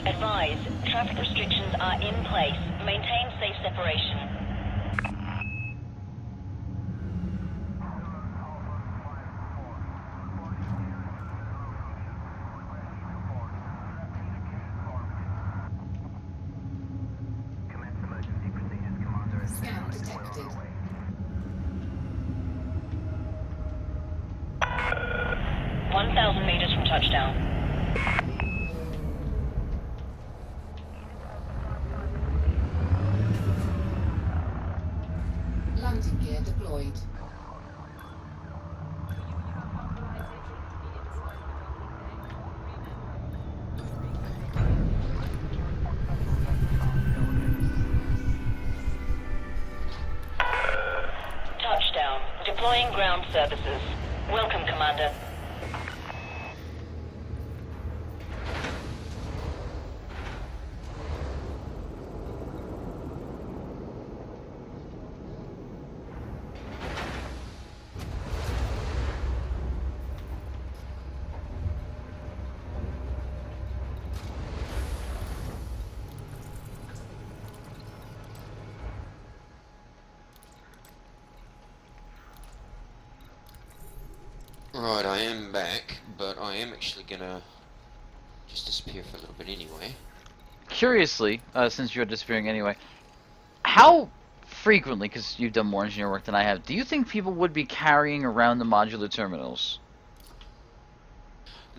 Advise, traffic restrictions are in place. Maintain safe separation. Scan detected. 1,000 meters from touchdown. Landing gear deployed. Touchdown. Deploying ground services. Welcome, Commander. Right, I am back, but I am actually gonna just disappear for a little bit anyway. Curiously, since you're disappearing anyway, how frequently, because you've done more engineer work than I have, do you think people would be carrying around the modular terminals?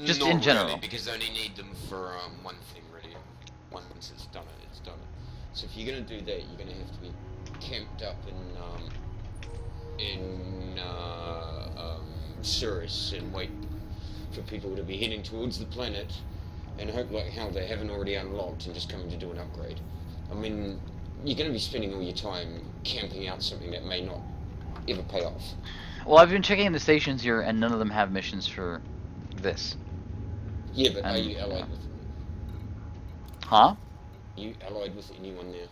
Just Not in really, general. because they only need them for one thing, really. Once it's done it, it's done it. So if you're going to do that, you're going to have to be camped up in Cirrus and wait for people to be heading towards the planet and hope like hell they haven't already unlocked and just coming to do an upgrade. I mean, you're going to be spending all your time camping out something that may not ever pay off. Well, I've been checking the stations here, and none of them have missions for this. Yeah, but are you allied with them? Huh? Are you allied with anyone there?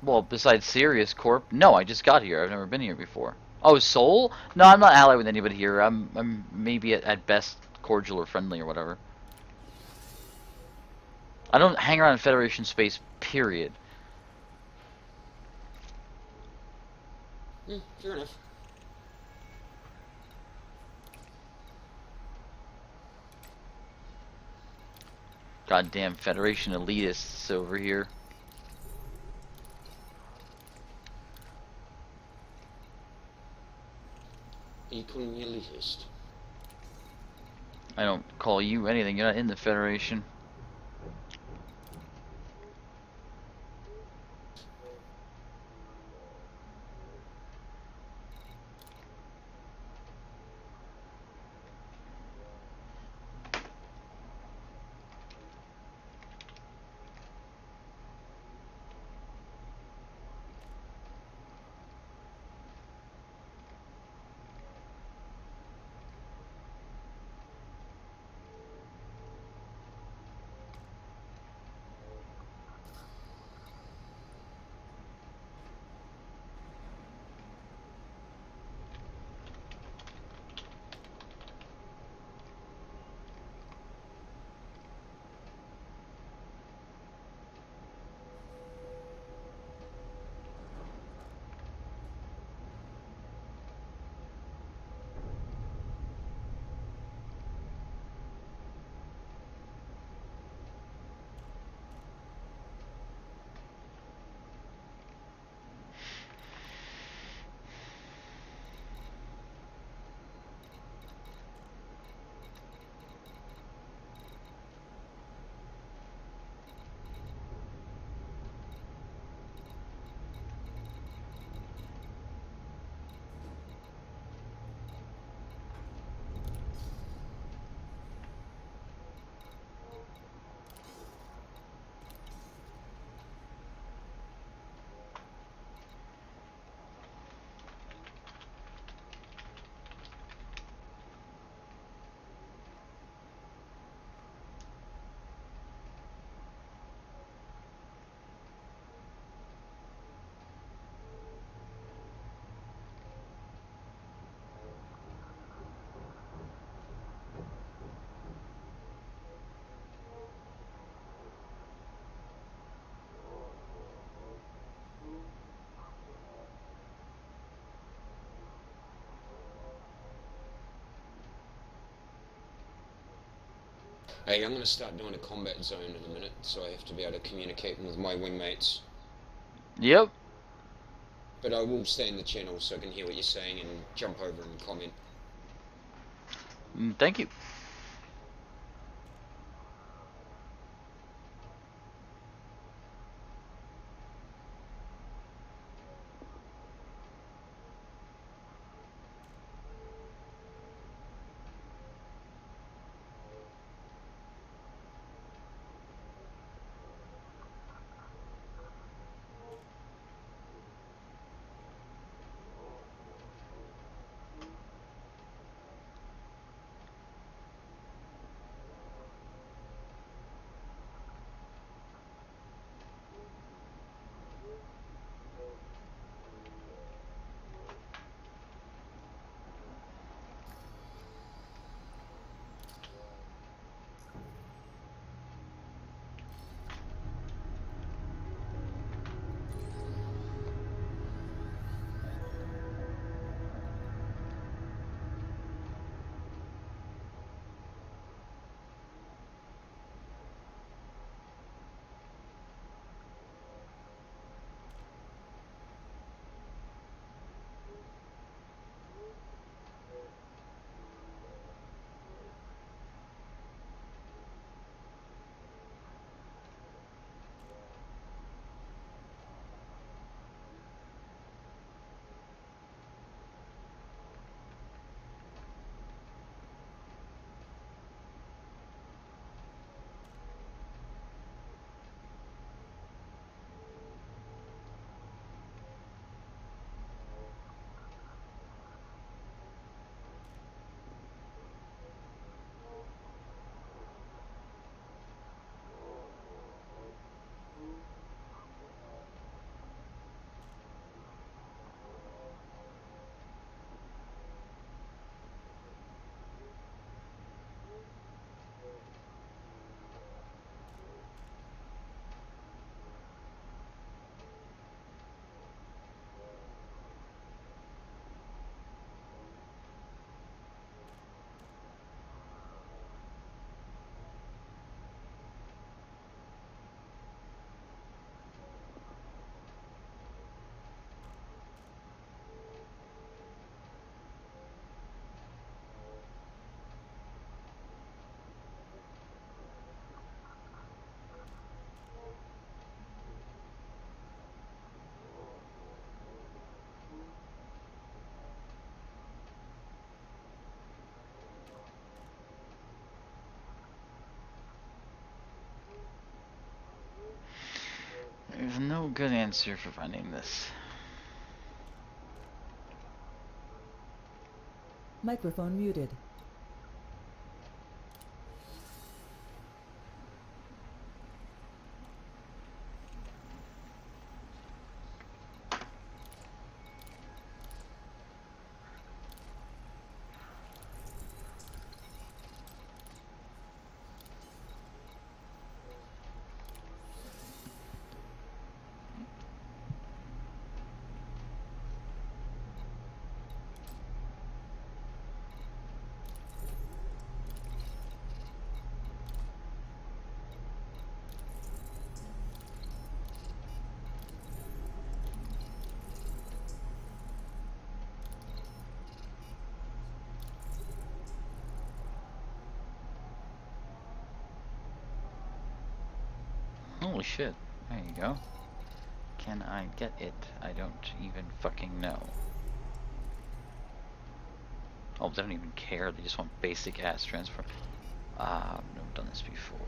Well, besides Sirius Corp, no, I just got here. I've never been here before. Oh, Sol? No, I'm not allied with anybody here. I'm maybe at best cordial or friendly or whatever. I don't hang around in Federation space, period. Fair enough. Goddamn Federation elitists over here. Are you calling me elitist? I don't call you anything. You're not in the Federation. Hey, I'm going to start doing a combat zone in a minute, so I have to be able to communicate with my wingmates. Yep. But I will stay in the channel so I can hear what you're saying and jump over and comment. Thank you. have no good answer for finding this. Microphone muted. Holy shit. There you go. Can I get it? I don't even fucking know. Oh, they don't even care. They just want basic ass transfer. I've never done this before.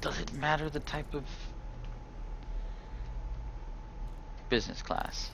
Does it matter the type of business class?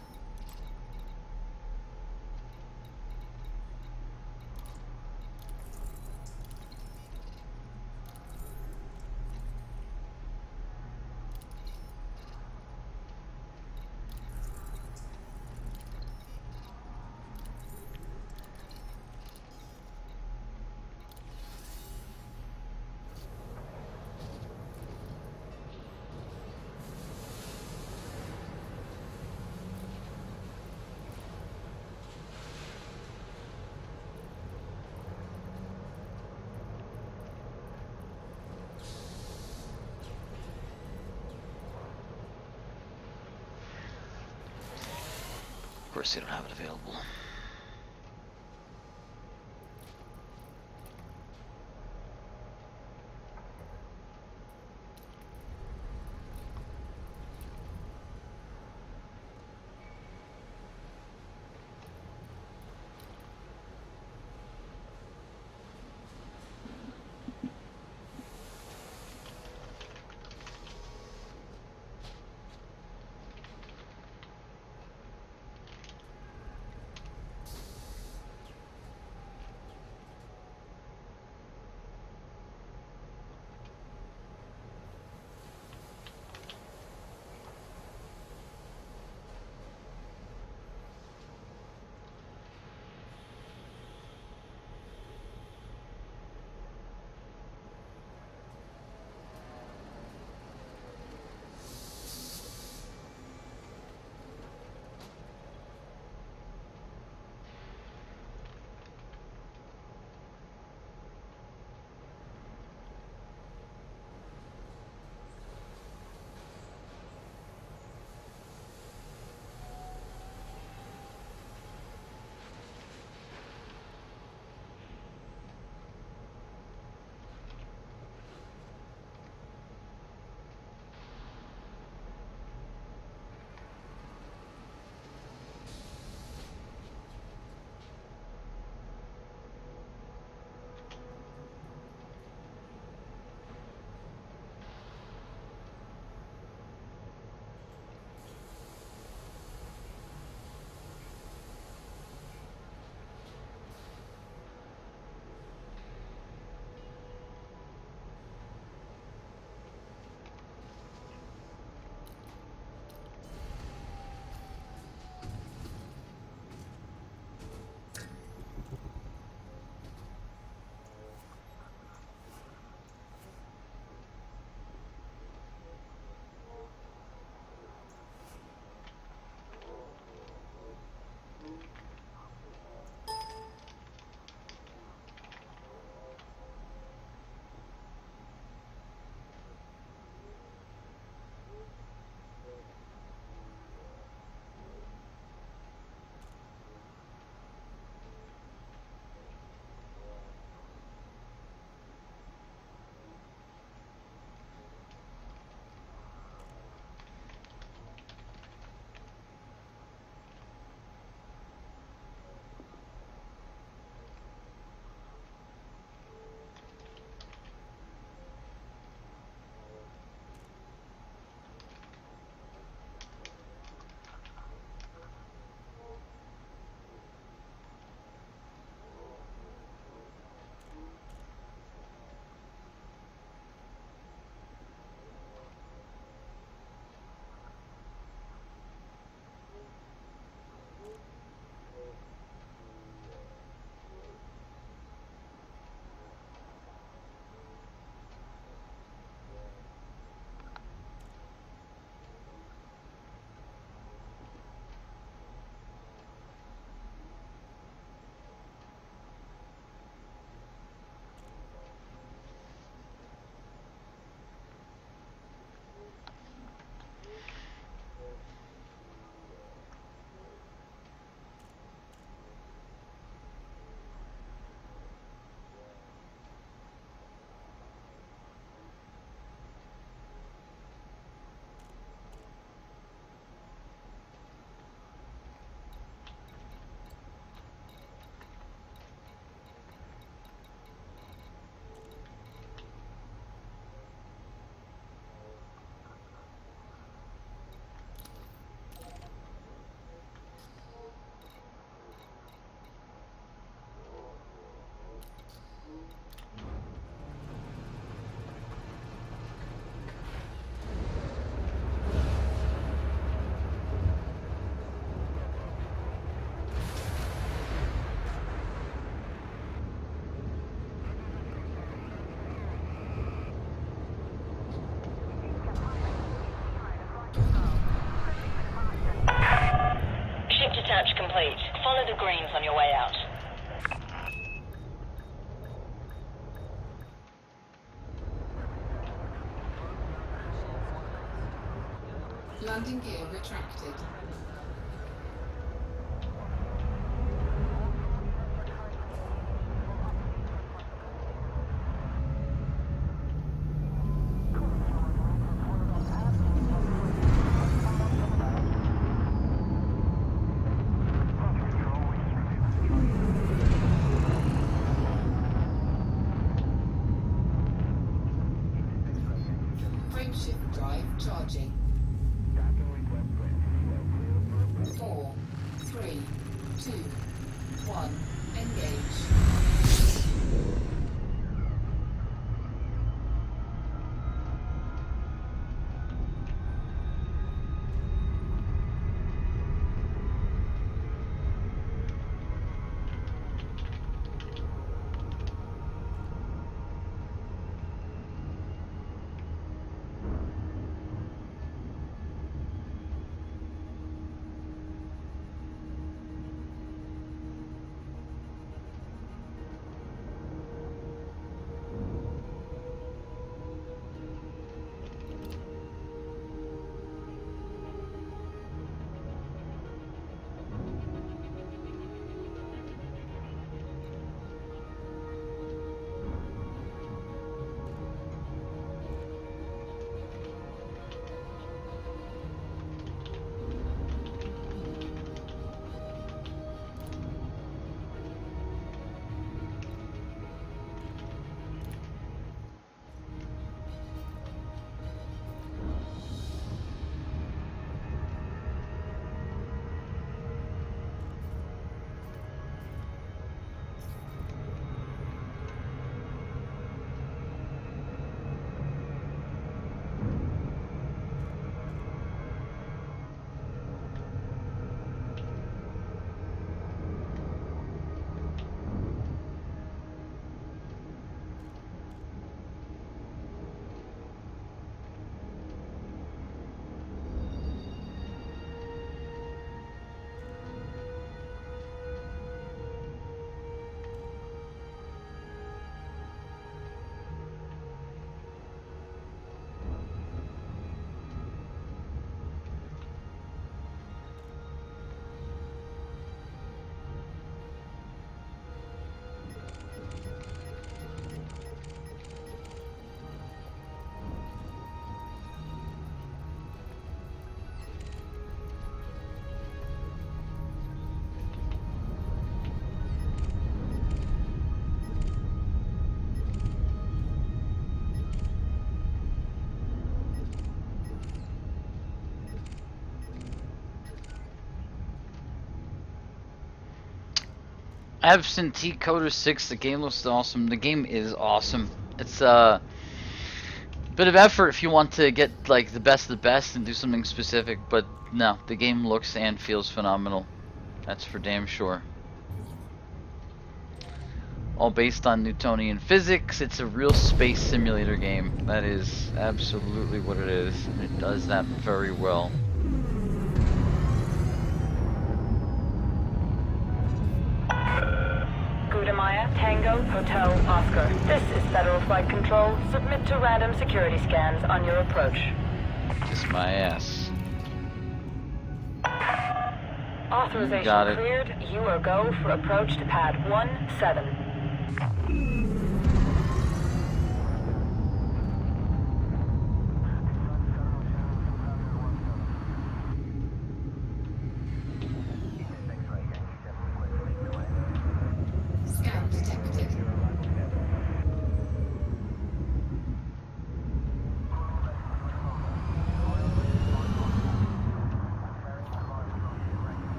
Of course they don't have it available. Landing gear retracted. Frameshift drive charging. 4, 3, 2, 1, engage. I have Cintiq Coder 6. The game looks awesome. The game is awesome. It's a bit of effort if you want to get like the best of the best and do something specific, but no, the game looks and feels phenomenal. That's for damn sure. All based on Newtonian physics. It's a real space simulator game. That is absolutely what it is, and it does that very well. Gudamaya, Tango, Hotel, Oscar. This is Federal Flight Control. Submit to random security scans on your approach. Kiss my ass. Authorization Got it. cleared. You are go for approach to pad 17. Scan detected.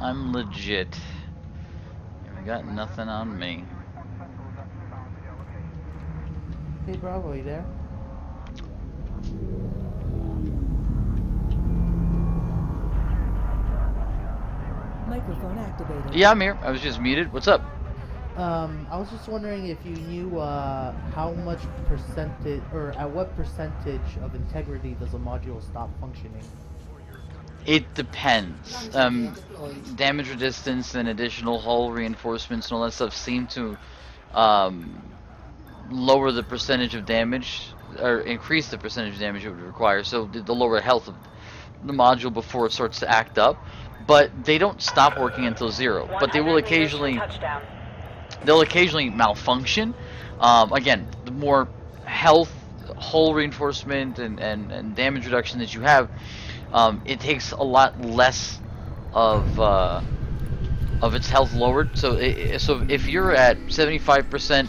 I'm legit. I got nothing on me. Hey Bravo, you there? Microphone activated. Yeah, I'm here. I was just muted. What's up? I was just wondering if you knew how much percentage, or at what percentage of integrity does a module stop functioning? It depends. Landing gear deployed. Damage resistance and additional hull reinforcements and all that stuff seem to lower the percentage of damage or increase the percentage of damage it would require. So the lower health of the module before it starts to act up. But they don't stop working until 0. But they will 100 meters from occasionally touchdown. they'll occasionally malfunction. Again, the more health, hull reinforcement, and damage reduction that you have, it takes a lot less of its health lowered. So so if you're at 75%,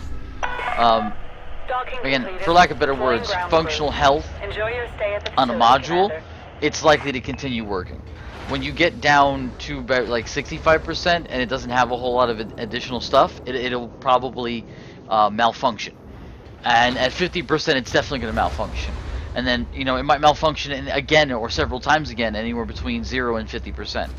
Docking again, completed. for lack of better Deploying words, ground functional crew. health Enjoy your stay at the on a facility, module, Commander. it's likely to continue working. When you get down to about like 65% and it doesn't have a whole lot of additional stuff, it'll probably malfunction. And at 50%, it's definitely going to malfunction. And then, you know, it might malfunction again or several times again, anywhere between 0 and 50%.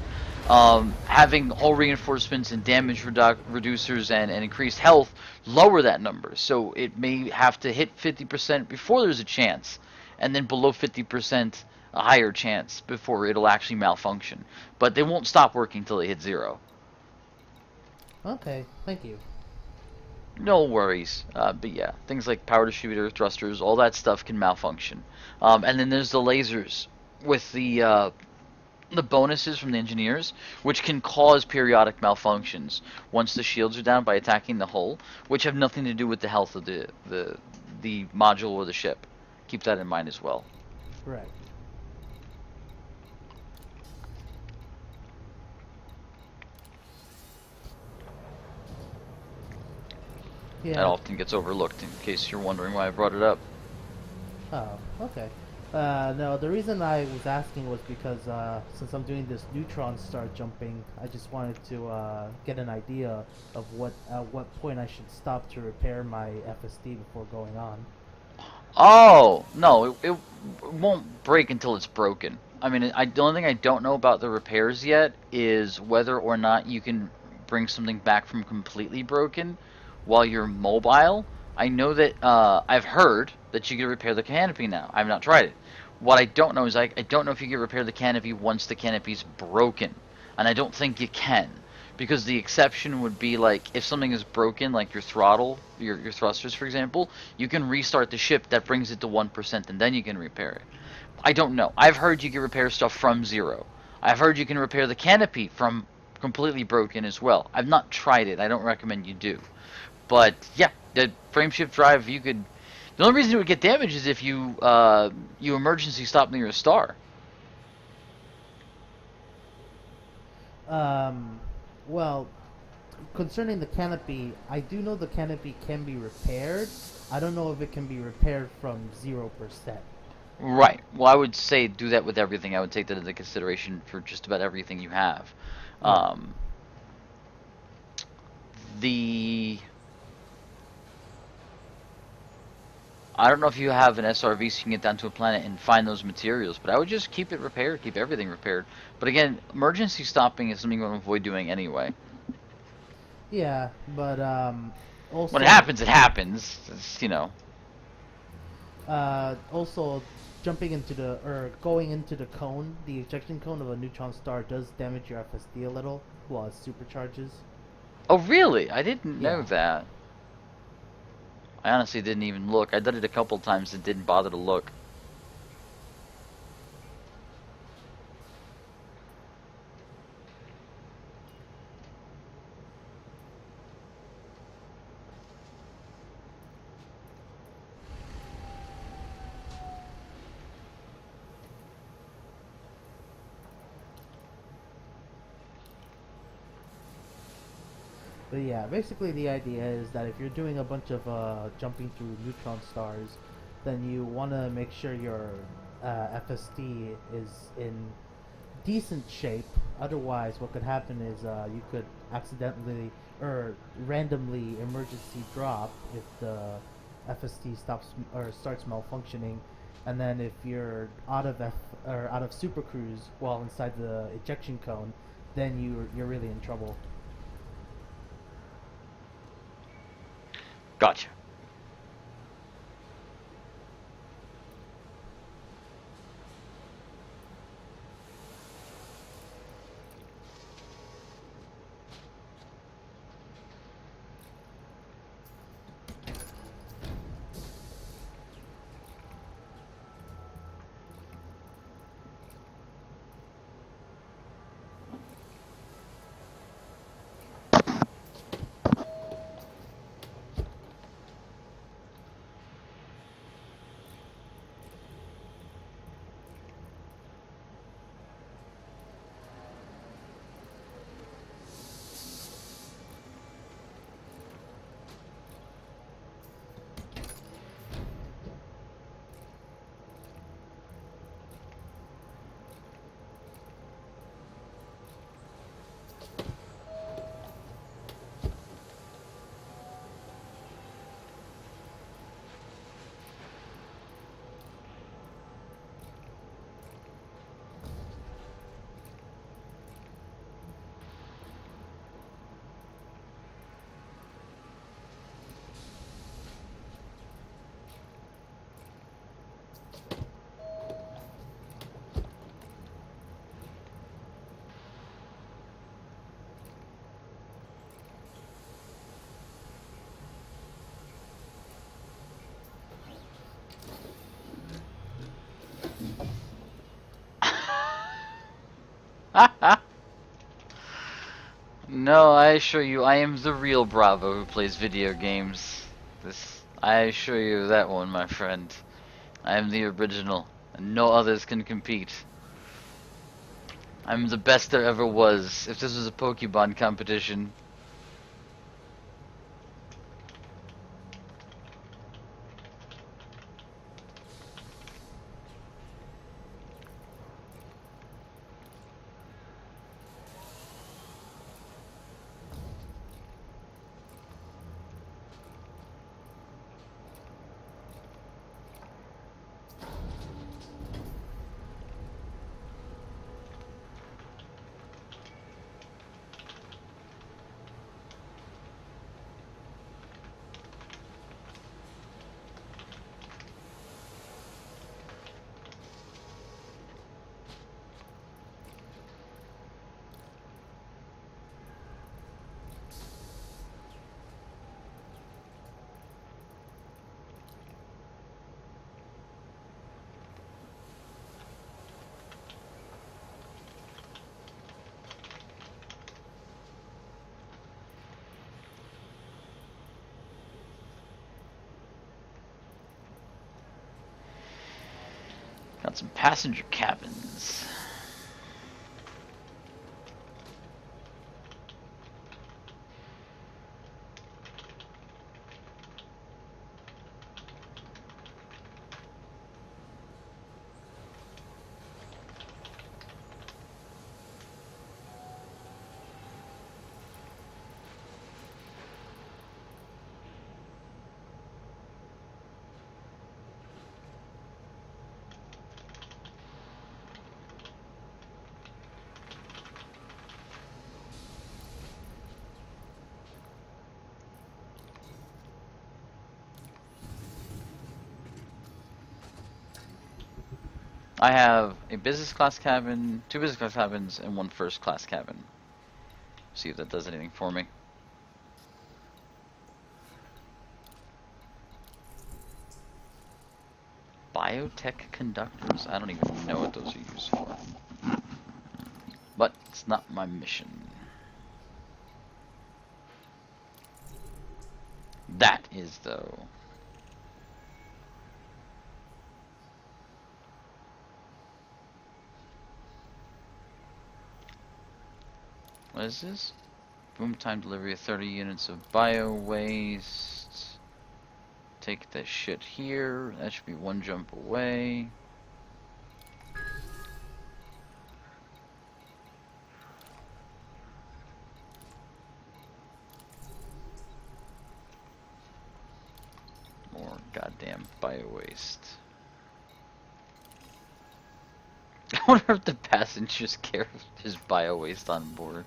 Having hull reinforcements and damage reducers and increased health lower that number. So it may have to hit 50% before there's a chance, and then below 50%, a higher chance before it'll actually malfunction. But they won't stop working until they hit 0. Okay, thank you. No worries. But yeah, things like power distributor, thrusters, all that stuff can malfunction. And then there's the lasers with the bonuses from the engineers, which can cause periodic malfunctions once the shields are down by attacking the hull, which have nothing to do with the health of the module or the ship. Keep that in mind as well. Right. Yeah. That often gets overlooked, in case you're wondering why I brought it up. Oh, okay. No, the reason I was asking was because since I'm doing this neutron star jumping, I just wanted to get an idea of at what point I should stop to repair my FSD before going on. Oh, no, it won't break until it's broken. I mean, the only thing I don't know about the repairs yet is whether or not you can bring something back from completely broken while you're mobile. I know that I've heard that you can repair the canopy now. I've not tried it. What I don't know is I don't know if you can repair the canopy once the canopy's broken, and I don't think you can, because the exception would be like if something is broken, like your throttle, your thrusters, for example, you can restart the ship. That brings it to 1%, and then you can repair it. I don't know. I've heard you can repair stuff from 0. I've heard you can repair the canopy from completely broken as well. I've not tried it. I don't recommend you do. But yeah, the frameshift drive, you could. The only reason it would get damaged is if you emergency stop near a star. Well, concerning the canopy, I do know the canopy can be repaired. I don't know if it can be repaired from 0%. Right. Well, I would say do that with everything. I would take that into consideration for just about everything you have. I don't know if you have an SRV so you can get down to a planet and find those materials, but I would just keep it repaired, keep everything repaired. But again, emergency stopping is something you want to avoid doing anyway. Yeah, but also when it happens, it happens. It's, you know. Also, going into the cone, the ejection cone of a neutron star does damage your FSD a little while it supercharges. Oh really? I didn't know Yeah. that. I honestly didn't even look. I did it a couple times and didn't bother to look. But yeah, basically the idea is that if you're doing a bunch of jumping through neutron stars, then you want to make sure your FSD is in decent shape. Otherwise, what could happen is you could accidentally or randomly emergency drop if the FSD stops or starts malfunctioning, and then if you're out of super cruise while inside the ejection cone, then you're really in trouble. Gotcha. No, I assure you, I am the real Bravo who plays video games. I assure you of that one, my friend. I am the original, and no others can compete. I'm the best there ever was. If this was a Pokemon competition. Got some passenger cabins. I have a business class cabin, 2 business class cabins, and 1 first class cabin. See if that does anything for me. Biotech conductors. I don't even know what those are used for. But it's not my mission. That is, though. What is this? Boom time delivery of 30 units of bio waste. Take this shit here. That should be 1 jump away. More goddamn bio waste. I wonder if the passengers carry his bio waste on board.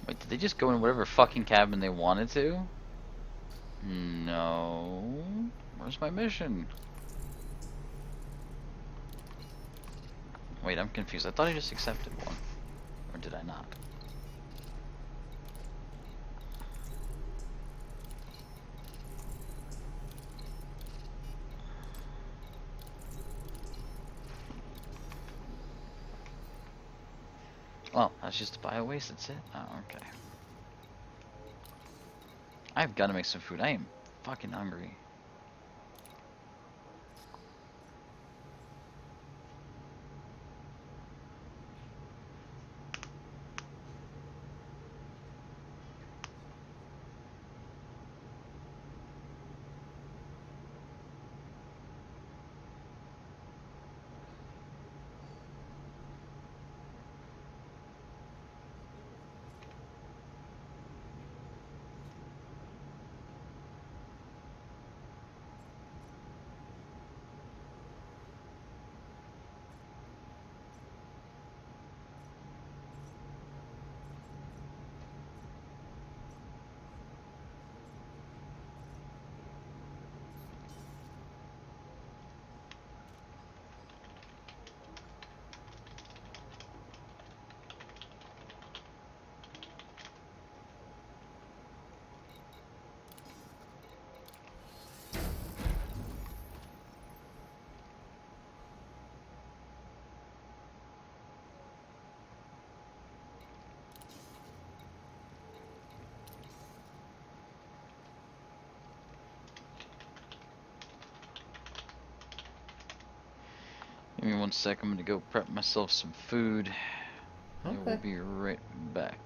Wait, did they just go in whatever fucking cabin they wanted to? No. Where's my mission? Wait, I'm confused. I thought I just accepted one. Or did I not? Well, that's just a bio waste, that's it? Oh, okay. I've got to make some food. I am fucking hungry. Give me 1 sec, I'm gonna go prep myself some food. I will Okay. be right back.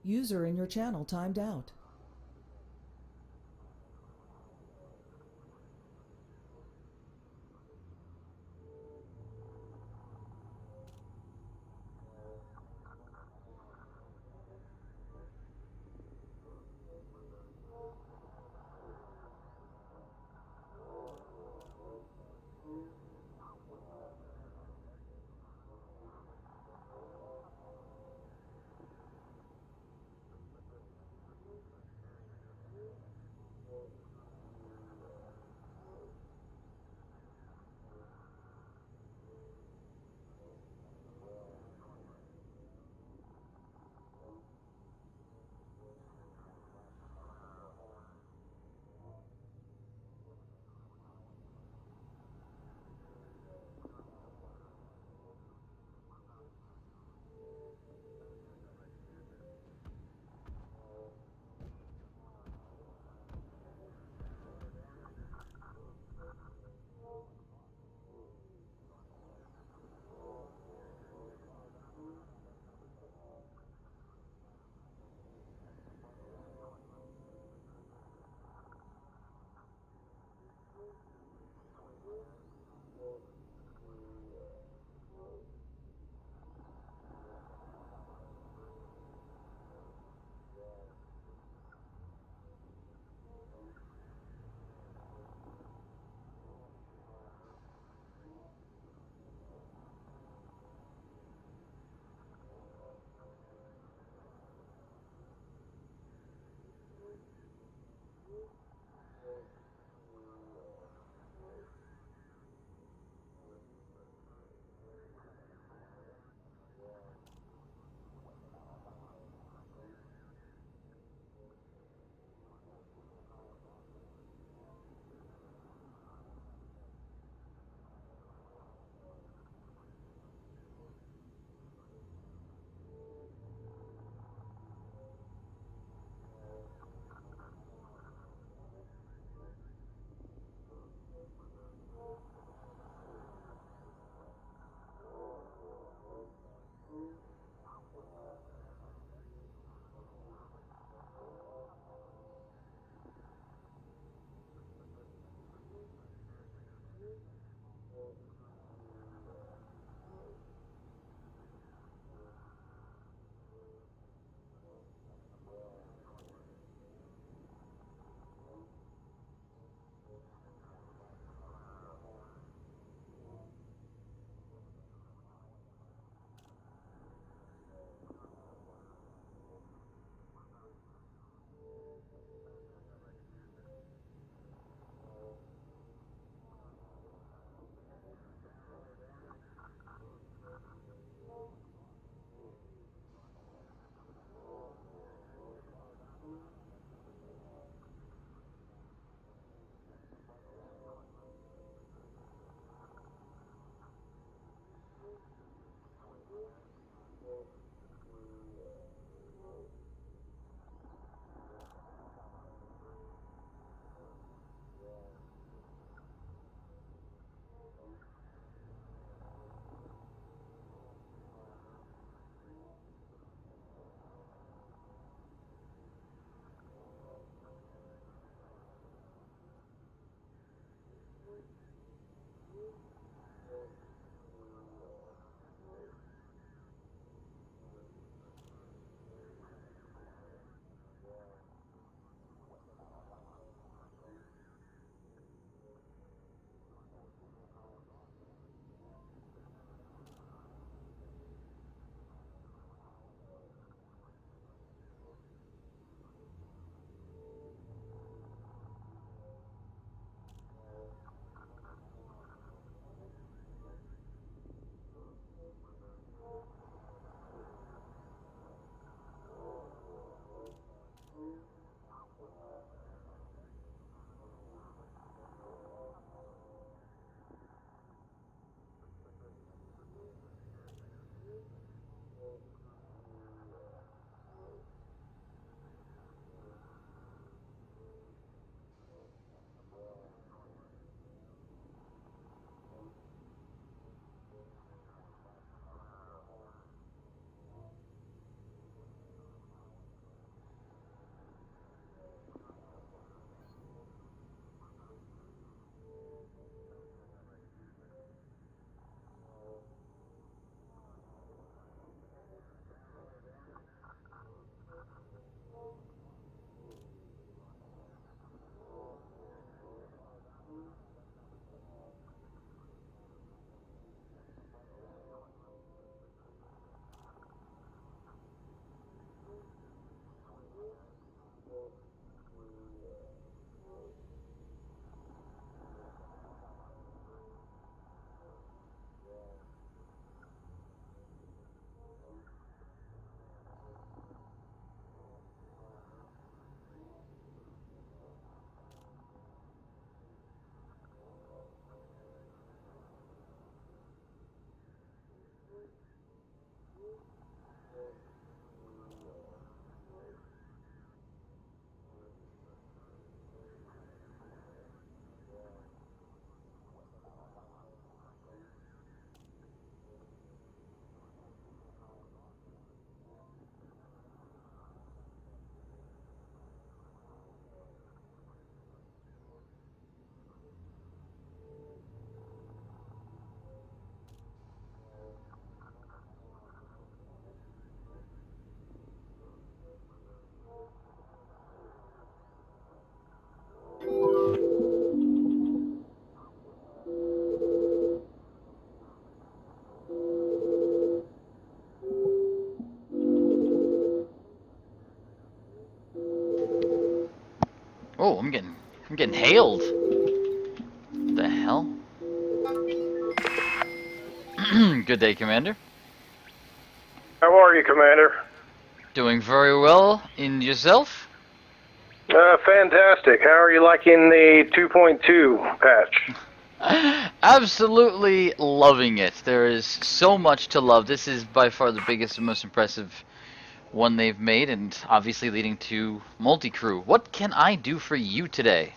User in your channel timed out. Oh, I'm getting hailed. What the hell? Good day, Commander. How are you, Commander? Doing very well. In yourself? Fantastic. How are you liking the 2.2 patch? Absolutely loving it. There is so much to love. This is by far the biggest and most impressive one they've made, and obviously leading to multi-crew. What can I do for you today?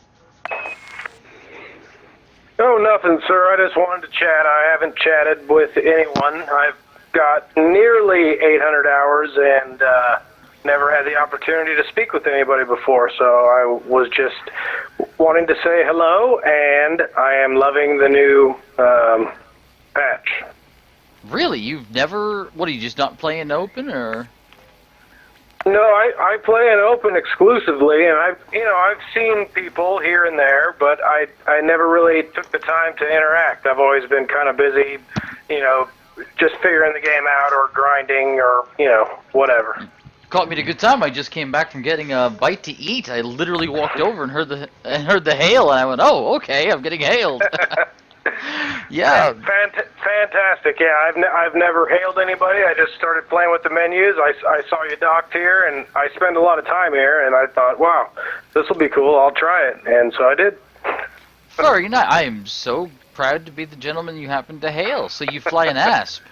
Oh, nothing, sir. I just wanted to chat. I haven't chatted with anyone. I've got nearly 800 hours and never had the opportunity to speak with anybody before, so I was just wanting to say hello, and I am loving the new patch. Really? You've never... What, are you just not playing open, or...? No, I play in open exclusively, and I've seen people here and there, but I never really took the time to interact. I've always been kind of busy, just figuring the game out or grinding or, whatever. Caught me at a good time. I just came back from getting a bite to eat. I literally walked over and heard the hail, and I went, "Oh, okay, I'm getting hailed." Yeah. Fantastic. Yeah, I've never hailed anybody. I just started playing with the menus. I saw you docked here, and I spend a lot of time here, and I thought, wow, this will be cool. I'll try it, and so I did. Very nice. I am so proud to be the gentleman you happen to hail. So you fly an Asp.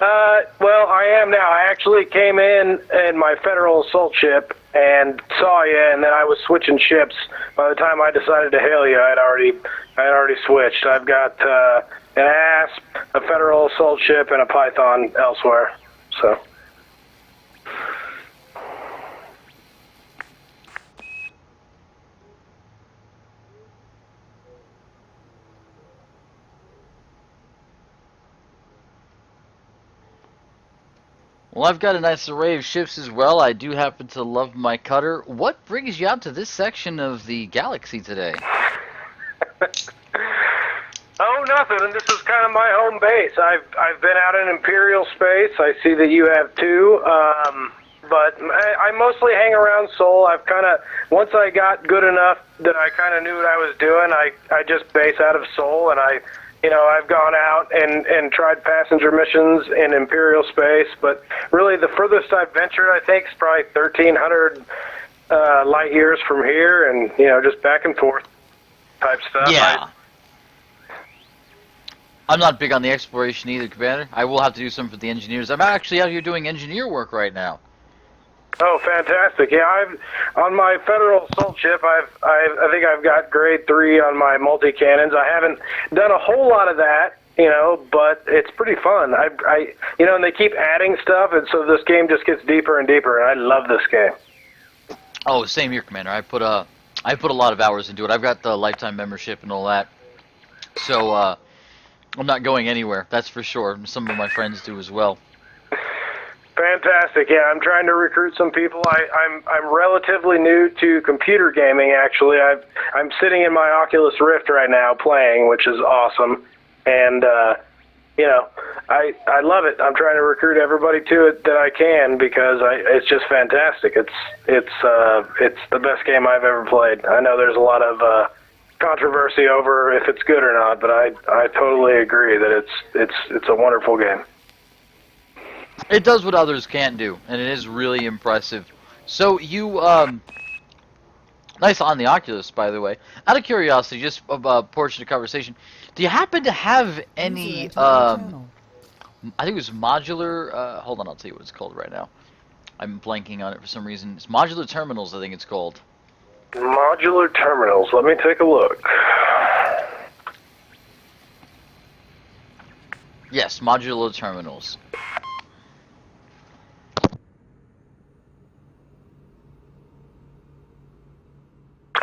Well, I am now. I actually came in my Federal Assault ship and saw you, and then I was switching ships. By the time I decided to hail you, I had already switched. I've got an Asp, a Federal Assault ship, and a Python elsewhere. So. Well, I've got a nice array of ships as well. I do happen to love my cutter. What brings you out to this section of the galaxy today? Oh, nothing. And this is kind of my home base. I've been out in Imperial space. I see that you have too. But I mostly hang around Sol. I've kind of, once I got good enough that I kind of knew what I was doing, I just base out of Sol, and I've gone out and tried passenger missions in Imperial space, but really the furthest I've ventured, I think, is probably 1,300 light years from here, and, just back and forth type stuff. Yeah. I'm not big on the exploration either, Commander. I will have to do some for the engineers. I'm actually out here doing engineer work right now. Oh, fantastic! Yeah, on my Federal Assault ship. I think I've got grade 3 on my multi cannons. I haven't done a whole lot of that, but it's pretty fun. And they keep adding stuff, and so this game just gets deeper and deeper. And I love this game. Oh, same here, Commander. I put a lot of hours into it. I've got the lifetime membership and all that, so I'm not going anywhere. That's for sure. Some of my friends do as well. Fantastic. Yeah, I'm trying to recruit some people. I'm relatively new to computer gaming, actually. I'm sitting in my Oculus Rift right now playing, which is awesome. And I love it. I'm trying to recruit everybody to it that I can because it's just fantastic. It's the best game I've ever played. I know there's a lot of controversy over if it's good or not, but I totally agree that it's a wonderful game. It does what others can't do, and it is really impressive. So you, nice on the Oculus, by the way. Out of curiosity, just a portion of conversation, do you happen to have any, I think it was modular, hold on, I'll tell you what it's called right now. I'm blanking on it for some reason. It's modular terminals, I think it's called. Modular terminals, let me take a look. Yes, modular terminals.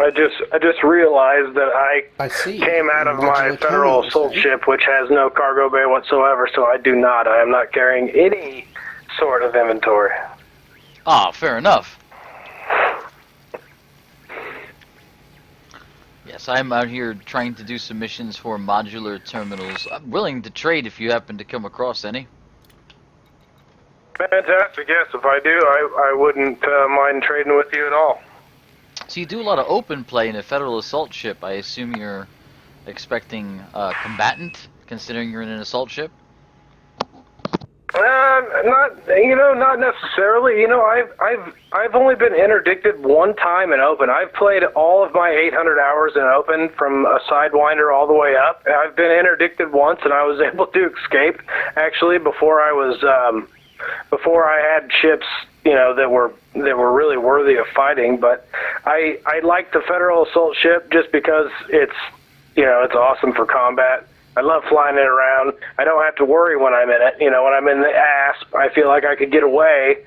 I just realized that I see. came out of my Modular Federal terminals, Assault eh? ship, which has no cargo bay whatsoever, so I do not. I am not carrying any sort of inventory. Ah, fair enough. Yes, I'm out here trying to do some missions for modular terminals. I'm willing to trade if you happen to come across any. Fantastic, yes. If I do, I wouldn't mind trading with you at all. So you do a lot of open play in a Federal assault ship. I assume you're expecting combatant, considering you're in an assault ship. Not necessarily. I've only been interdicted one time in open. I've played all of my 800 hours in open from a Sidewinder all the way up. I've been interdicted once, and I was able to escape actually before I had ships, that were really worthy of fighting. But I like the Federal assault ship just because it's awesome for combat. I love flying it around. I don't have to worry when I'm in it. When I'm in the ASP, I feel like I could get away.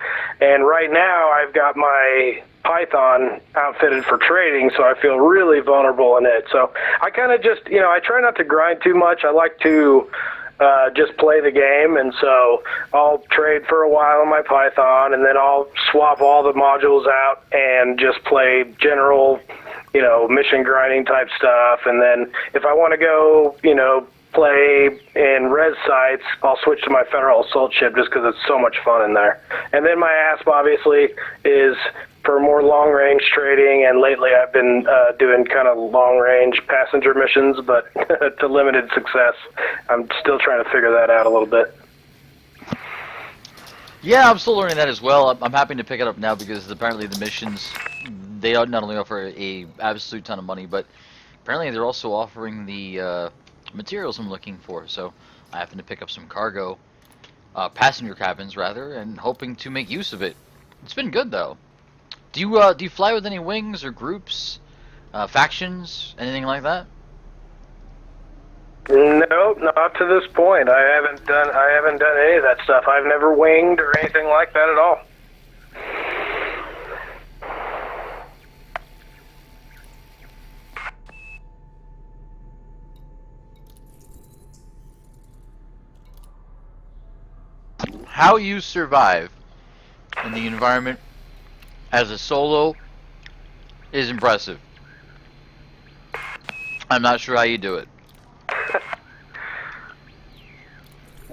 And right now, I've got my Python outfitted for trading, so I feel really vulnerable in it. So I kind of just, I try not to grind too much. I like to just play the game, and so I'll trade for a while on my Python, and then I'll swap all the modules out and just play general, mission grinding type stuff. And then if I want to go, play in res sites, I'll switch to my Federal assault ship just because it's so much fun in there. And then my ASP obviously is for more long range trading, and lately I've been doing kind of long range passenger missions, but to limited success. I'm still trying to figure that out a little bit. Yeah, I'm still learning that as well. I'm happy to pick it up now because apparently the missions, they not only offer a absolute ton of money, but apparently they're also offering the materials I'm looking for. So I happen to pick up some cargo, passenger cabins rather, and hoping to make use of it. It's been good though. Do you fly with any wings or groups, factions, anything like that? No, not to this point. I haven't done any of that stuff. I've never winged or anything like that at all. How you survive in the environment as a solo is impressive. I'm not sure how you do it.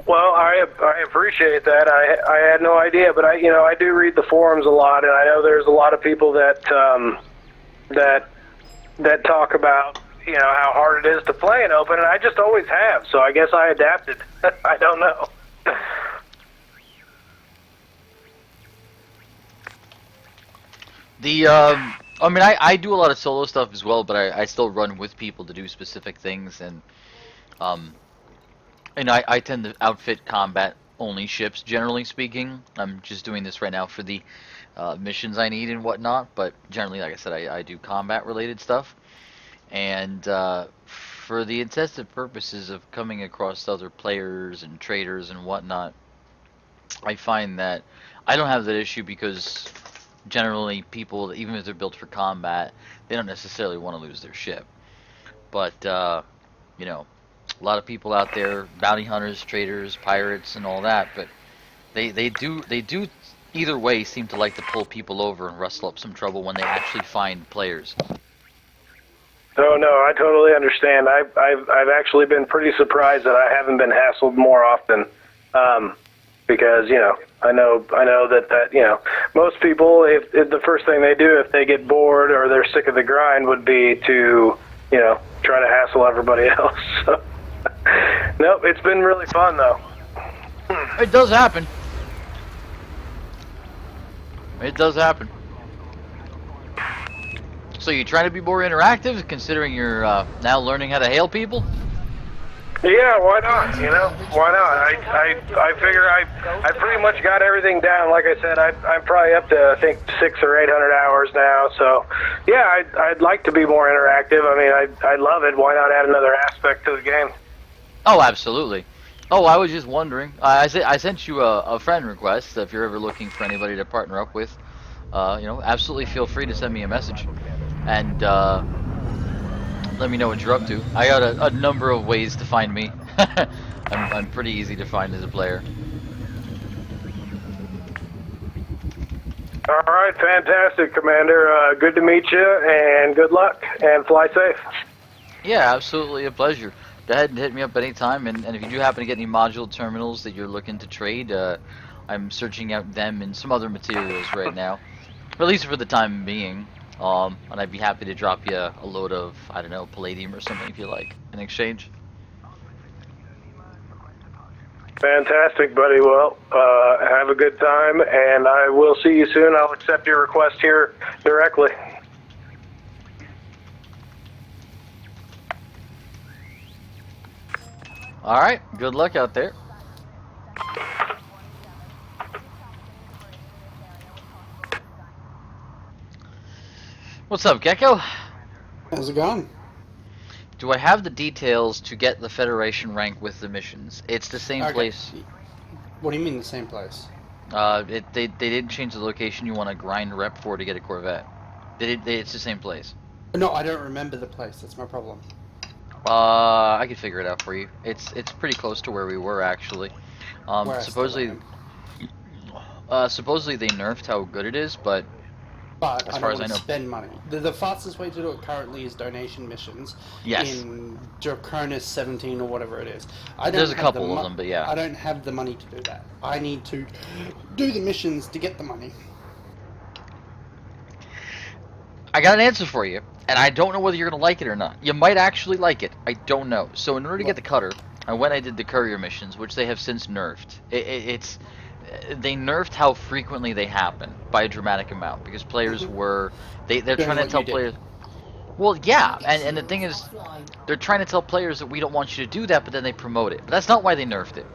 Well, I appreciate that. I had no idea, but I do read the forums a lot, and I know there's a lot of people that that talk about how hard it is to play in open, and I just always have. So I guess I adapted. I don't know. I do a lot of solo stuff as well, but I still run with people to do specific things, and I tend to outfit combat only ships, generally speaking. I'm just doing this right now for the missions I need and whatnot, but generally, like I said, I do combat related stuff, and for the intensive purposes of coming across other players and traders and whatnot, I find that I don't have that issue because generally people, even if they're built for combat, they don't necessarily want to lose their ship. But a lot of people out there, bounty hunters, traders, pirates, and all that, but they do either way seem to like to pull people over and rustle up some trouble when they actually find players. Oh no, I totally understand. I've actually been pretty surprised that I haven't been hassled more often, because I know that most people, if the first thing they do if they get bored or they're sick of the grind would be to try to hassle everybody else. So, nope, it's been really fun though. It does happen. It does happen. So you trying to be more interactive, considering you're now learning how to hail people? Yeah, why not? Why not? I figure I pretty much got everything down. Like I said, I'm probably up to I think 600 or 800 hours now. So yeah, I'd like to be more interactive. I mean, I love it. Why not add another aspect to the game? Oh, absolutely. Oh, I was just wondering. I sent you a friend request. If you're ever looking for anybody to partner up with, absolutely feel free to send me a message, and let me know what you're up to. I got a number of ways to find me. I'm pretty easy to find as a player. All right, fantastic, Commander. Good to meet you, and good luck, and fly safe. Yeah, absolutely a pleasure. Go ahead and hit me up anytime, and if you do happen to get any module terminals that you're looking to trade, I'm searching out them and some other materials right now, at least for the time being. And I'd be happy to drop you a load of, I don't know, palladium or something if you like, in exchange. Fantastic, buddy. Well, have a good time, and I will see you soon. I'll accept your request here directly. Alright, good luck out there. What's up, Gecko? How's it going? Do I have the details to get the Federation rank with the missions? It's the same Okay. place. What do you mean the same place? They didn't change the location you want to grind rep for to get a Corvette. It's the same place. No, I don't remember the place. That's my problem. I could figure it out for you. It's pretty close to where we were actually. Where I Supposedly, supposedly they nerfed how good it is, but But as I far don't as I want to know. spend money. The fastest way to do it currently is donation missions. Yes. In Draconis 17 or whatever it is. I don't There's a have couple the of them, but yeah. I don't have the money to do that. I need to do the missions to get the money. I got an answer for you, and I don't know whether you're gonna like it or not. You might actually like it. I don't know. So in order to get the cutter, I went. I did the courier missions, which they have since nerfed. They nerfed how frequently they happen by a dramatic amount because players were they're Doing trying to what tell you did. players. Well, yeah, and the thing is, Offline. they're trying to tell players that we don't want you to do that, but then they promote it. But that's not why they nerfed it.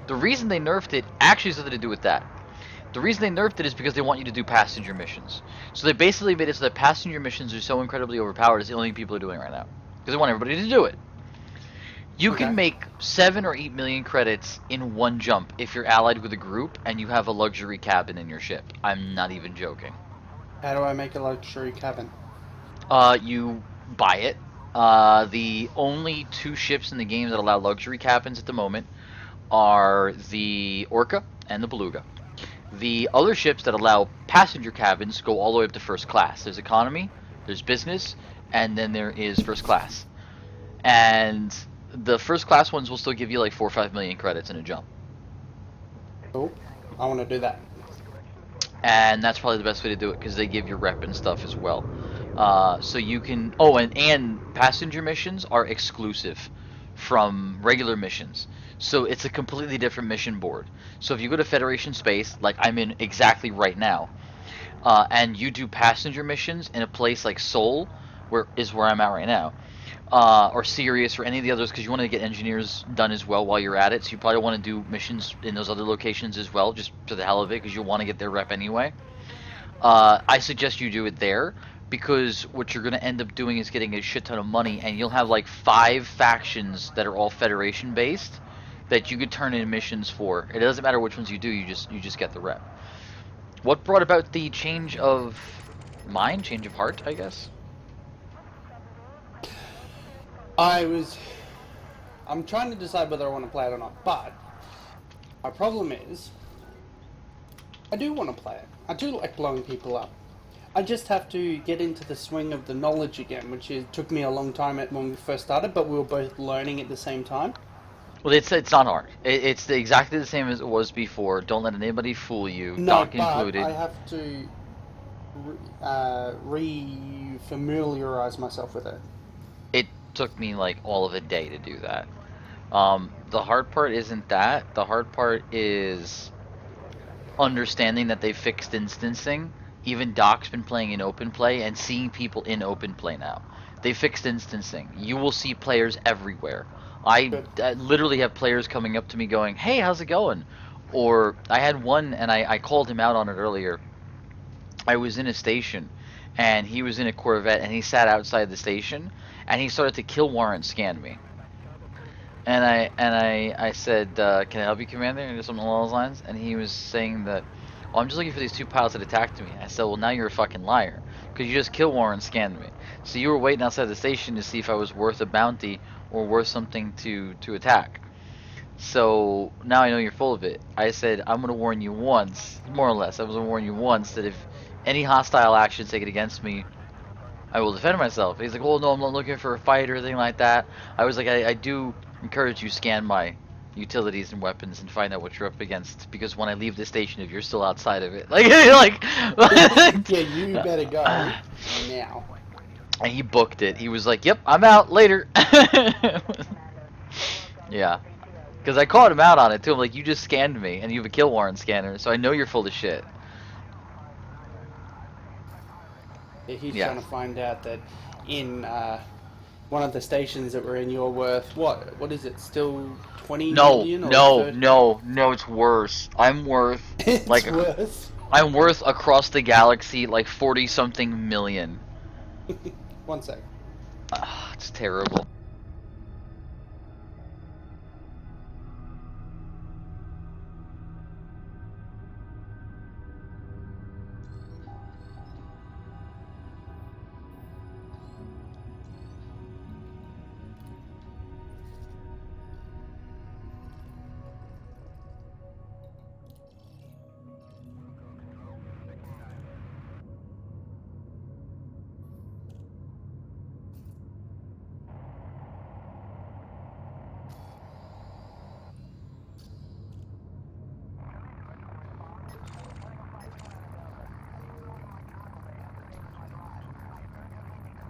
The reason they nerfed it actually has nothing to do with that. The reason they nerfed it is because they want you to do passenger missions. So they basically made it so that passenger missions are so incredibly overpowered. It's the only thing people are doing right now because they want everybody to do it. You Okay. can make 7 or 8 million credits in one jump if you're allied with a group and you have a luxury cabin in your ship. I'm not even joking. How do I make a luxury cabin? You buy it. The only 2 ships in the game that allow luxury cabins at the moment are the Orca and the Beluga. The other ships that allow passenger cabins go all the way up to first class. There's economy, there's business, and then there is first class. And the first class ones will still give you like 4 or 5 million credits in a jump. Oh, I want to do that. And that's probably the best way to do it because they give you rep and stuff as well. So you can. Oh, and passenger missions are exclusive from regular missions. So it's a completely different mission board. So if you go to Federation Space, like I'm in exactly right now, and you do passenger missions in a place like Seoul, where I'm at right now, or Sirius or any of the others, because you want to get engineers done as well while you're at it. So you probably want to do missions in those other locations as well, just for the hell of it, because you want to get their rep anyway. I suggest you do it there, because what you're going to end up doing is getting a shit ton of money, and you'll have like 5 factions that are all Federation based that you could turn in missions for. It doesn't matter which ones you do, you just get the rep. What brought about the change of mind, change of heart, I guess? I'm trying to decide whether I want to play it or not, but my problem is I do want to play it. I do like blowing people up. I just have to get into the swing of the knowledge again, which took me a long time when we first started, but we were both learning at the same time. Well, it's not hard. It's exactly the same as it was before. Don't let anybody fool you. No, Doc but included. I have to re-familiarize myself with it. It took me like all of a day to do that. The hard part isn't that. The hard part is understanding that they fixed instancing. Even Doc's been playing in open play and seeing people in open play now. They fixed instancing. You will see players everywhere. I literally have players coming up to me going, "Hey, how's it going?" Or I had one, and I called him out on it earlier. I was in a station, and he was in a Corvette, and he sat outside the station, and he started to kill warrant scan me. And I said, "Can I help you, Commander?" And something along those lines. And he was saying that, "Well, I'm just looking for these 2 pilots that attacked me." I said, "Well, now you're a fucking liar, because you just kill warrant scanned me. So you were waiting outside the station to see if I was worth a bounty or worth something to attack. So now I know you're full of it." I said, "I'm gonna warn you once, more or less. I was gonna warn you once that if any hostile action is taken against me, I will defend myself." He's like, "Oh no, I'm not looking for a fight or anything like that." I was like, I do encourage you scan my utilities and weapons and find out what you're up against, because when I leave the station, if you're still outside of it, like Yeah, you better go. now. And he booked it. He was like, "Yep, I'm out later." Yeah, because I called him out on it too. I'm like, "You just scanned me, and you have a kill warrant scanner, so I know you're full of shit." Yeah, he's Yeah. trying to find out that in one of the stations that we're in, you're worth what is it? Still 20 No, million? Or no, 30? no. It's worse. I'm worth It's like worth. I'm worth across the galaxy like 40 something million. 1 sec. It's terrible.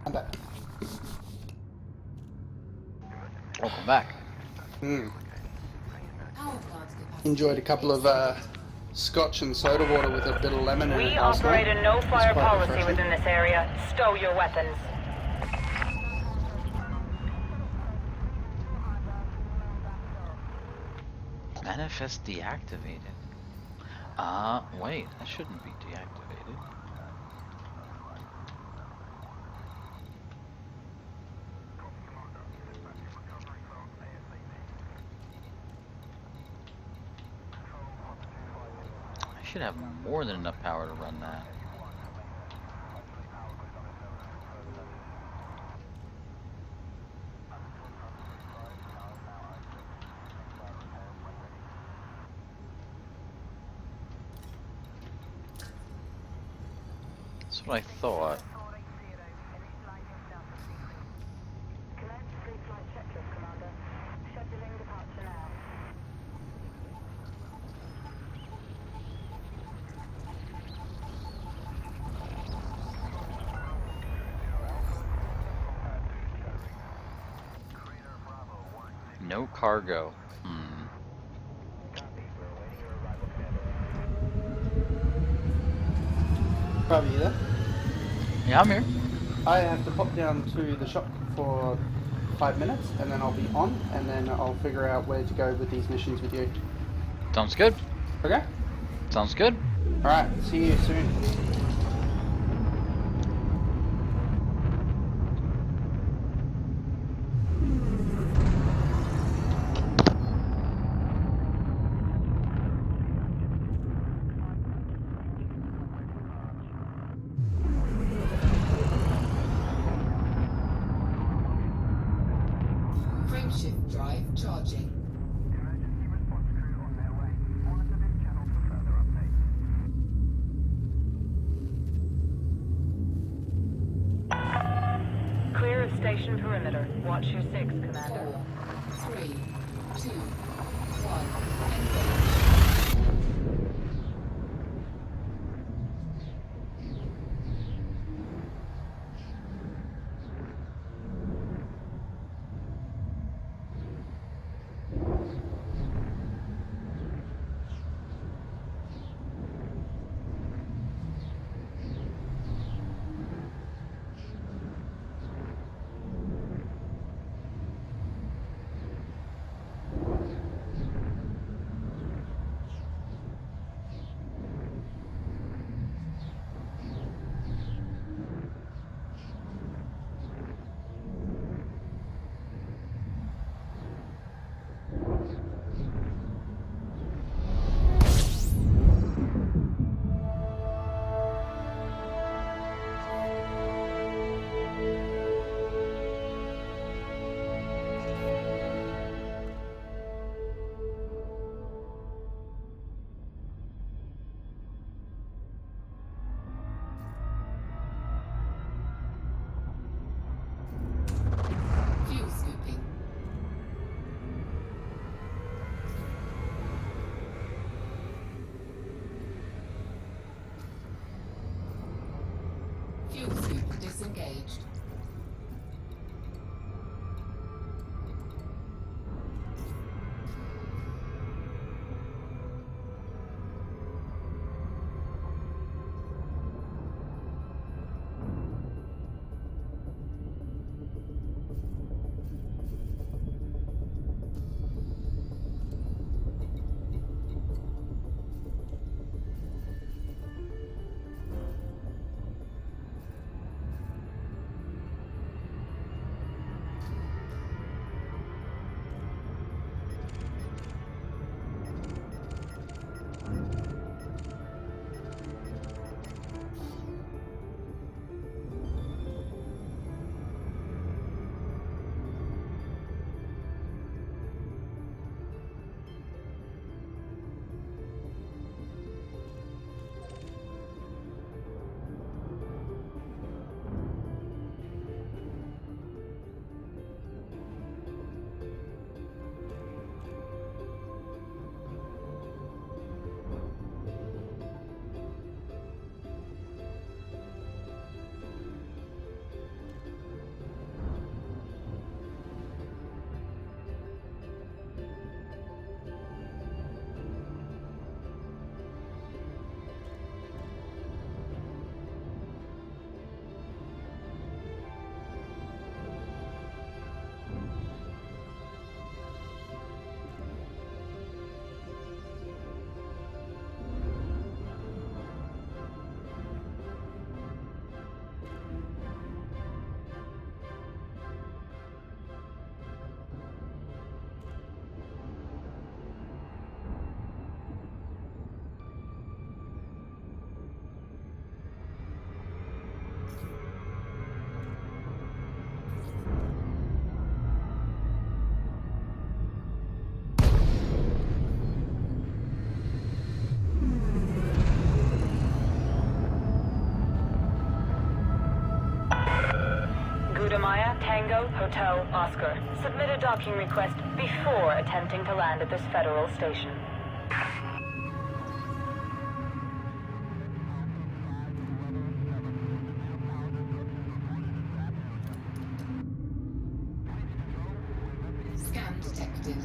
I'm back. Welcome back. Power plants capacity. Enjoyed a couple of scotch and soda water with a bit of lemon in it We last operate night. a no-fire It's quite policy refreshing. within this area. Stow your weapons. Manifest deactivated. Wait, that shouldn't be deactivated. I should have more than enough power to run that. That's what I thought. No cargo. Probably you there. Yeah, I'm here. I have to pop down to the shop for 5 minutes, and then I'll be on, and then I'll figure out where to go with these missions with you. Sounds good. Okay? Sounds good. Alright, see you soon. Frameshift drive charging. Clear of station perimeter. Watch your 6, Commander. 4, 3, 2, 1. Engage. Fuel scoop disengaged. Gudamaya, Tango, Hotel, Oscar. Submit a docking request before attempting to land at this federal station. Scan detected.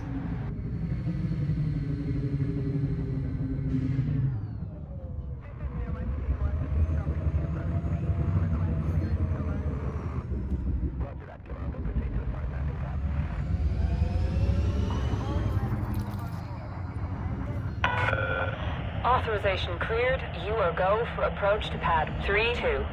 Authorization cleared. You are go for approach to pad 3-2.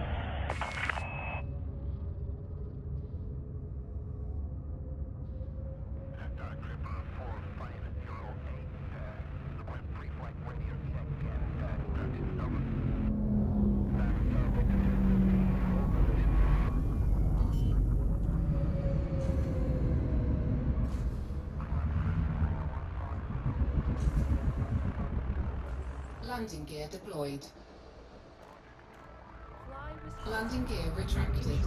Landing gear deployed. Landing gear retracted.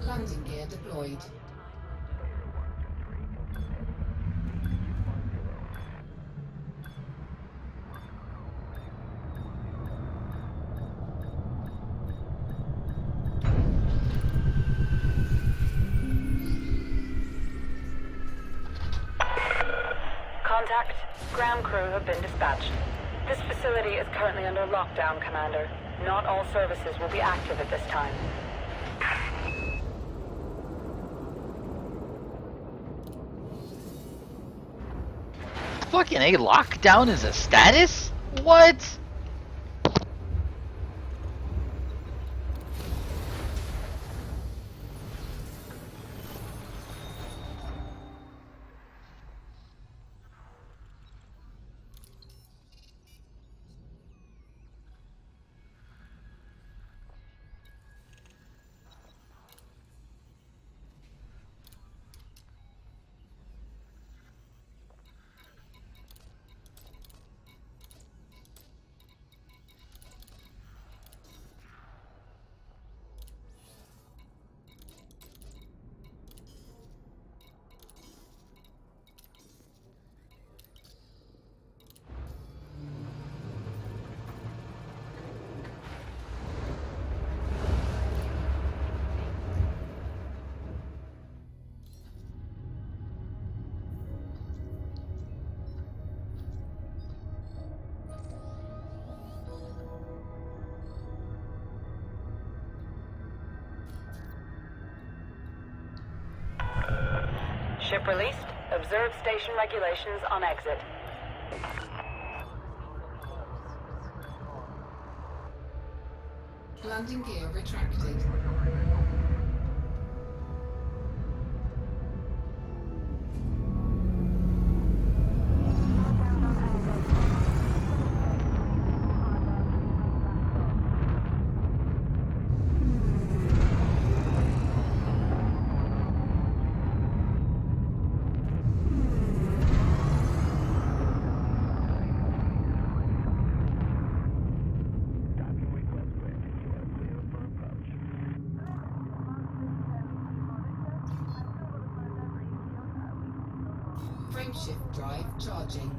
Landing gear deployed. Contact. Ground crew have been dispatched. This facility is currently under lockdown, Commander. Not all services will be active at this time. Fucking A, lockdown is a status? What? Ship released. Observe station regulations on exit. Landing gear retracted. Frameshift drive charging.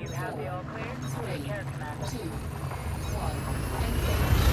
You have the all clear? Take care, Commander. 2, 1, engage.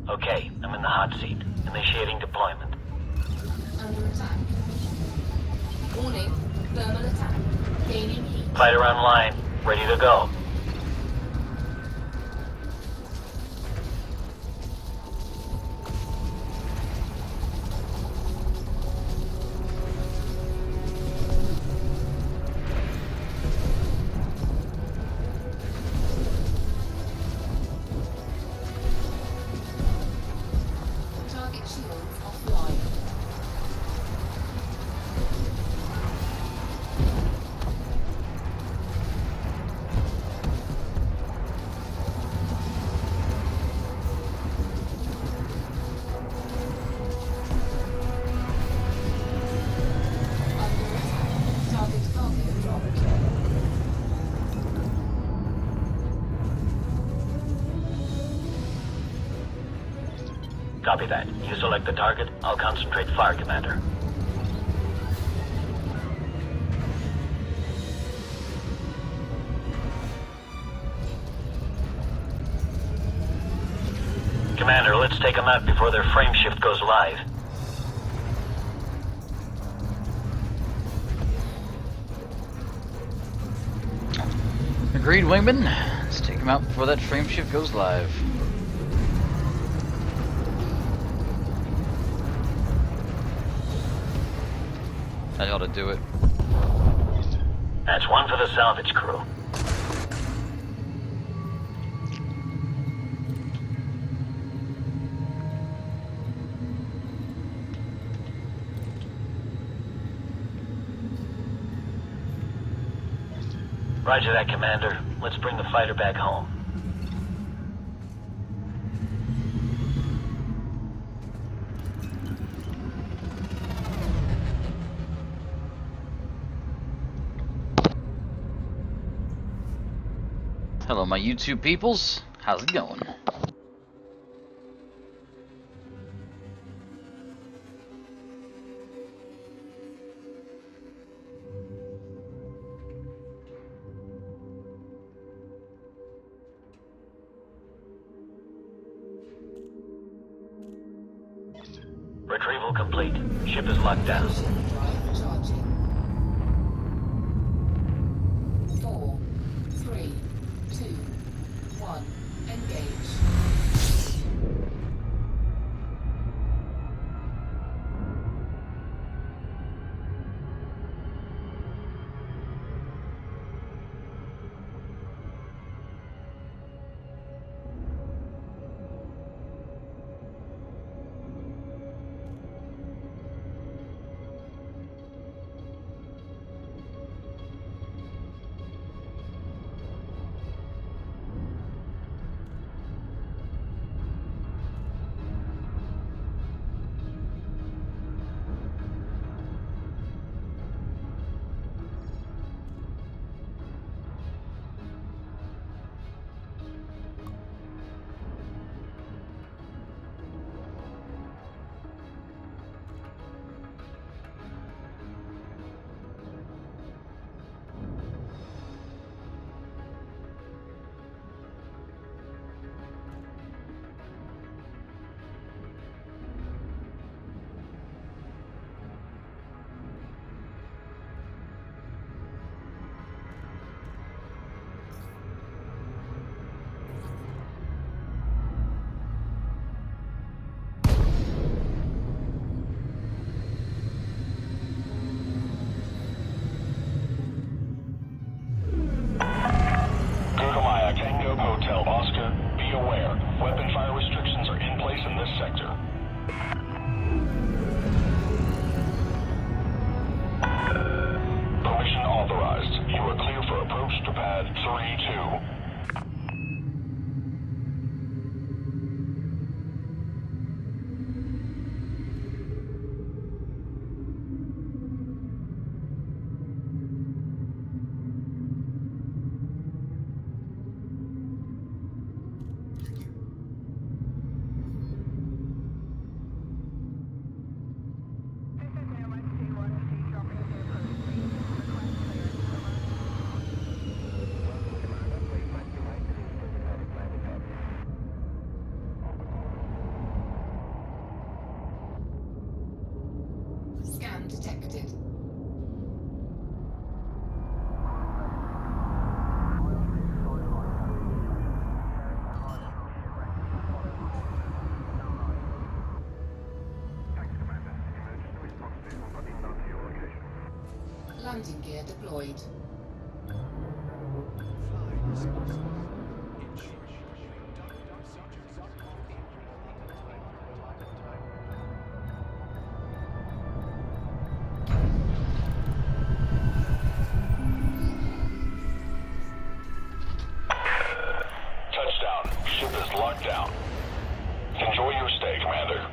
Okay, I'm in the hot seat. Initiating deployment. Under attack. Warning, thermal attack. Gaining heat. Fighter online. Ready to go. Target shields offline. Copy that. You select the target, I'll concentrate fire, Commander. Commander, let's take them out before their frame shift goes live. Agreed, Wingman. Let's take him out before that frame shift goes live. That ought to do it. That's one for the salvage crew. Roger that, Commander. Let's bring the fighter back home. Hello, my YouTube peoples. How's it going? Retrieval complete. Ship is locked down. Drive charging. 4, 3, 2, 1. Engage. Hotel Oscar, be aware, weapon fire restrictions are in place in this sector. Permission authorized. You are clear for approach to pad 3-2. Scan detected. Landing gear deployed. Touchdown. Ship is locked down. Enjoy your stay, Commander.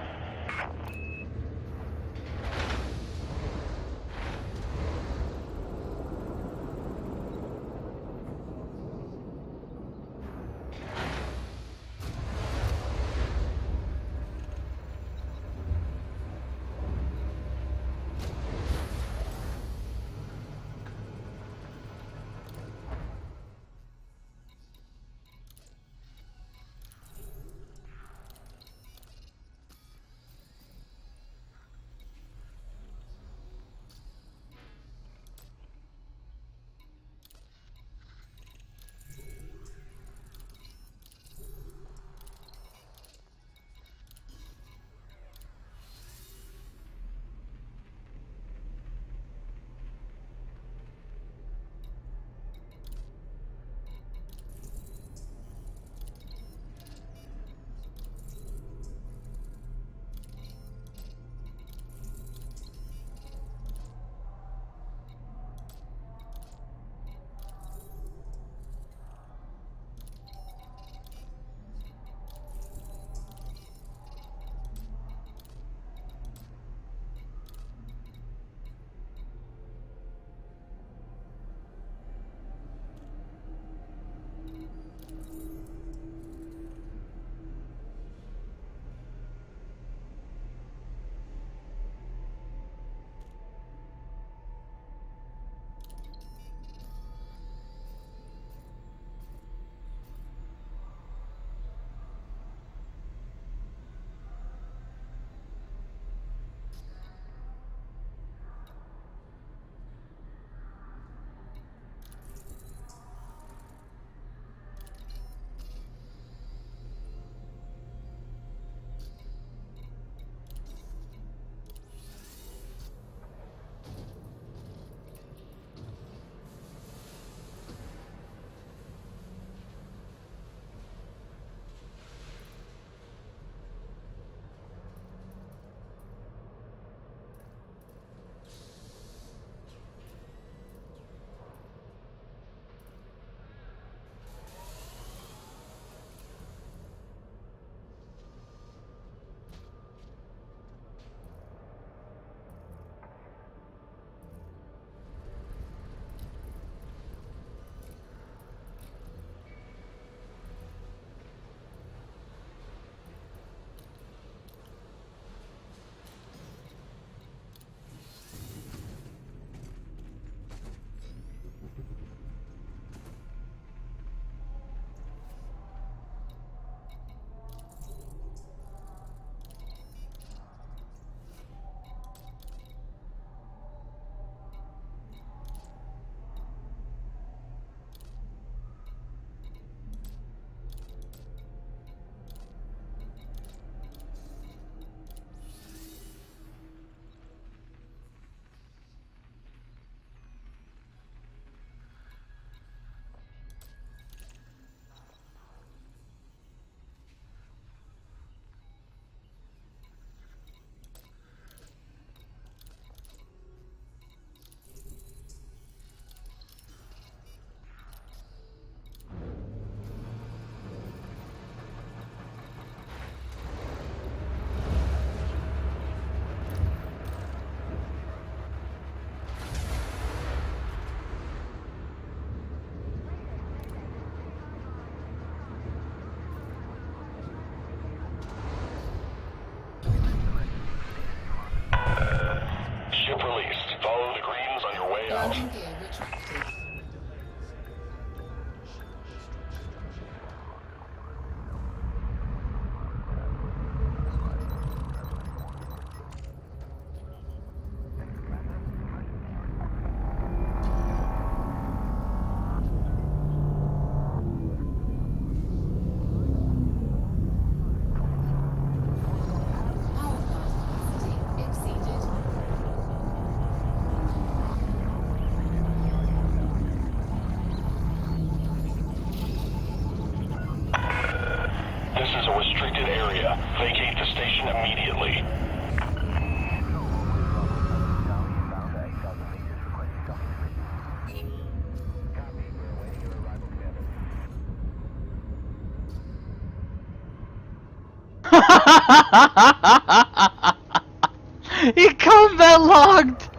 He combat logged!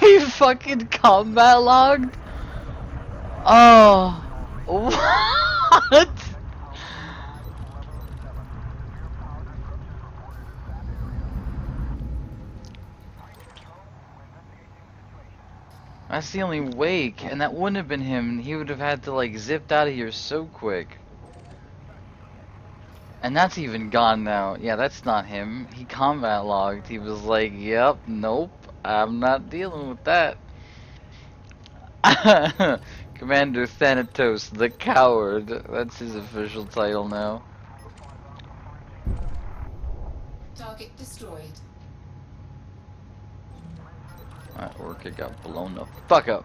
He fucking combat logged? Oh. What? That's the only wake, and that wouldn't have been him. He would have had to like zipped out of here so quick. And that's even gone now. Yeah, that's not him. He combat logged. He was like, yep, nope, I'm not dealing with that. Commander Thanatos, the Coward. That's his official title now. Target destroyed. That orca got blown the fuck up.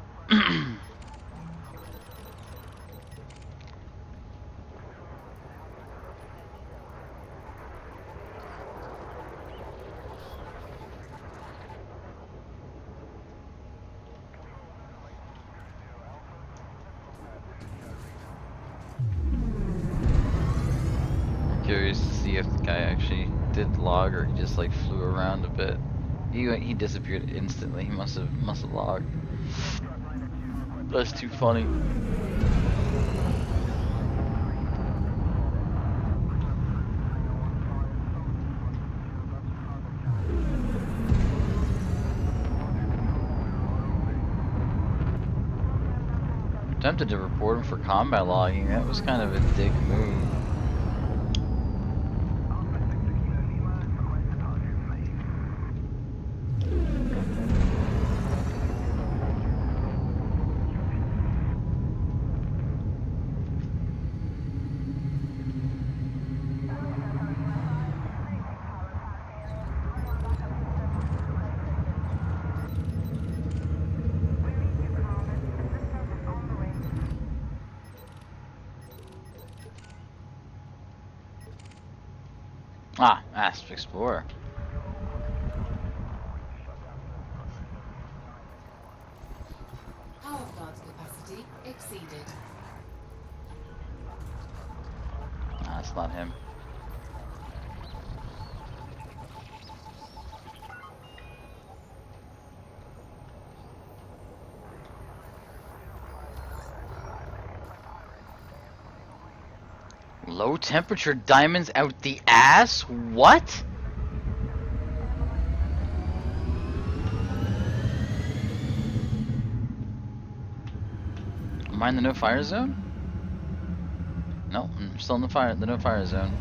Curious to see if the guy actually did log or he just like flew around a bit. He disappeared instantly. He must have logged. That's too funny. Tempted to report him for combat logging. That was kind of a dick move. Ah, Asp Explorer. Power plant capacity exceeded. Nah, that's not him. Low temperature diamonds out the ass? What? Am I in the no fire zone? No, I'm still in the no fire zone.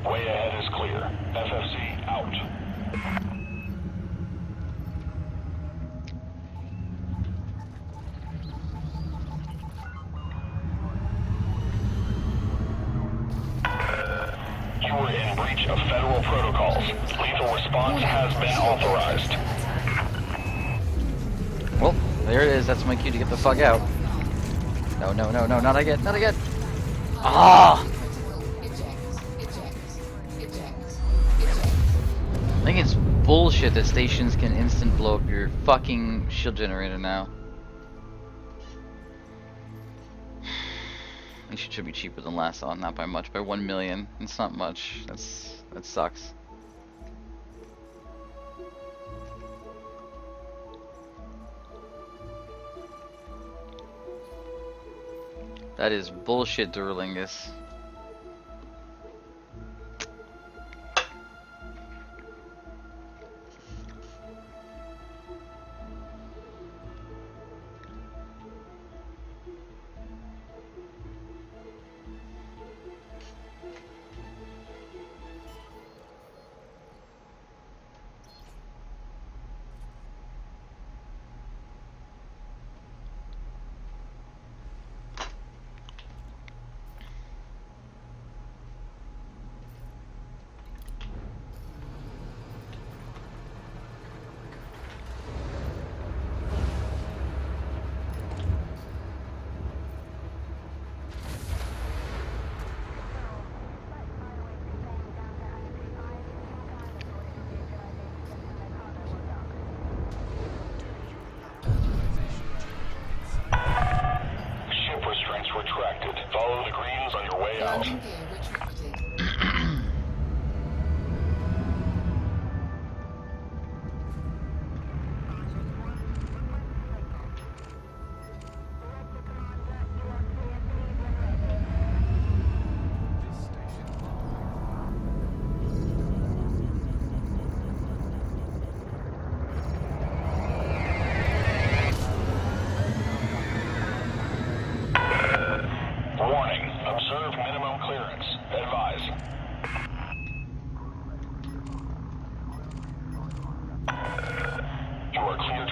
Way ahead is clear. FFC out. You were in breach of federal protocols. Lethal response has been authorized. Well, there it is. That's my cue to get the fuck out. No, no, no, no, not again, not again. Ah! I think it's bullshit that stations can instant blow up your fucking shield generator now. It should be cheaper than last on, not by much, by 1 million. It's not much. That sucks. That is bullshit, Durlingus.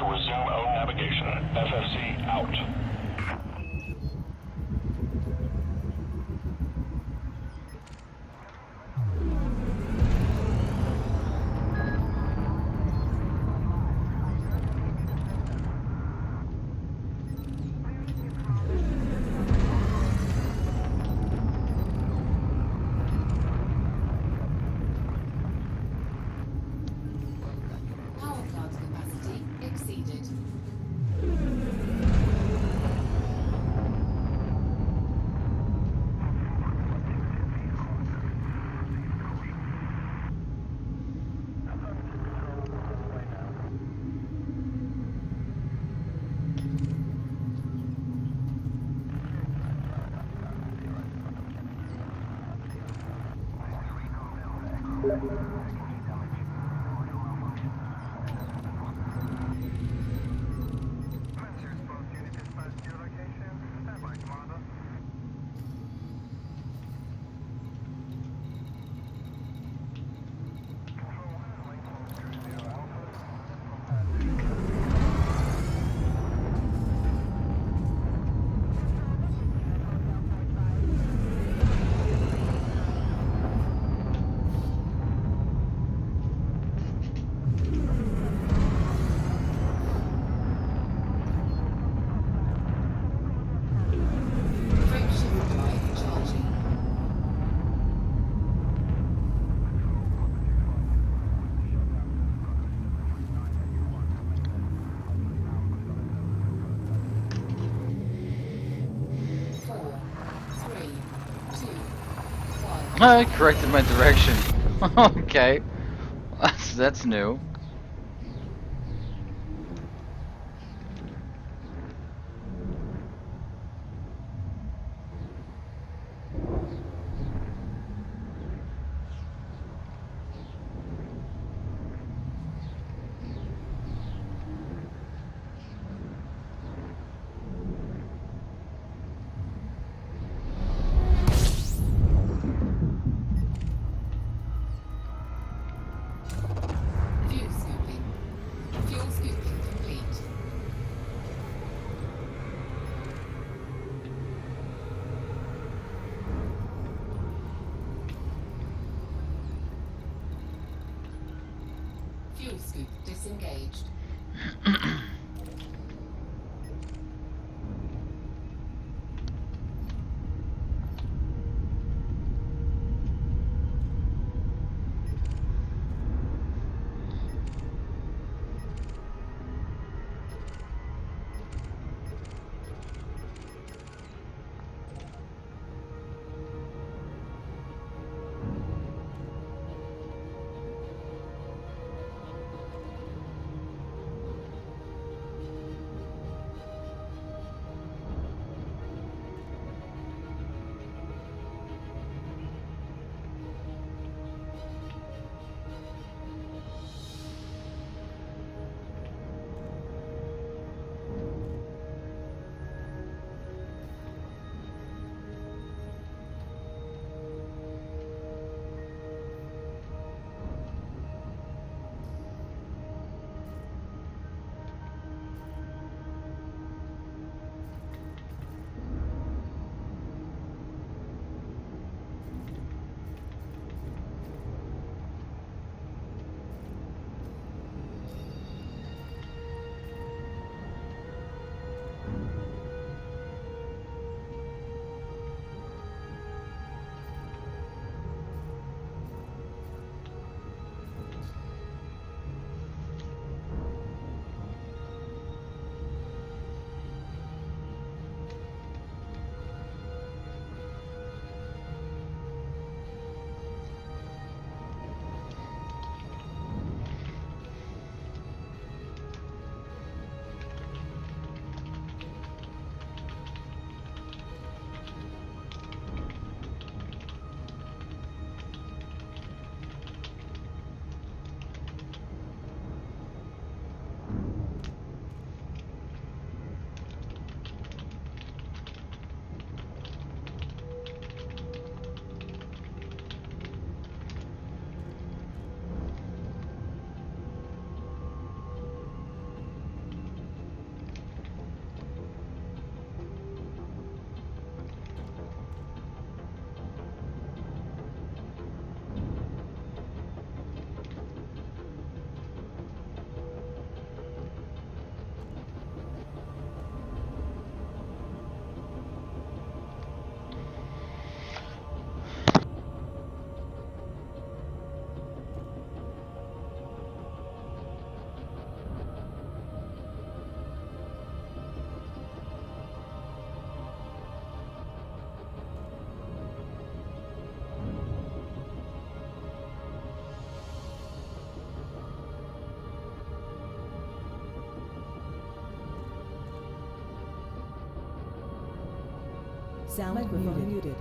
resume own navigation. FFC out. Power plant capacity exceeded. Frameshift drive charging. Four, three, two, one. I corrected my direction. Okay. That's new. Fuel scooping. Fuel scooping complete. Fuel scoop disengaged. Sound muted.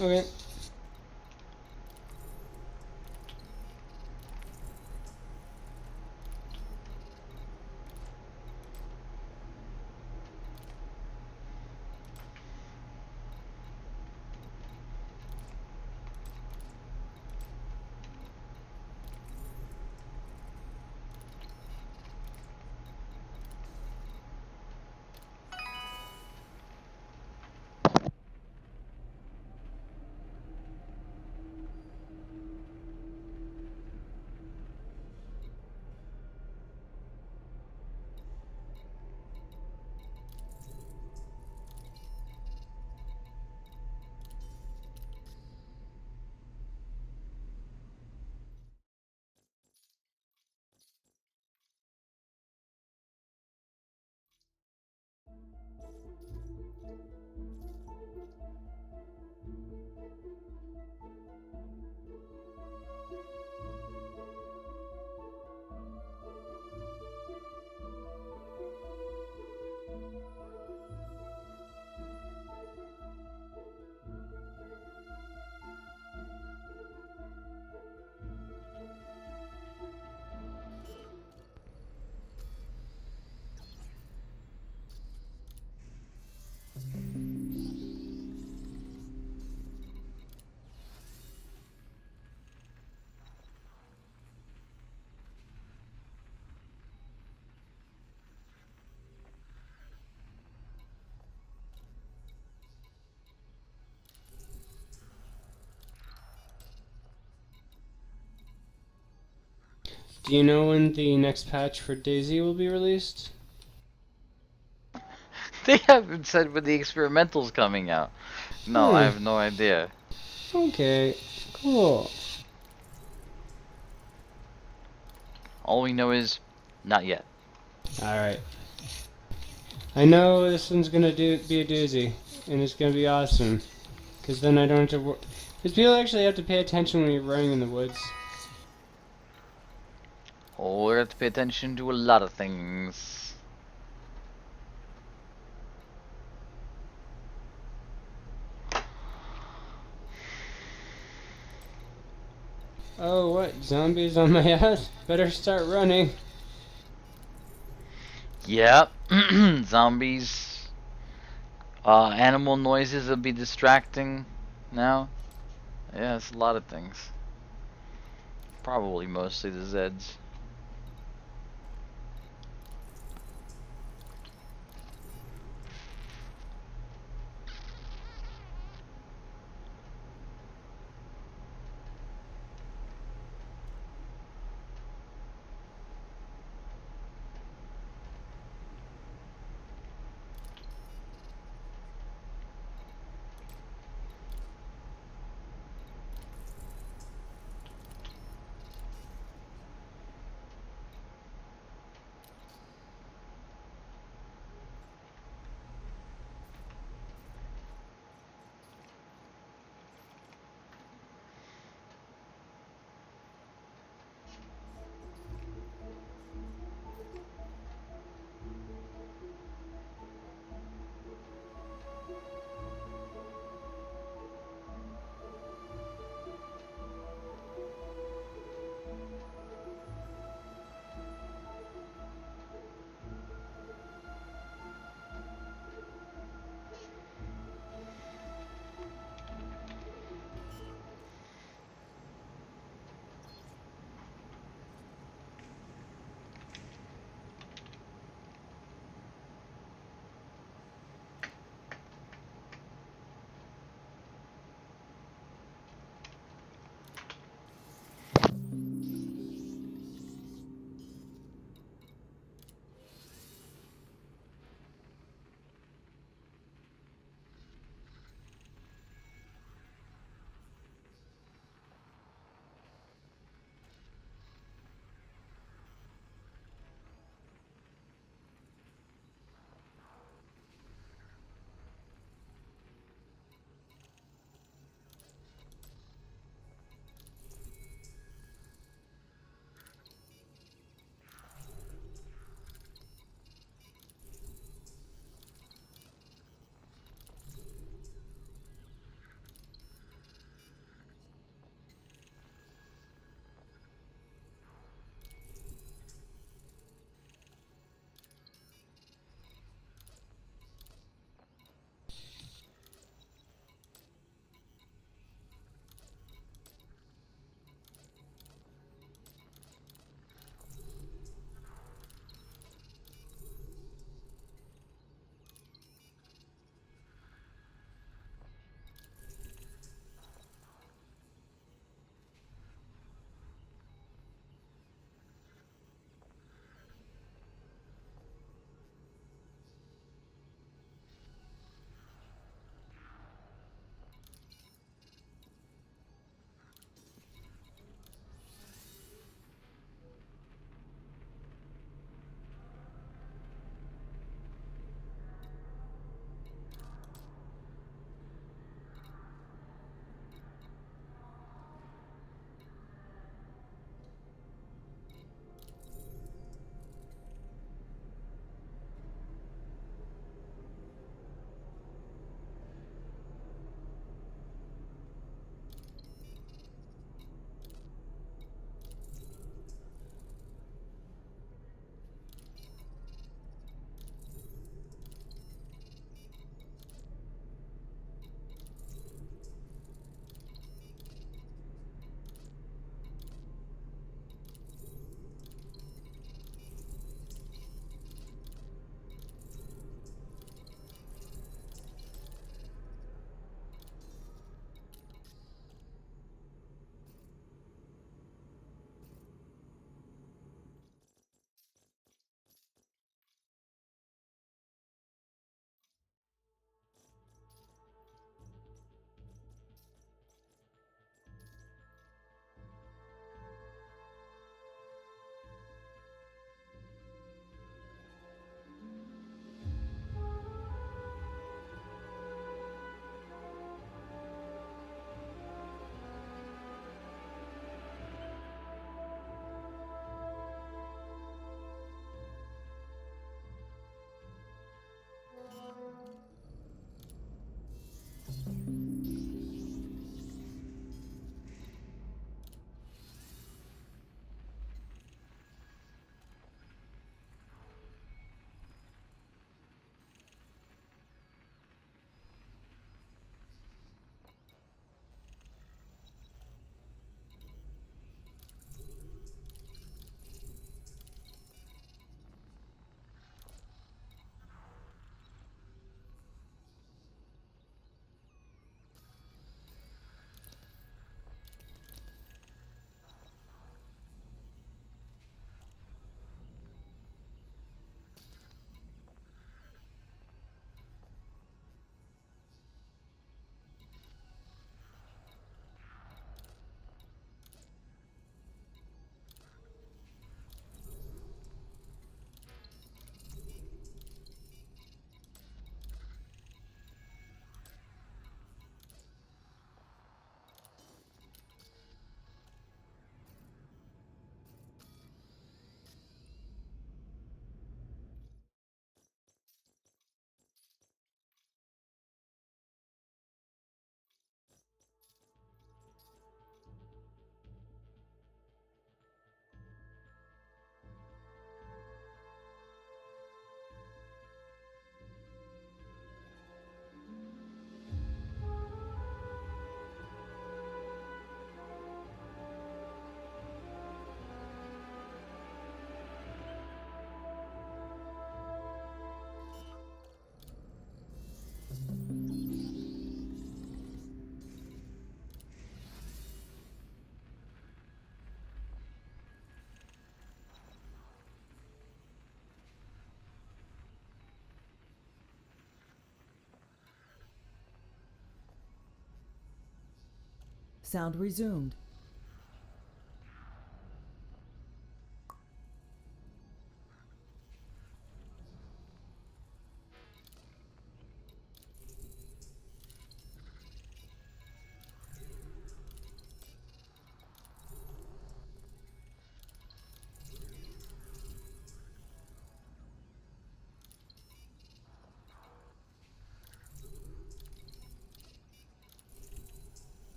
Okay. Do you know when the next patch for DayZ will be released? They haven't said when the experimental's coming out. No, I have no idea. Okay, cool. All we know is, not yet. Alright. I know this one's gonna be a doozy, and it's gonna be awesome. Because then I don't have to because people actually have to pay attention when you're running in the woods. Oh, we have to pay attention to a lot of things. Oh, what? Zombies on my ass? Better start running. Yep. Zombies. Animal noises will be distracting now. Yeah, it's a lot of things. Probably mostly the Zeds. Sound resumed.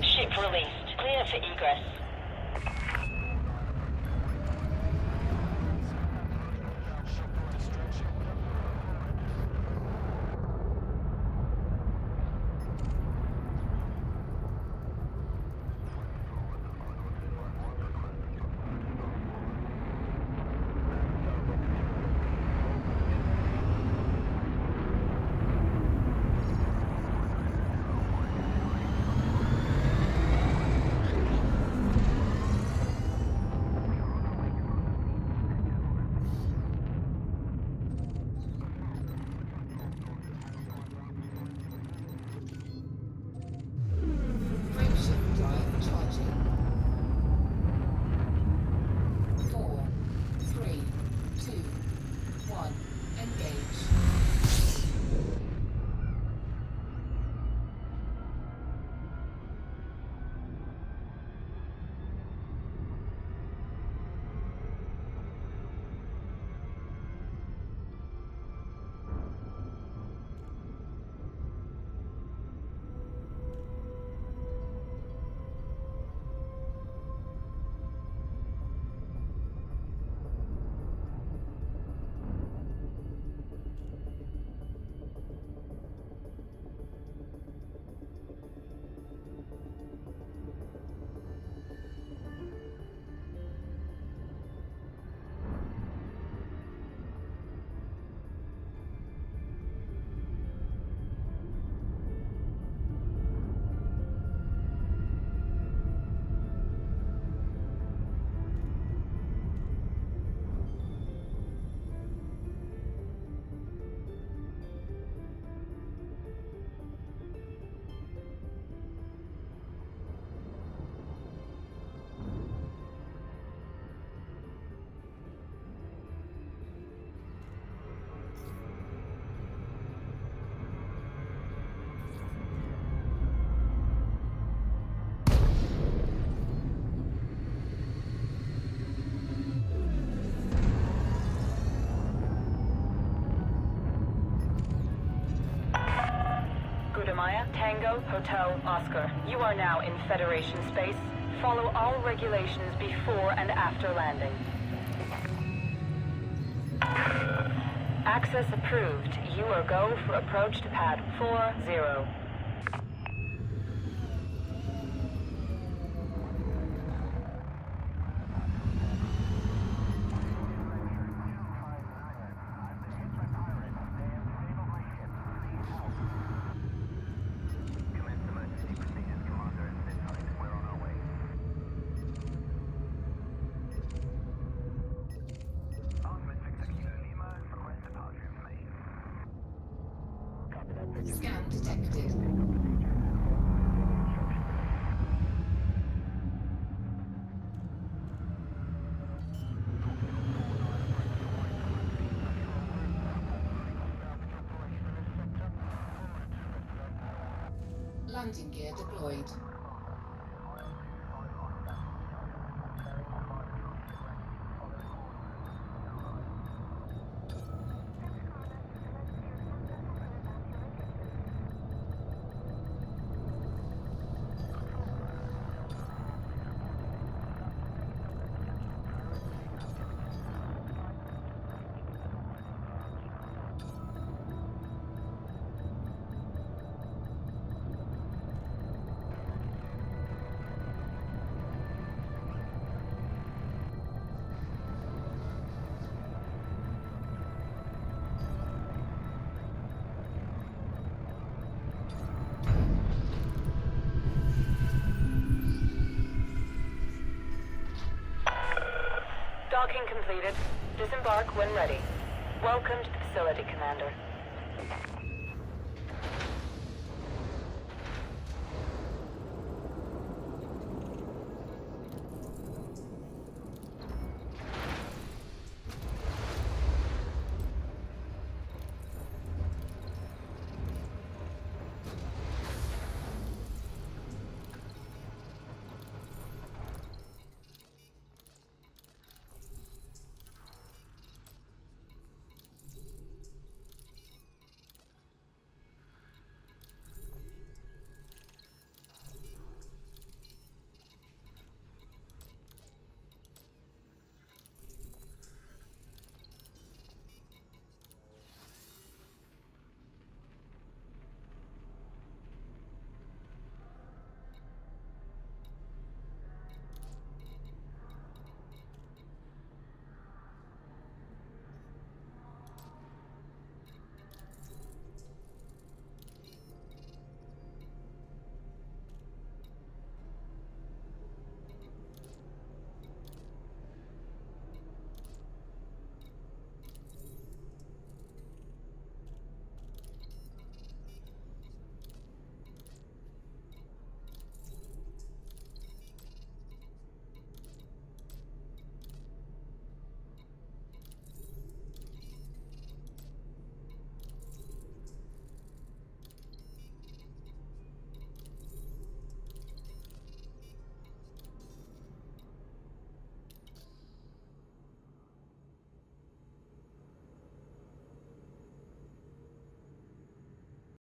Ship released. Clear for egress. Fruta Maya, Tango, Hotel, Oscar. You are now in Federation space. Follow all regulations before and after landing. Access approved. You are go for approach to pad 40. Scan detected. Landing gear deployed. Docking completed. Disembark when ready. Welcome to the facility, Commander.